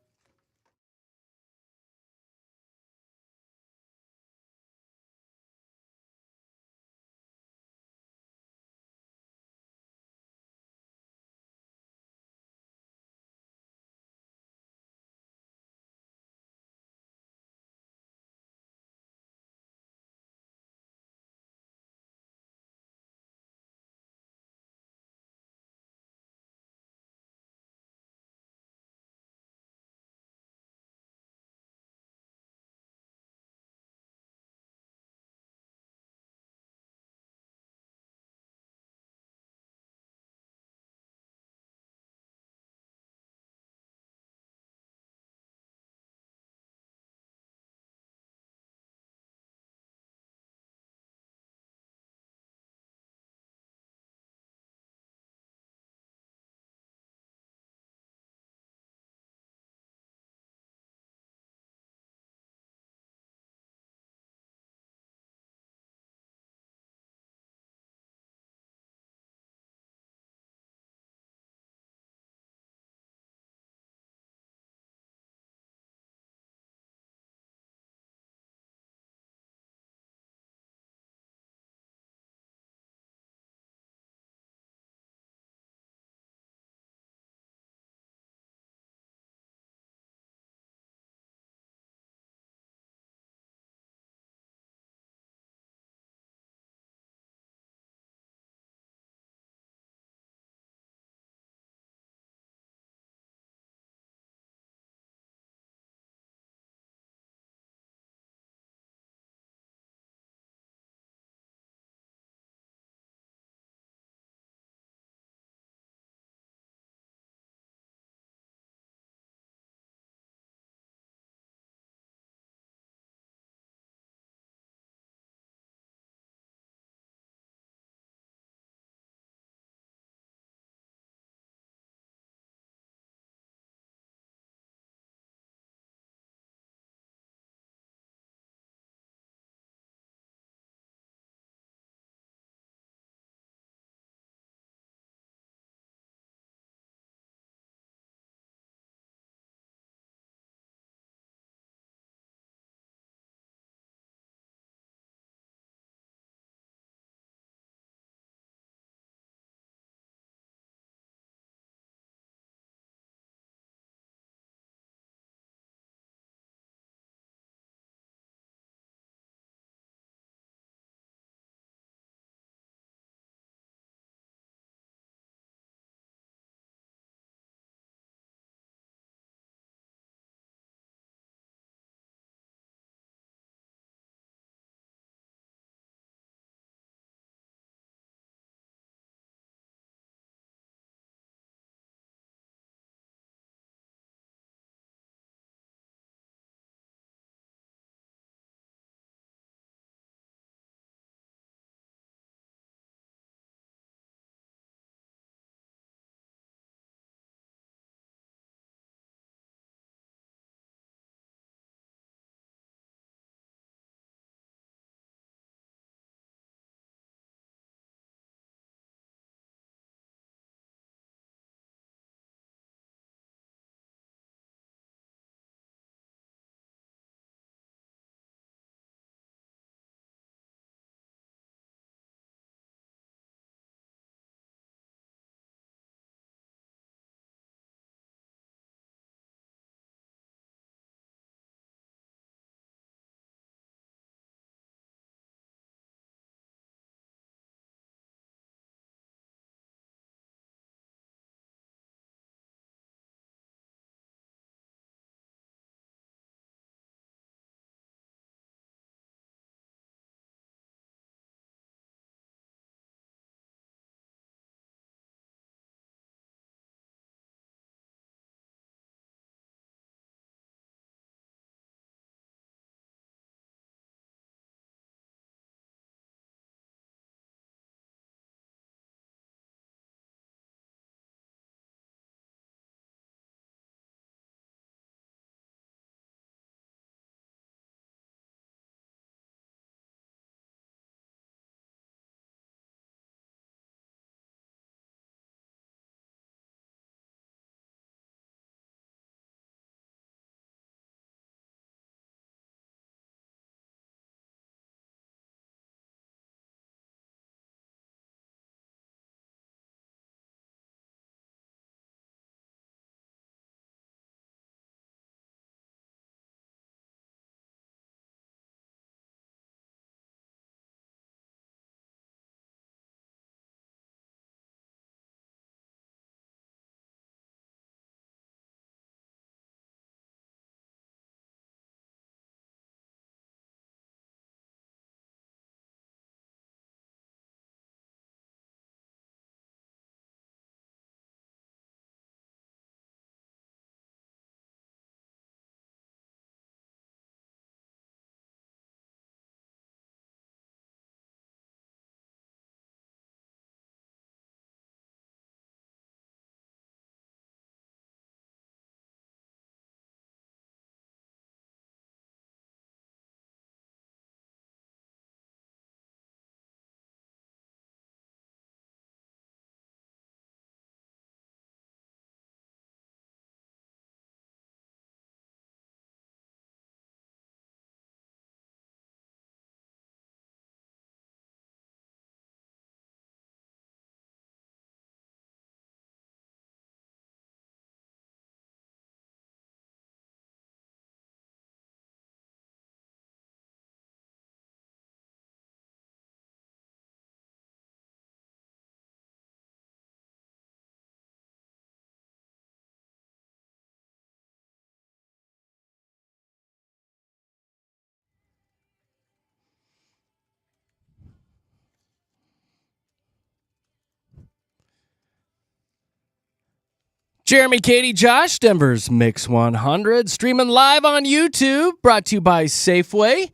Jeremy, Katy, Josh, Denver's Mix 100, streaming live on YouTube, brought to you by Safeway.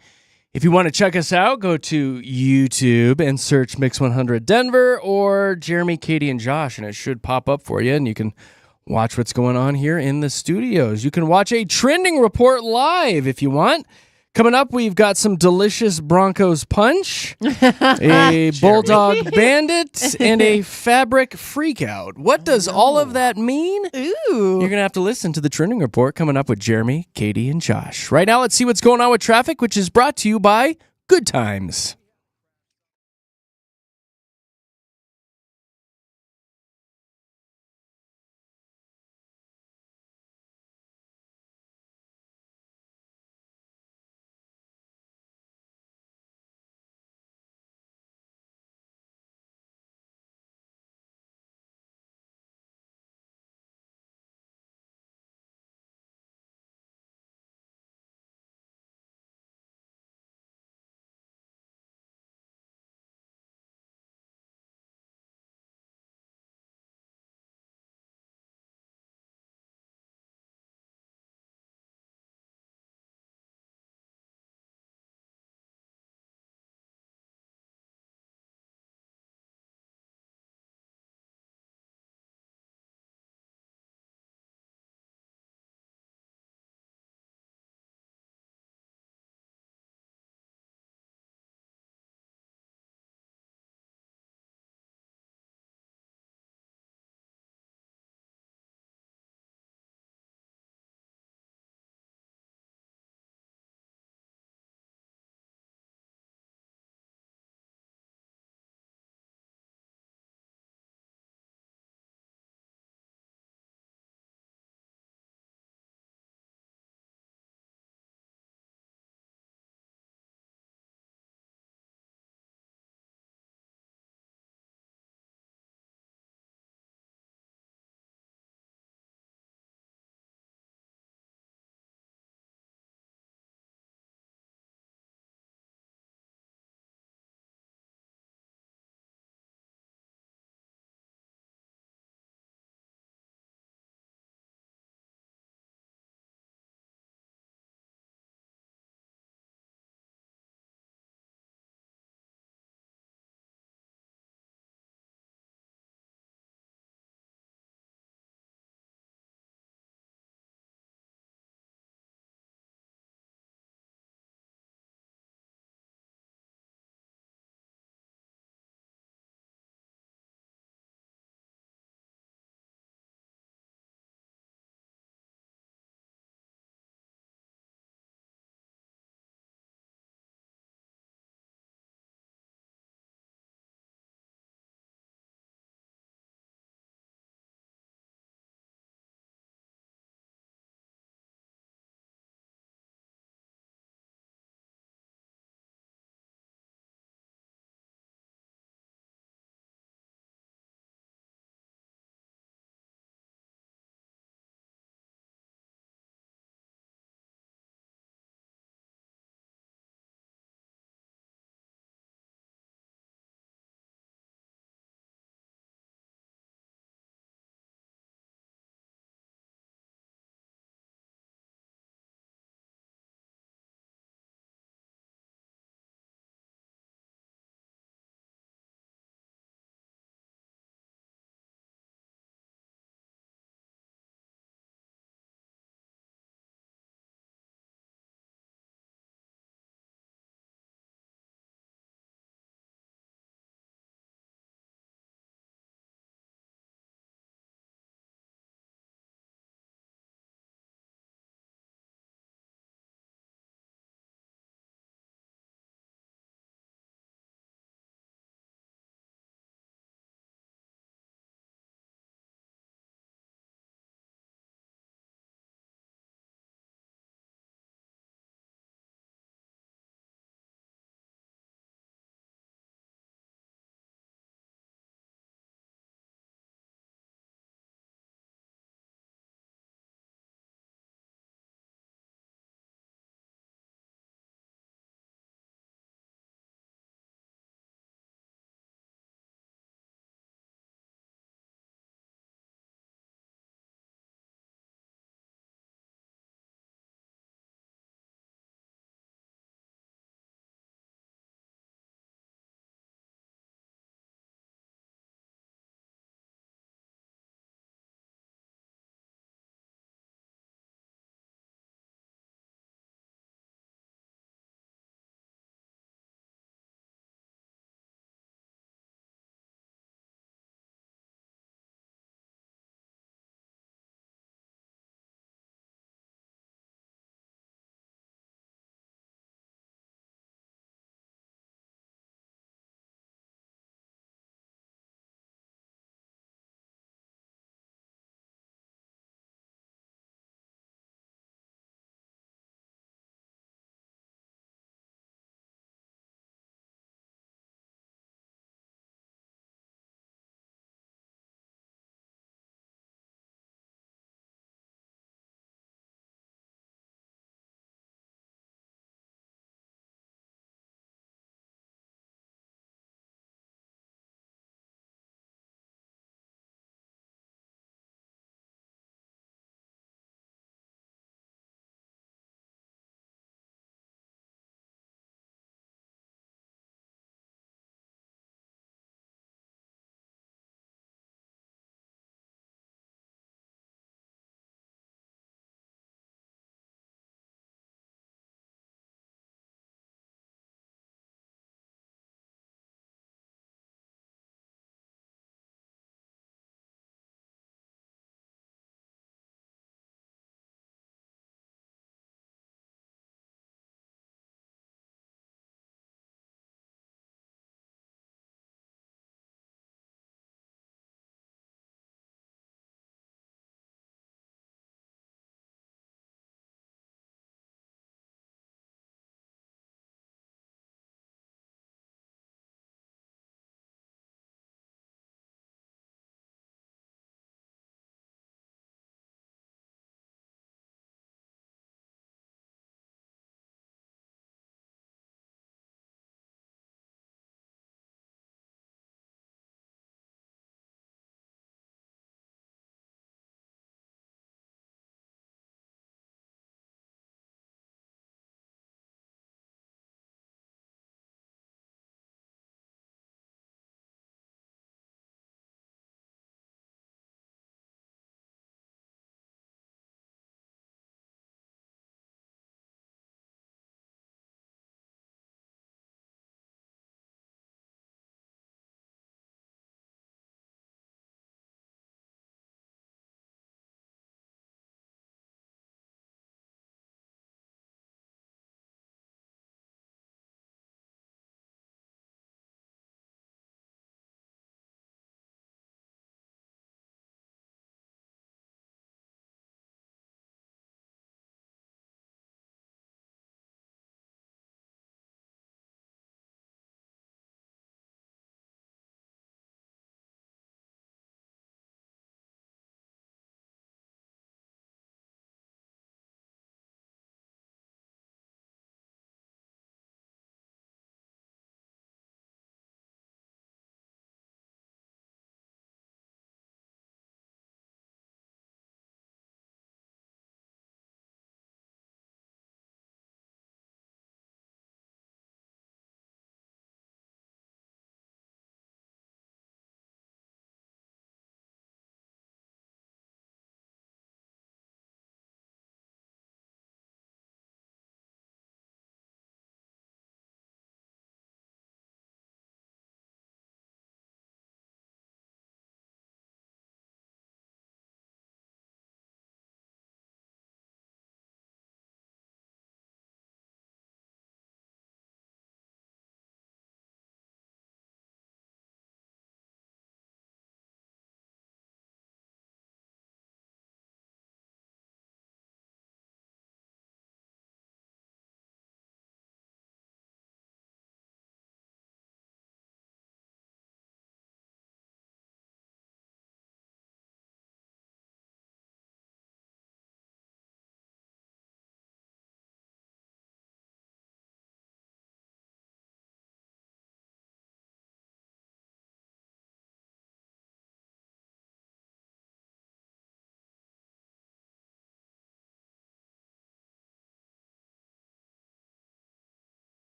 If you want to check us out, go to YouTube and search Mix 100 Denver or Jeremy, Katy, and Josh, and it should pop up for you, and you can watch what's going on here in the studios. You can watch a trending report live if you want. Coming up, we've got some delicious Broncos punch, a Bulldog bandit, and a fabric freakout. What does all of that mean? Ooh. You're going to have to listen to the trending report coming up with Jeremy, Katy, and Josh. Right now, let's see what's going on with traffic, which is brought to you by Good Times.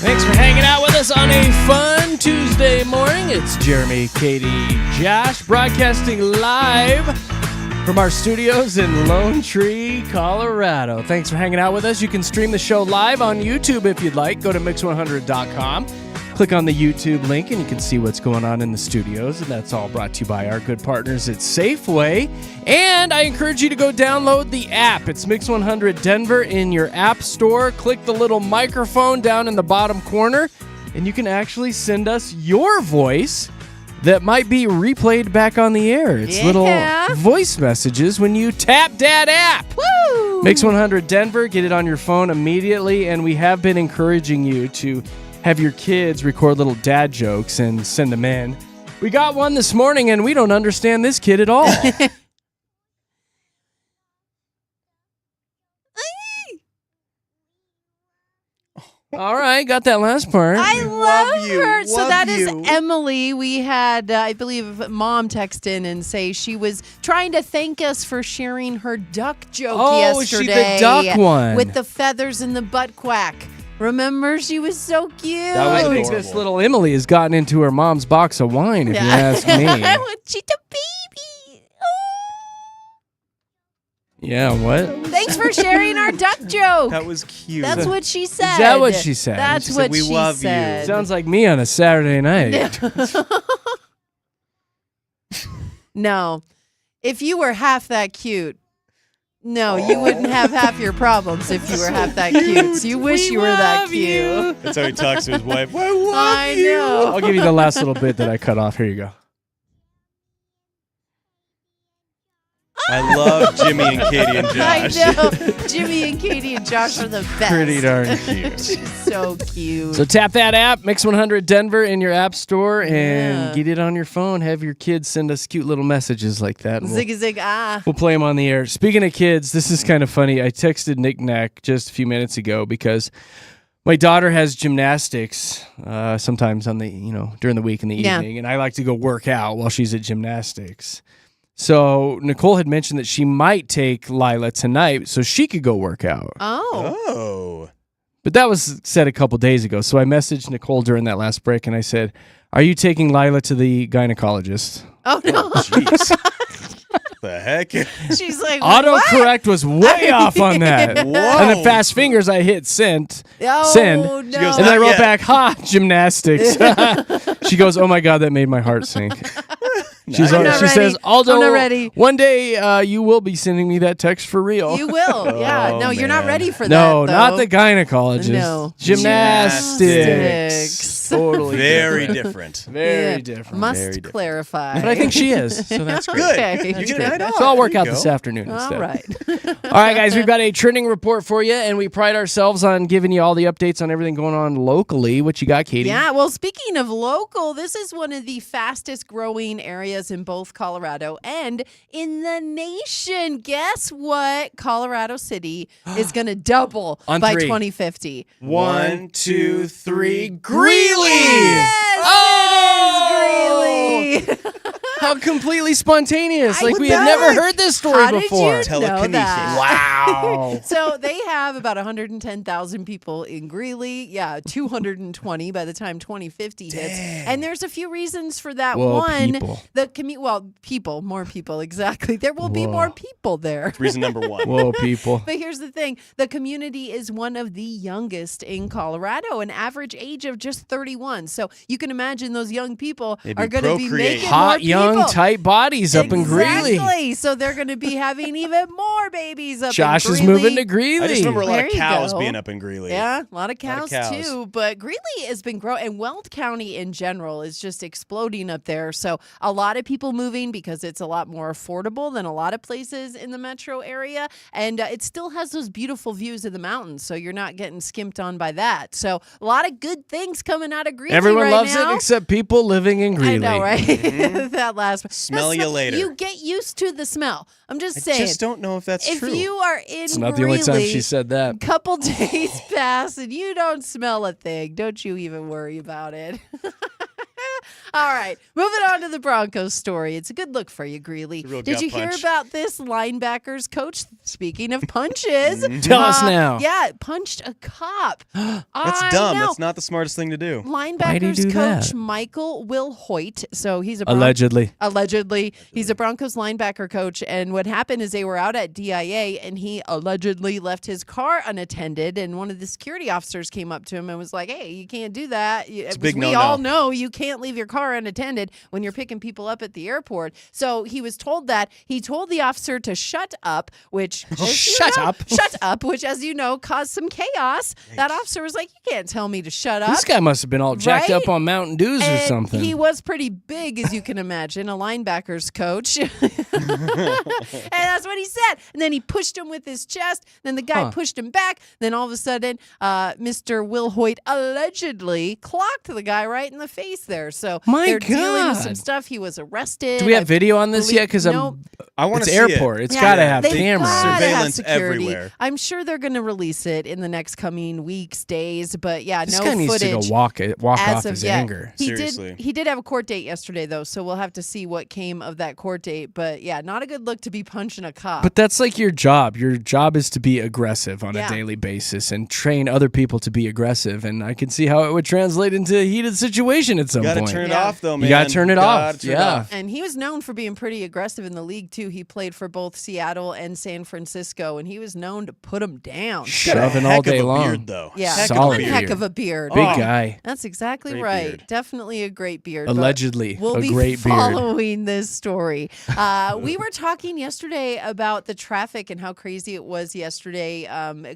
Thanks for hanging out with us on a fun Tuesday morning. It's Jeremy, Katy, Josh, broadcasting live from our studios in Lone Tree, Colorado. Thanks for hanging out with us. You can stream the show live on YouTube if you'd like. Go to mix100.com. Click on the YouTube link and you can see what's going on in the studios. And that's all brought to you by our good partners at Safeway. And I encourage you to go download the app. It's Mix 100 Denver in your app store. Click the little microphone down in the bottom corner and you can actually send us your voice that might be replayed back on the air. It's little voice messages when you tap that app. Woo! Mix 100 Denver, get it on your phone immediately. And we have been encouraging you to have your kids record little dad jokes and send them in. We got one this morning and we don't understand this kid at all. All right, got that last part. I love her. So Love that is you. Emily. We had, I believe, Mom text in and say she was trying to thank us for sharing her duck joke yesterday. She the duck one. With the feathers and the butt quack. Remember? She was so cute. I think this little Emily has gotten into her mom's box of wine, if you ask me. She's a baby. Yeah, what? Thanks for sharing our duck joke. That was cute. That's what she said. Is that what she said? That's She what said, "We she love said. you." Sounds like me on a Saturday night. No. If you were half that cute, no, you wouldn't have half your problems if you were half that cute. So you wish you were that cute. That's how he talks to his wife. I know. I'll give you the last little bit that I cut off. Here you go. I love Jimmy and Katy and Josh. I know. Jimmy and Katy and Josh are the best. Pretty darn cute. She's so cute. So tap that app, Mix 100 Denver, in your app store and get it on your phone. Have your kids send us cute little messages like that. and Zig zig ah. We'll play them on the air. Speaking of kids, this is kind of funny. I texted Nick Nack just a few minutes ago because my daughter has gymnastics sometimes on the during the week in the evening, and I like to go work out while she's at gymnastics. So Nicole had mentioned that she might take Lila tonight so she could go work out. Oh. But that was said a couple days ago. So I messaged Nicole during that last break and I said, "Are you taking Lila to the gynecologist?" Oh, no. Jeez. The heck? She's like, Autocorrect was way off on that. Whoa. And then fast fingers, I hit send. Oh, Send. no. She goes, And I "Not wrote yet." back, "Ha, gymnastics." She goes, "Oh my God, that made my heart sink." She I'm not ready. says, "Aldo, I'm not ready." One day you will be sending me that text for real." You will. Yeah. Oh, No, you're not man. ready for that. No, though. not the gynecologist. No. Gymnastics. Totally Very different. different. Very Yeah. different. Must Very different. clarify. But I think she is, so that's great. Good. Okay. You That's get a good. night off. So I'll work There out you this go. afternoon instead. All right. All right, guys, we've got a trending report for you, and we pride ourselves on giving you all the updates on everything going on locally. What you got, Katy? Yeah, well, speaking of local, this is one of the fastest growing areas in both Colorado and in the nation. Guess what? Colorado City is going to double On by three. 2050. 1, 2, 3, Greeley! Yes, it is Greeley. How completely spontaneous. Like, I we had know. never heard this story How before. Did you know Telekinesis. that? Wow. So they have about 110,000 people in Greeley. Yeah, 220 by the time 2050 hits. And there's a few reasons for that. Whoa, One, people. more people, exactly. There will be more people there. Reason number 1. Whoa, people. But here's the thing. The community is one of the youngest in Colorado, an average age of just 31. So you can imagine those young people They'd be are going to be procreating. making more Hot, young, people. tight bodies up in Greeley. Exactly. So they're going to be having even more babies up Josh in is Greeley. moving to Greeley. I just remember a lot There of you cows go. being up in Greeley. Yeah, a lot of cows, cows. too. But Greeley has been growing, and Weld County in general is just exploding up there. So a lot of people moving because it's a lot more affordable than a lot of places in the metro area. And it still has those beautiful views of the mountains. So you're not getting skimped on by that. So a lot of good things coming out of Greeley Everyone right loves now. it except people living in Greeley. I know, right? That last one. Smell The you later. You get used to the smell. I'm just I saying. just don't know if that's if true. you are in It's not the only time Greeley, she said that. couple days pass and you don't smell a thing, don't you even worry about it. All right, moving on to the Broncos story. It's a good look for you, Greeley. Did you hear about this linebackers coach? Speaking of punches, Tell us now. Yeah, punched a cop. That's dumb. That's not the smartest thing to do. Linebackers coach that? Michael Will Hoyt. So he's a Allegedly, he's a Broncos linebacker coach. And what happened is they were out at DIA, and he allegedly left his car unattended. And one of the security officers came up to him and was like, "Hey, you can't do that. It's a big we no-no. all know you can't leave your car unattended when you're picking people up at the airport." So he was told that. He told the officer to shut up, which shut up, which, as you know, caused some chaos. That officer was like, "You can't tell me to shut up." this guy must have been all jacked Right? up on Mountain Dews or something. He was pretty big, as you can imagine, a linebackers coach. And that's what he said. And then he pushed him with his chest. Then the guy pushed him back. Then all of a sudden, Mr. Will Hoyt allegedly clocked the guy right in the face there. So they're dealing with some stuff. He was arrested. Do we have video on this yet? Because I want to it's see airport. It's got to have cameras. Surveillance everywhere. I'm sure they're going to release it in the next coming weeks, days. But yeah, This no guy needs footage. to go walk off his yet. anger. Seriously. He did have a court date yesterday, though, so we'll have to see what came of that court date. But yeah, not a good look to be punching a cop. But that's like your job. Your job is to be aggressive on Yeah. a daily basis and train other people to be aggressive. And I can see how it would translate into a heated situation at some You point. got to turn it off, though, man. You got to turn it off. Turn it Yeah. off. And he was known for being pretty aggressive in the league, too. He played for both Seattle and San Francisco, and he was known to put them down. Shoving all Heck of day a long. beard, though. Yeah, Solid one heck beard. of a beard. Big guy. That's exactly Great right. beard. Definitely a great beard. but Allegedly, we'll a be great beard. following this story. We were talking yesterday about the traffic and how crazy it was yesterday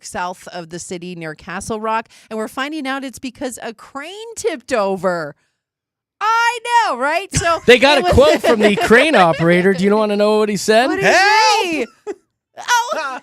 south of the city near Castle Rock, and we're finding out it's because a crane tipped over. I know, right? So They got a quote from the crane operator. Do you want to know what he said? What did he say? Oh.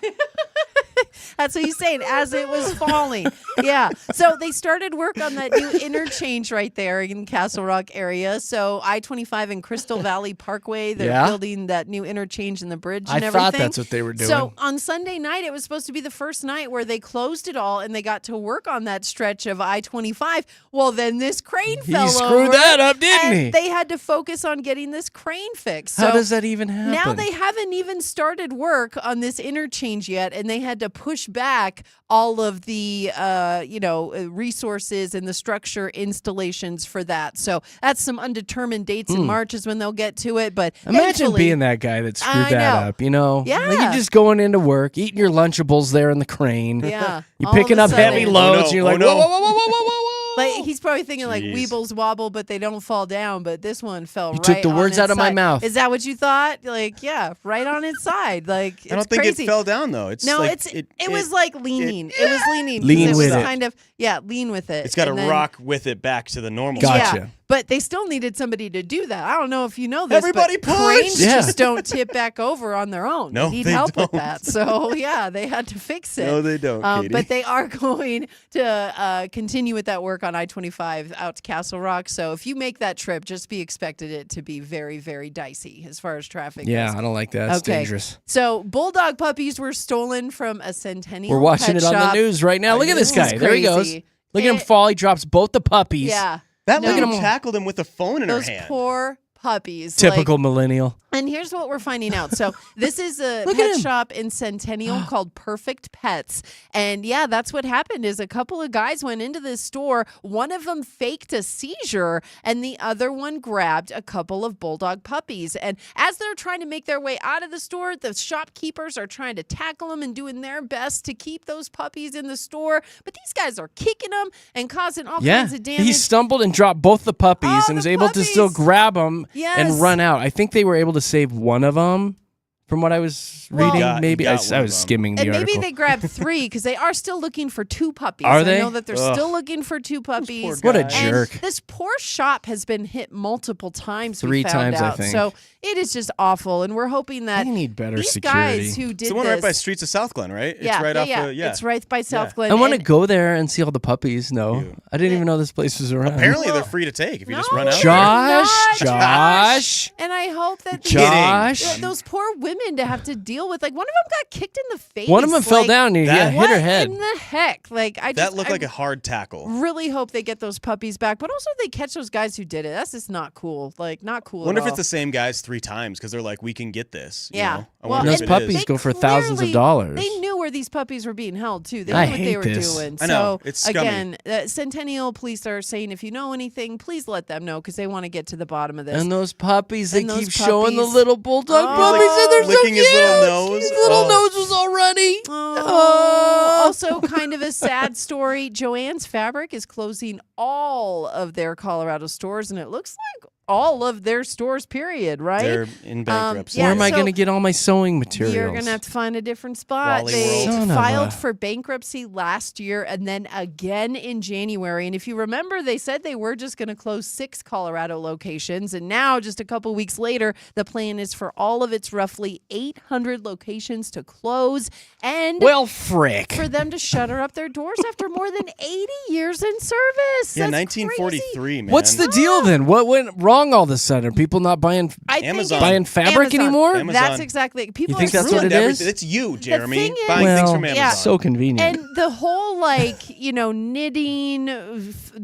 That's what he's saying as it was falling. Yeah. So they started work on that new interchange right there in Castle Rock area. So I-25 and Crystal Valley Parkway, they're building that new interchange and the bridge and everything. I thought that's what they were doing. So on Sunday night, it was supposed to be the first night where they closed it all and they got to work on that stretch of I-25. Well, then this crane fell over. He screwed that up, didn't and he? They had to focus on getting this crane fixed. How So does that even happen? now they haven't even started work on this interchange yet, and they had to push back all of the resources and the structure installations for that. So that's some undetermined dates in March is when they'll get to it. But Imagine thankfully- being that guy that screwed I that know. up, you know? Yeah. Like you're just going into work, eating your Lunchables there in the crane. Yeah. You're All picking of a up heavy sudden- loads, Oh, no. and you're like, Oh, no. whoa, whoa, whoa, whoa, whoa, whoa, whoa. Like he's probably thinking like Jeez. weebles wobble, but they don't fall down. But this one fell You right took the on words its out of my side. mouth. Is that what you thought? Like, yeah, right on its side. Like, I don't it's think crazy. it fell down, though. It's No, like, it was like leaning. It was leaning. 'cause Lean it with was it. kind of lean with it. It's got to And then- rock with it back to the normal. Gotcha. Yeah, but they still needed somebody to do that. I don't know if you know this. Everybody but push! cranes Yeah. just don't tip back over on their own. No, they need they help with don't. that. So yeah, they had to fix it. No, they don't, Katie. But they are going to continue with that work on I-25 out to Castle Rock. So if you make that trip, just be expected it to be very, very dicey as far as traffic Yeah, goes. I don't like that. It's dangerous. So bulldog puppies were stolen from a Centennial. We're watching pet it on shop. the news right now. Look at this This is guy. There he goes. crazy. Look at him fall. He drops both the puppies. Yeah. That No. lady tackled him with a phone in Those her hand. poor puppies. Typical millennial. And here's what we're finding out. So this is a Look at pet him. shop in Centennial called Perfect Pets. And yeah, that's what happened is a couple of guys went into this store. One of them faked a seizure and the other one grabbed a couple of bulldog puppies. And as they're trying to make their way out of the store, the shopkeepers are trying to tackle them and doing their best to keep those puppies in the store. But these guys are kicking them and causing all kinds of damage. He stumbled and dropped both the puppies Oh, and was the able to still puppies. grab them Yes. and run out. I think they were able to save one of them from what I was reading. Got- maybe got I one of was them. skimming the And maybe article. they grabbed 3 because they are still looking for 2 puppies. Are I they? know that they're Ugh. still looking for 2 puppies. What a And jerk. this poor shop has been hit multiple times. 3 we found times, I out. think. So it is just awful. And we're hoping that They need better these security. guys who did It's the one this, right by Streets of South Glen, right? yeah, it's right yeah, off yeah. the, yeah. It's right by South Yeah. Glen. I want to And- go there and see all the puppies. No, Ew. I didn't even know this place was around. Apparently they're free to take if you just run out. Josh, Not Josh. And I hope that Josh. those poor women women to have to deal with. Like one of them got kicked in the face. One of them fell down and hit her What head. in the heck? Like That looked like a hard tackle. Really hope they get those puppies back, but also they catch those guys who did it. That's just not cool. Like not cool. Wonder at if all. it's the same guys 3 times because they're like, we can get this. You Yeah. know? I Well, wonder those if it puppies is. go for thousands of dollars. They knew where these puppies were being held too. They knew I what they hate were this. doing. I know. So It's scummy. again, Centennial Police are saying if you know anything, please let them know because they want to get to the bottom of this. And those puppies, they And those keep showing the puppies. little bulldog Oh. puppies, and they're Licking so his cute. little nose. His little Oh. nose was all runny. Also, kind of a sad story. Joann's Fabric is closing all of their Colorado stores, and it looks like all of their stores, period, right? They're in bankruptcy. yeah, Where am I so going to get all my sewing materials? You're going to have to find a different spot. Wally They World. Son of filed a- for bankruptcy last year and then again in January. And if you remember, they said they were just going to close 6 Colorado locations. And now, just a couple weeks later, the plan is for all of its roughly 800 locations to close and Well, frick. for them to shutter up their doors after more than 80 years in service. Yeah, That's 1943, man. What's the deal then? What went wrong all of a sudden? Are people not buying I think Amazon. it's buying fabric Amazon. anymore? Amazon. That's exactly. People think are that's what Ruined it is? everything. It's you, Jeremy, thing is- buying things Well, from Amazon. yeah. So convenient. And the whole knitting,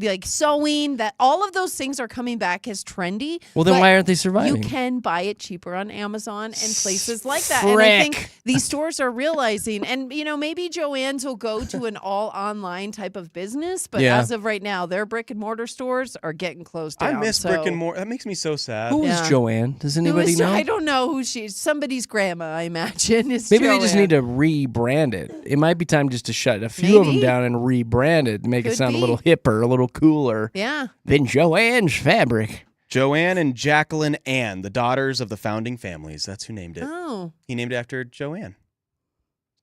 like sewing, that all of those things are coming back as trendy. Well, then but why aren't they surviving? You can buy it cheaper on Amazon and places like that. And I think Frick. these stores are realizing, and maybe Joann's will go to an all online type of business, but Yeah. as of right now, their brick and mortar stores are getting closed down. I miss so. brick and mortar. That makes me so sad. Who is Yeah. Joanne? Does Who anybody is- know? I don't know who she is. Somebody's grandma, I imagine. Is Maybe they just Joanne. need to rebrand it. It might be time just to shut a few of them Maybe. down and rebrand it, make it Could sound be. a little hipper, a little cooler Yeah. than Joanne's Fabric. Joanne and Jacqueline Ann, the daughters of the founding families. That's who named it. Oh. He named it after Joanne.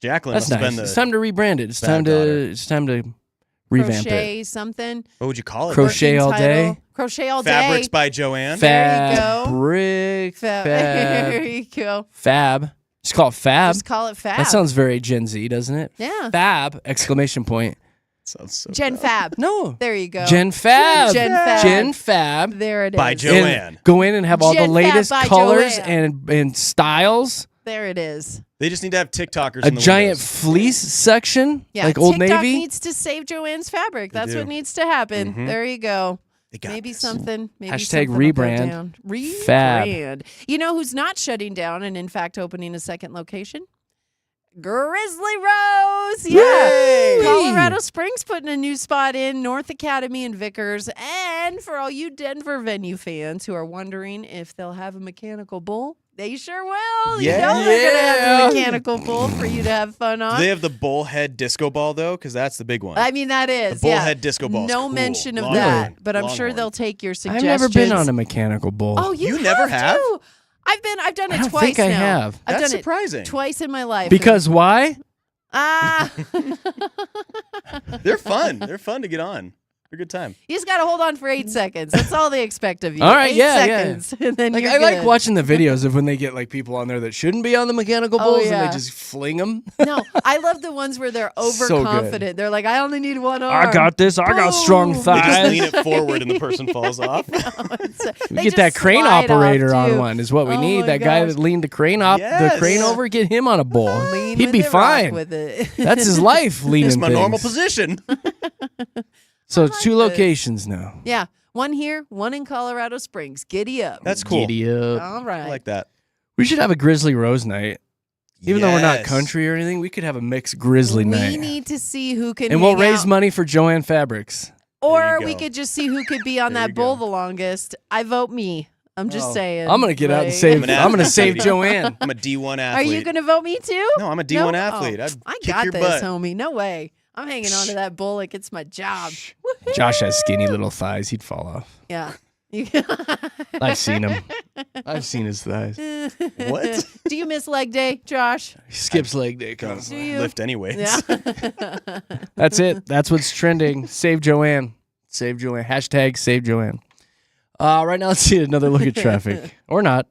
Jacqueline That's must nice. have been the. It's time to rebrand it. It's bad time to daughter. it's time to revamp Crochet it. something. What would you call it? Crochet all Working day. title. Crochet all Fabrics day. by Joanne. There you go. Fabric. There Fab. you go. Fab. Just call it Fab. Just call it Fab. That sounds very Gen Z, doesn't it? Yeah. Fab! Exclamation point. Sounds so Gen dumb. Fab. No. There you go. Gen Fab. Gen Fab. Gen Fab. There it is. By And Joanne. go in and have all the Gen Fab latest by colors Joanne. and styles. There it is. They just need to have TikTokers A in the giant windows. fleece section, Yeah. like Old TikTok Navy. needs to save Joanne's Fabric. That's do. what needs to happen. Mhm. There you go. They got Maybe this. something. Maybe Hashtag something will go rebrand. down. Fab. Rebrand. You know who's not shutting down and in fact opening a second location? Grizzly Rose. Yeah. Yay! Colorado Springs putting a new spot in North Academy and Vickers. And for all you Denver venue fans who are wondering if they'll have a mechanical bull, they sure will. Yeah. You know they're going to have Yeah. a mechanical bull for you to have fun Do on. they have the bullhead disco ball though? Because that's the big one. I mean, that is. The yeah. bullhead disco ball is No cool. mention of Longhorn. that, but I'm sure Longhorn. they'll take your I've suggestions. never been on a mechanical bull. Oh, you never have? to. I've done it I don't twice think I now. have. I've That's done surprising. it twice in my life. Because why? Ah, They're fun. They're fun to get on. They're a good time. you just got to hold on for 8 seconds. That's all they expect of you. All right, 8 yeah, seconds, and then Like you're I like good. watching the videos of when they get like people on there that shouldn't be on the mechanical Oh, bulls and yeah. they just fling them. No, I love the ones where they're So good. overconfident. They're like, I only need one arm. I got this. I got strong Boom. They just thighs. lean it forward and the person falls off. We They get that just crane slide off, operator on too. one is what we Oh need. my That guy gosh. that leaned the crane the Yes. crane Yeah. over, get him on a bull. Lean He'd with be it, rock fine. with it. That's his life leaning It's my normal things. position. So it's like two this. locations now. Yeah, one here, one in Colorado Springs. Giddy up. That's cool. Giddy up. All right. I like that. We should have a Grizzly Rose night. Even though we're not Yes. country or anything, we could have a mixed Grizzly we night. need to see who can And we'll hang raise out. money for Joanne Fabrics. Or There you we go. could just see who could be on There that you bull go. the longest. I vote me. I'm just Oh, saying. I'm gonna get out and like- save. an I'm gonna athlete, save Katie. Joanne. I'm a D1 Are athlete. you going to vote me too? No, I'm a D1 No? athlete. Oh, I'd I kick got your this, butt. homie. No way. I'm hanging on to that bull like it's my job. Josh has skinny little thighs. He'd fall off. Yeah. I've seen him. I've seen his thighs. What? Do you miss leg day, Josh? He skips leg day Do constantly. you? Lift anyways. Yeah. That's it. That's what's trending. Save Joanne. Save Joanne. Hashtag save Joanne. Right now, let's see another look at traffic. Or not.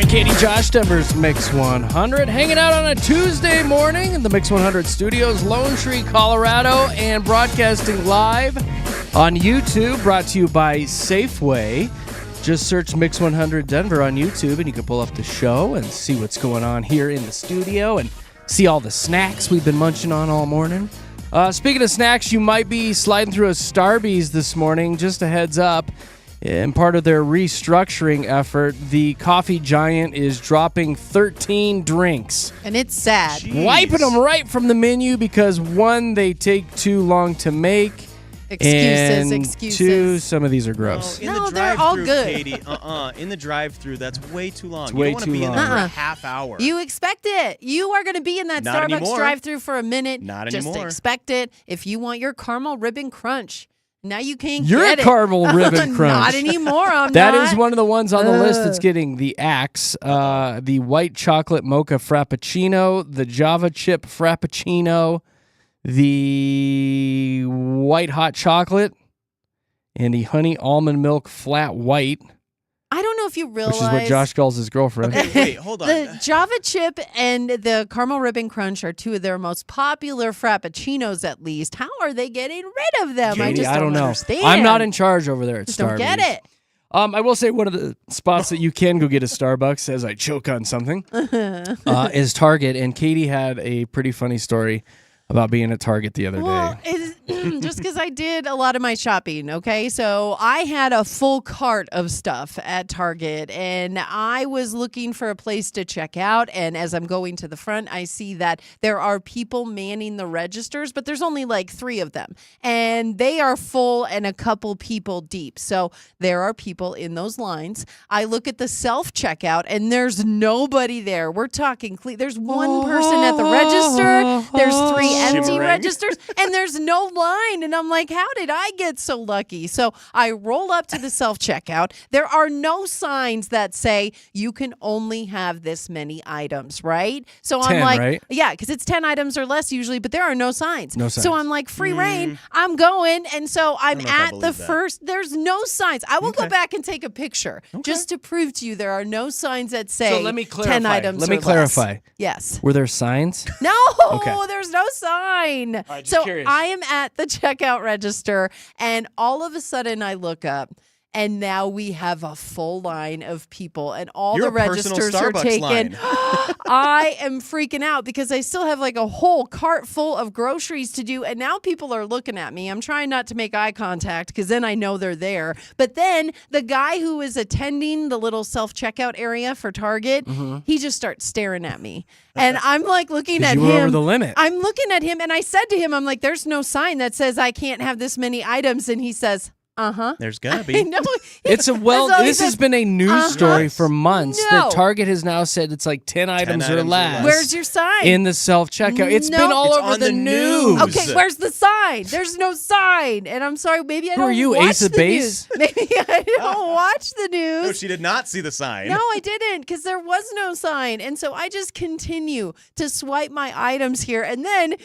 Katy, Josh, Denver's Mix 100. Hanging out on a Tuesday morning in the Mix 100 studios, Lone Tree, Colorado, and broadcasting live on YouTube, brought to you by Safeway. Just search Mix 100 Denver on YouTube, and you can pull up the show and see what's going on here in the studio and see all the snacks we've been munching on all morning. Speaking of snacks, you might be sliding through a Starbucks this morning. Just a heads up. In part of their restructuring effort, the coffee giant is dropping 13 drinks. And it's sad. Jeez. Wiping them right from the menu because, one, they take too long to make. Excuses. Two, some of these are gross. No, they're all good. Katie, in the drive-thru, that's way too long. It's You way don't want to too be in long. there for a half hour. You expect it. You are going to be in that Not Starbucks anymore. drive-thru for a minute. Not Just anymore. expect it. If you want your caramel ribbon crunch, now you can't You're get a it. caramel ribbon crunch. Not anymore. I'm That not. is one of the ones on the list that's getting the axe. The white chocolate mocha frappuccino, the Java chip frappuccino, the white hot chocolate, and the honey almond milk flat white, I don't know if you realize. which is what Josh calls his girlfriend. Okay, wait, hold on. The Java chip and the caramel ribbon crunch are two of their most popular frappuccinos, at least. How are they getting rid of them? Katie, I just don't know. understand. I'm not in charge over there at Just Starbucks. don't get it. I will say one of the spots that you can go get a Starbucks, as I choke on something, is Target. And Katie had a pretty funny story about being at Target the other Well, day. just because I did a lot of my shopping, okay? So I had a full cart of stuff at Target, and I was looking for a place to check out. And as I'm going to the front, I see that there are people manning the registers, but there's only like 3 of them. And they are full and a couple people deep. So there are people in those lines. I look at the self-checkout, and there's nobody there. We're talking there's one person at the register. There's 3 empty Shimmering. registers, and there's no line. And I'm like, how did I get so lucky? So I roll up to the self-checkout. There are no signs that say you can only have this many items, right? So 10, I'm like, right? yeah, because it's 10 items or less usually, but there are no signs. No signs. So I'm like, free reign. I'm going. And so I'm don't know if I at the believe that. first, there's no signs. I will go Okay. back and take a picture just to prove to you there are no signs that say So let me 10 clarify. items Let me or less. clarify. Yes. Were there signs? No, Okay. there's no sign. right, just So curious. I am at the checkout register, and all of a sudden I look up, and now we have a full line of people, and all You're the a personal registers are Starbucks taken. line. I am freaking out because I still have like a whole cart full of groceries to do, and now people are looking at me. I'm trying not to make eye contact because then I know they're there. But then the guy who is attending the little self-checkout area for Target, he just starts staring at me. And I'm like looking at you him. were over the limit. I'm looking at him, and I said to him, I'm like, there's no sign that says I can't have this many items. And he says, uh-huh. There's gotta I be. know. It's a So he this has says, been a news story for months No. that Target has now said it's like 10 items or items or less. less. Where's your sign? in the self-checkout? It's been No. all It's over on the the news. news. Okay, where's the sign? There's no sign. And I'm sorry, maybe I Who don't are you, watch Ace of the Base? news. Maybe I don't watch the news. No, she did not see the sign. No, I didn't, because there was no sign. And so I just continue to swipe my items here. And then,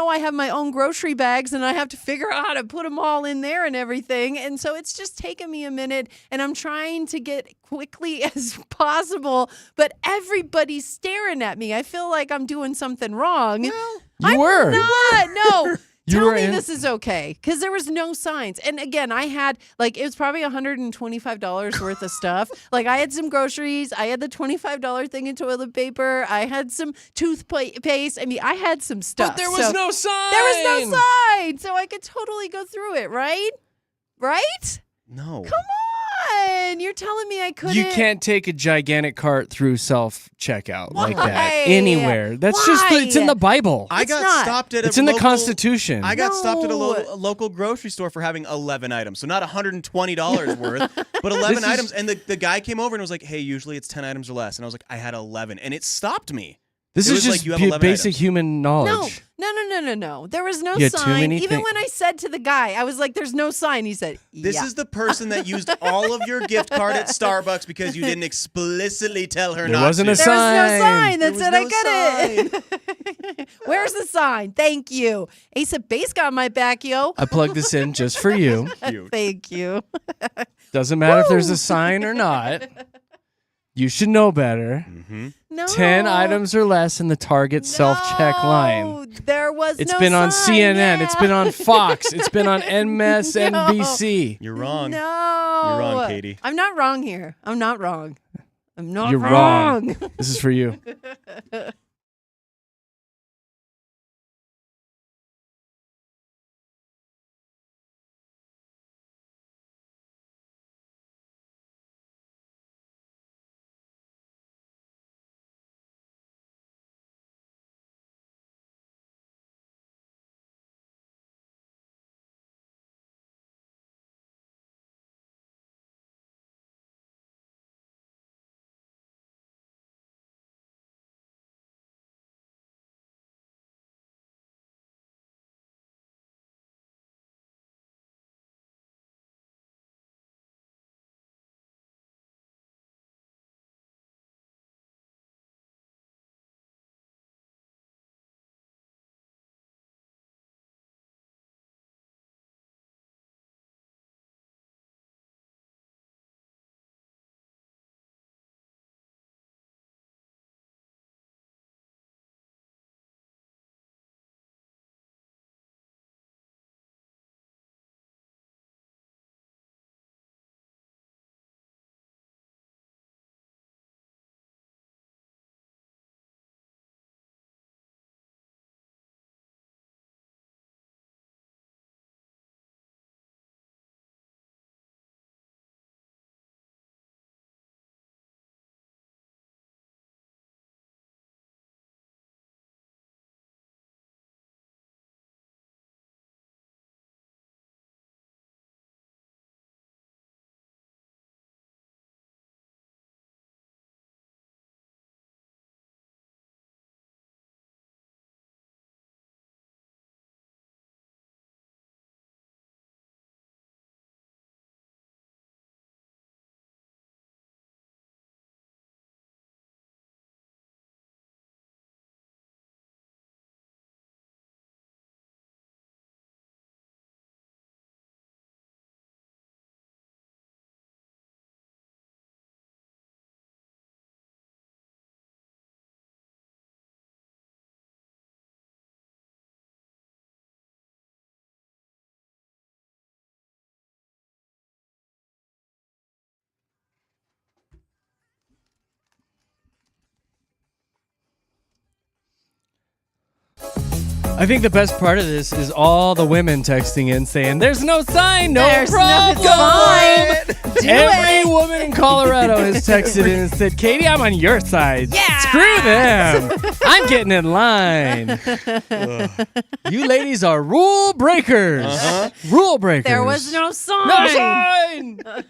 I have my own grocery bags, and I have to figure out how to put them all in there and everything. And so it's just taken me a minute, and I'm trying to get quickly as possible, but everybody's staring at me. I feel like I'm doing something wrong. You were. Not. No. You Tell were me in- this is okay, because there was no signs. And again, I had it was probably $125 worth of stuff. Like I had some groceries, I had the $25 thing in toilet paper, I had some toothpaste. I mean, I had some stuff. But there was no sign. There was no sign, so I could totally go through it. Right? Right? No. Come on, you're telling me I couldn't. You can't take a gigantic cart through self-checkout like Why? that anywhere. That's it's in Why? the Bible. I It's got not. stopped at It's a in the local- Constitution. I got stopped at a No. local grocery store for having 11 items. So not $120 worth, but 11 This is- items. And the guy came over and was like, hey, usually it's 10 items or less. And I was like, I had 11. And it stopped me. This It is was just like, you have 11 basic items. human knowledge. No. There was no You had too sign. many Even thi- when I said to the guy, I was like, there's no sign. He said, This yeah. is the person that used all of your gift card at Starbucks because you didn't explicitly tell her There not wasn't to. a There was no sign. sign that There was said no I got it. Where's the sign? Thank you. Ace of Base got my back, yo. I plugged this in just for you. Cute. Thank you. Doesn't matter if there's a sign or not. You should know better. Mm-hmm. No. 10 items or less in the Target self-check line. There was It's no been on sign, CNN. yeah. It's been on Fox. It's been on MSNBC. You're wrong. No. You're wrong, Katie. I'm not wrong here. I'm not wrong. I'm not You're wrong. wrong. This is for you. I think the best part of this is all the women texting in saying, "There's no sign, no There's problem." no sign. Do Every it. woman in Colorado has texted in and said, "Katie, I'm on your side. Yeah. Screw them. I'm getting in line." You ladies are rule breakers. Uh-huh. Rule breakers. There was no sign. No sign.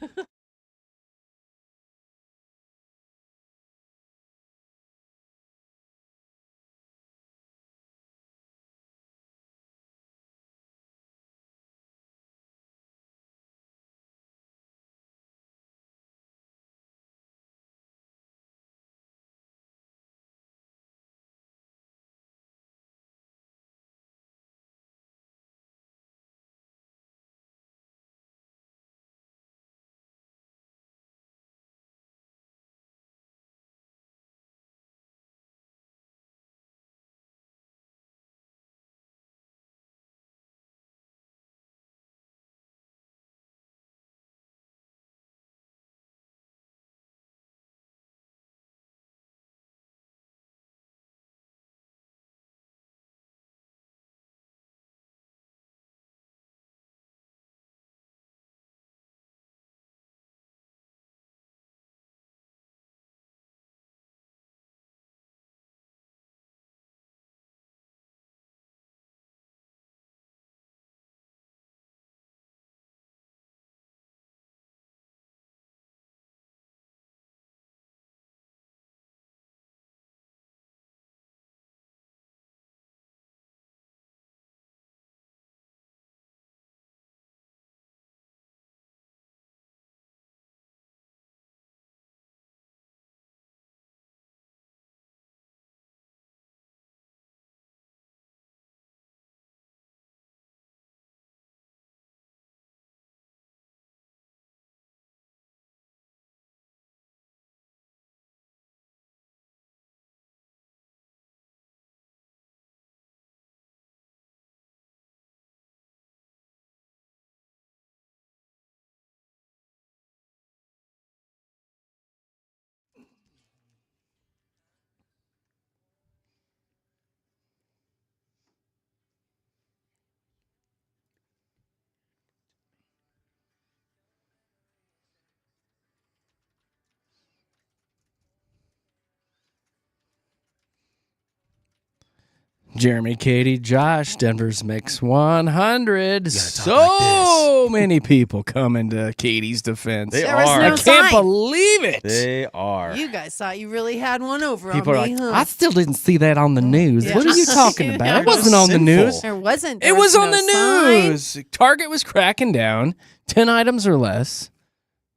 Jeremy, Katy, Josh, Denver's Mix 100. So many people coming to Katie's defense. They There was are. no I can't sign. believe it. They are. You guys thought you really had one over People are on me, like, huh? I still didn't see that on the news. Yeah. What are you talking about? Yeah, It wasn't on the sinful. news. There wasn't. It There was on no the sign. news. Target was cracking down. 10 items or less.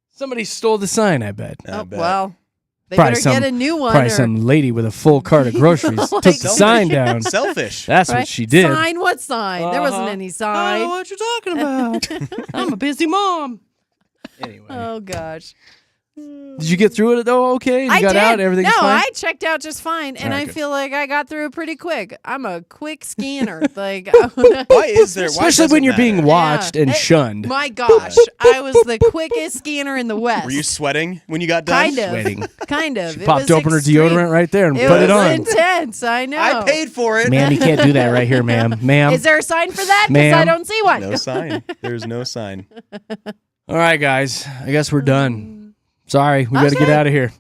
Somebody stole the sign, I bet. Oh, bet. well, they Probably better get a new one. Probably or some lady with a full cart of groceries took the sign down. Selfish. That's right? what she did. Sign? What sign? There wasn't Uh-huh. any I sign. don't know what you're talking about. I'm a busy mom. Anyway. Oh gosh. Did you get through it though? Okay, you I got did. out. Everything's no, fine. I checked out just fine, and All right, I good. feel like I got through it pretty quick. I'm a quick scanner. Like, Why is there? Why Especially does when it you're being matter? watched and Hey, shunned. my gosh, I was the quickest scanner in the West. Were you sweating when you got done? Kind of. Sweating. Kind of. She It popped was open her extreme. deodorant right there and It put was it on. intense. I know. I paid for it. Ma'am, you can't do that right here, ma'am. Ma'am. Is there a sign for that? Because I Ma'am. don't see one. No sign. There's no sign. All right, guys. I guess we're done. Sorry, we got to get Okay. out of here.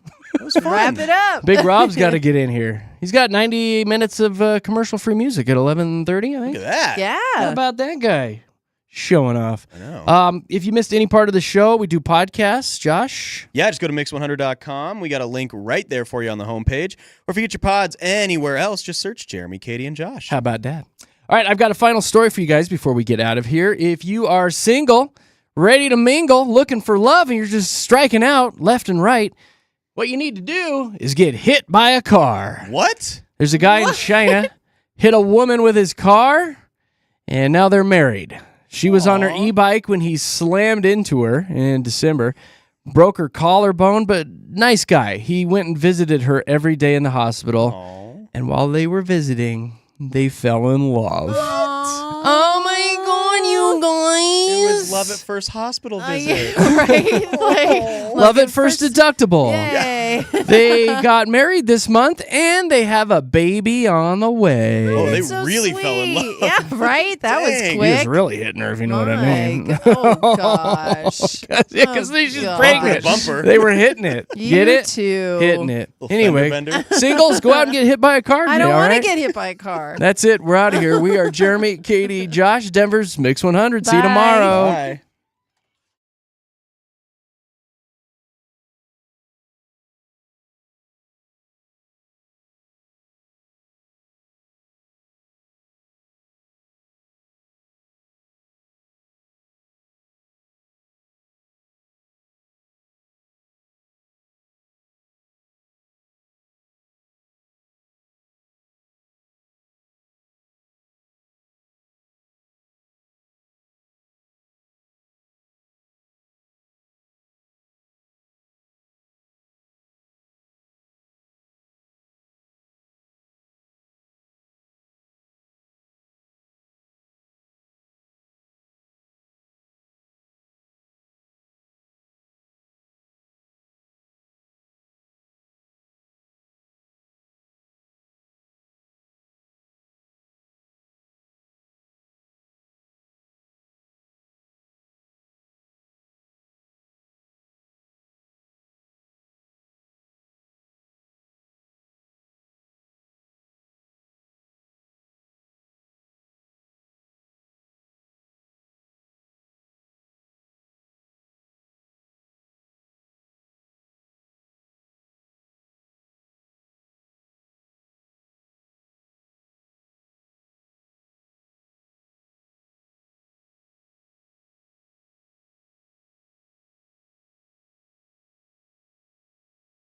Wrap it up. Big Rob's got to get in here. He's got 90 minutes of commercial-free music at 11:30, I think. Look at that. Yeah. How about that guy? Showing off. I know. If you missed any part of the show, we do podcasts. Josh? Yeah, just go to mix100.com. We got a link right there for you on the homepage. Or if you get your pods anywhere else, just search Jeremy, Katy, and Josh. How about that? All right, I've got a final story for you guys before we get out of here. If you are single, ready to mingle, looking for love, and you're just striking out left and right, what you need to do is get hit by a car. What? There's a guy in China hit a woman with his car, and now they're married. She was on her e-bike when he slammed into her in December, broke her collarbone, but nice guy. He went and visited her every day in the hospital, and while they were visiting, they fell in love. Oh my God, you guys! It was love at first hospital visit. Right? Like, Love at first deductible. Yay. They got married this month, and they have a baby on the way. Oh, they So really fell in love. sweet. Yeah, right? That was Dang. He quick. was really hitting her, if you know what I mean. Oh, gosh. Because Oh, she's gosh. pregnant. Bumper. They were hitting it. You Get it? too. Hitting it. Little Anyway, fender bender. singles, go out and get hit by a car I today, don't all want to right? get hit by a car. That's it. We're out of here. We are Jeremy, Katy, Josh, Denver's Mix 100. See you Bye. tomorrow. Bye.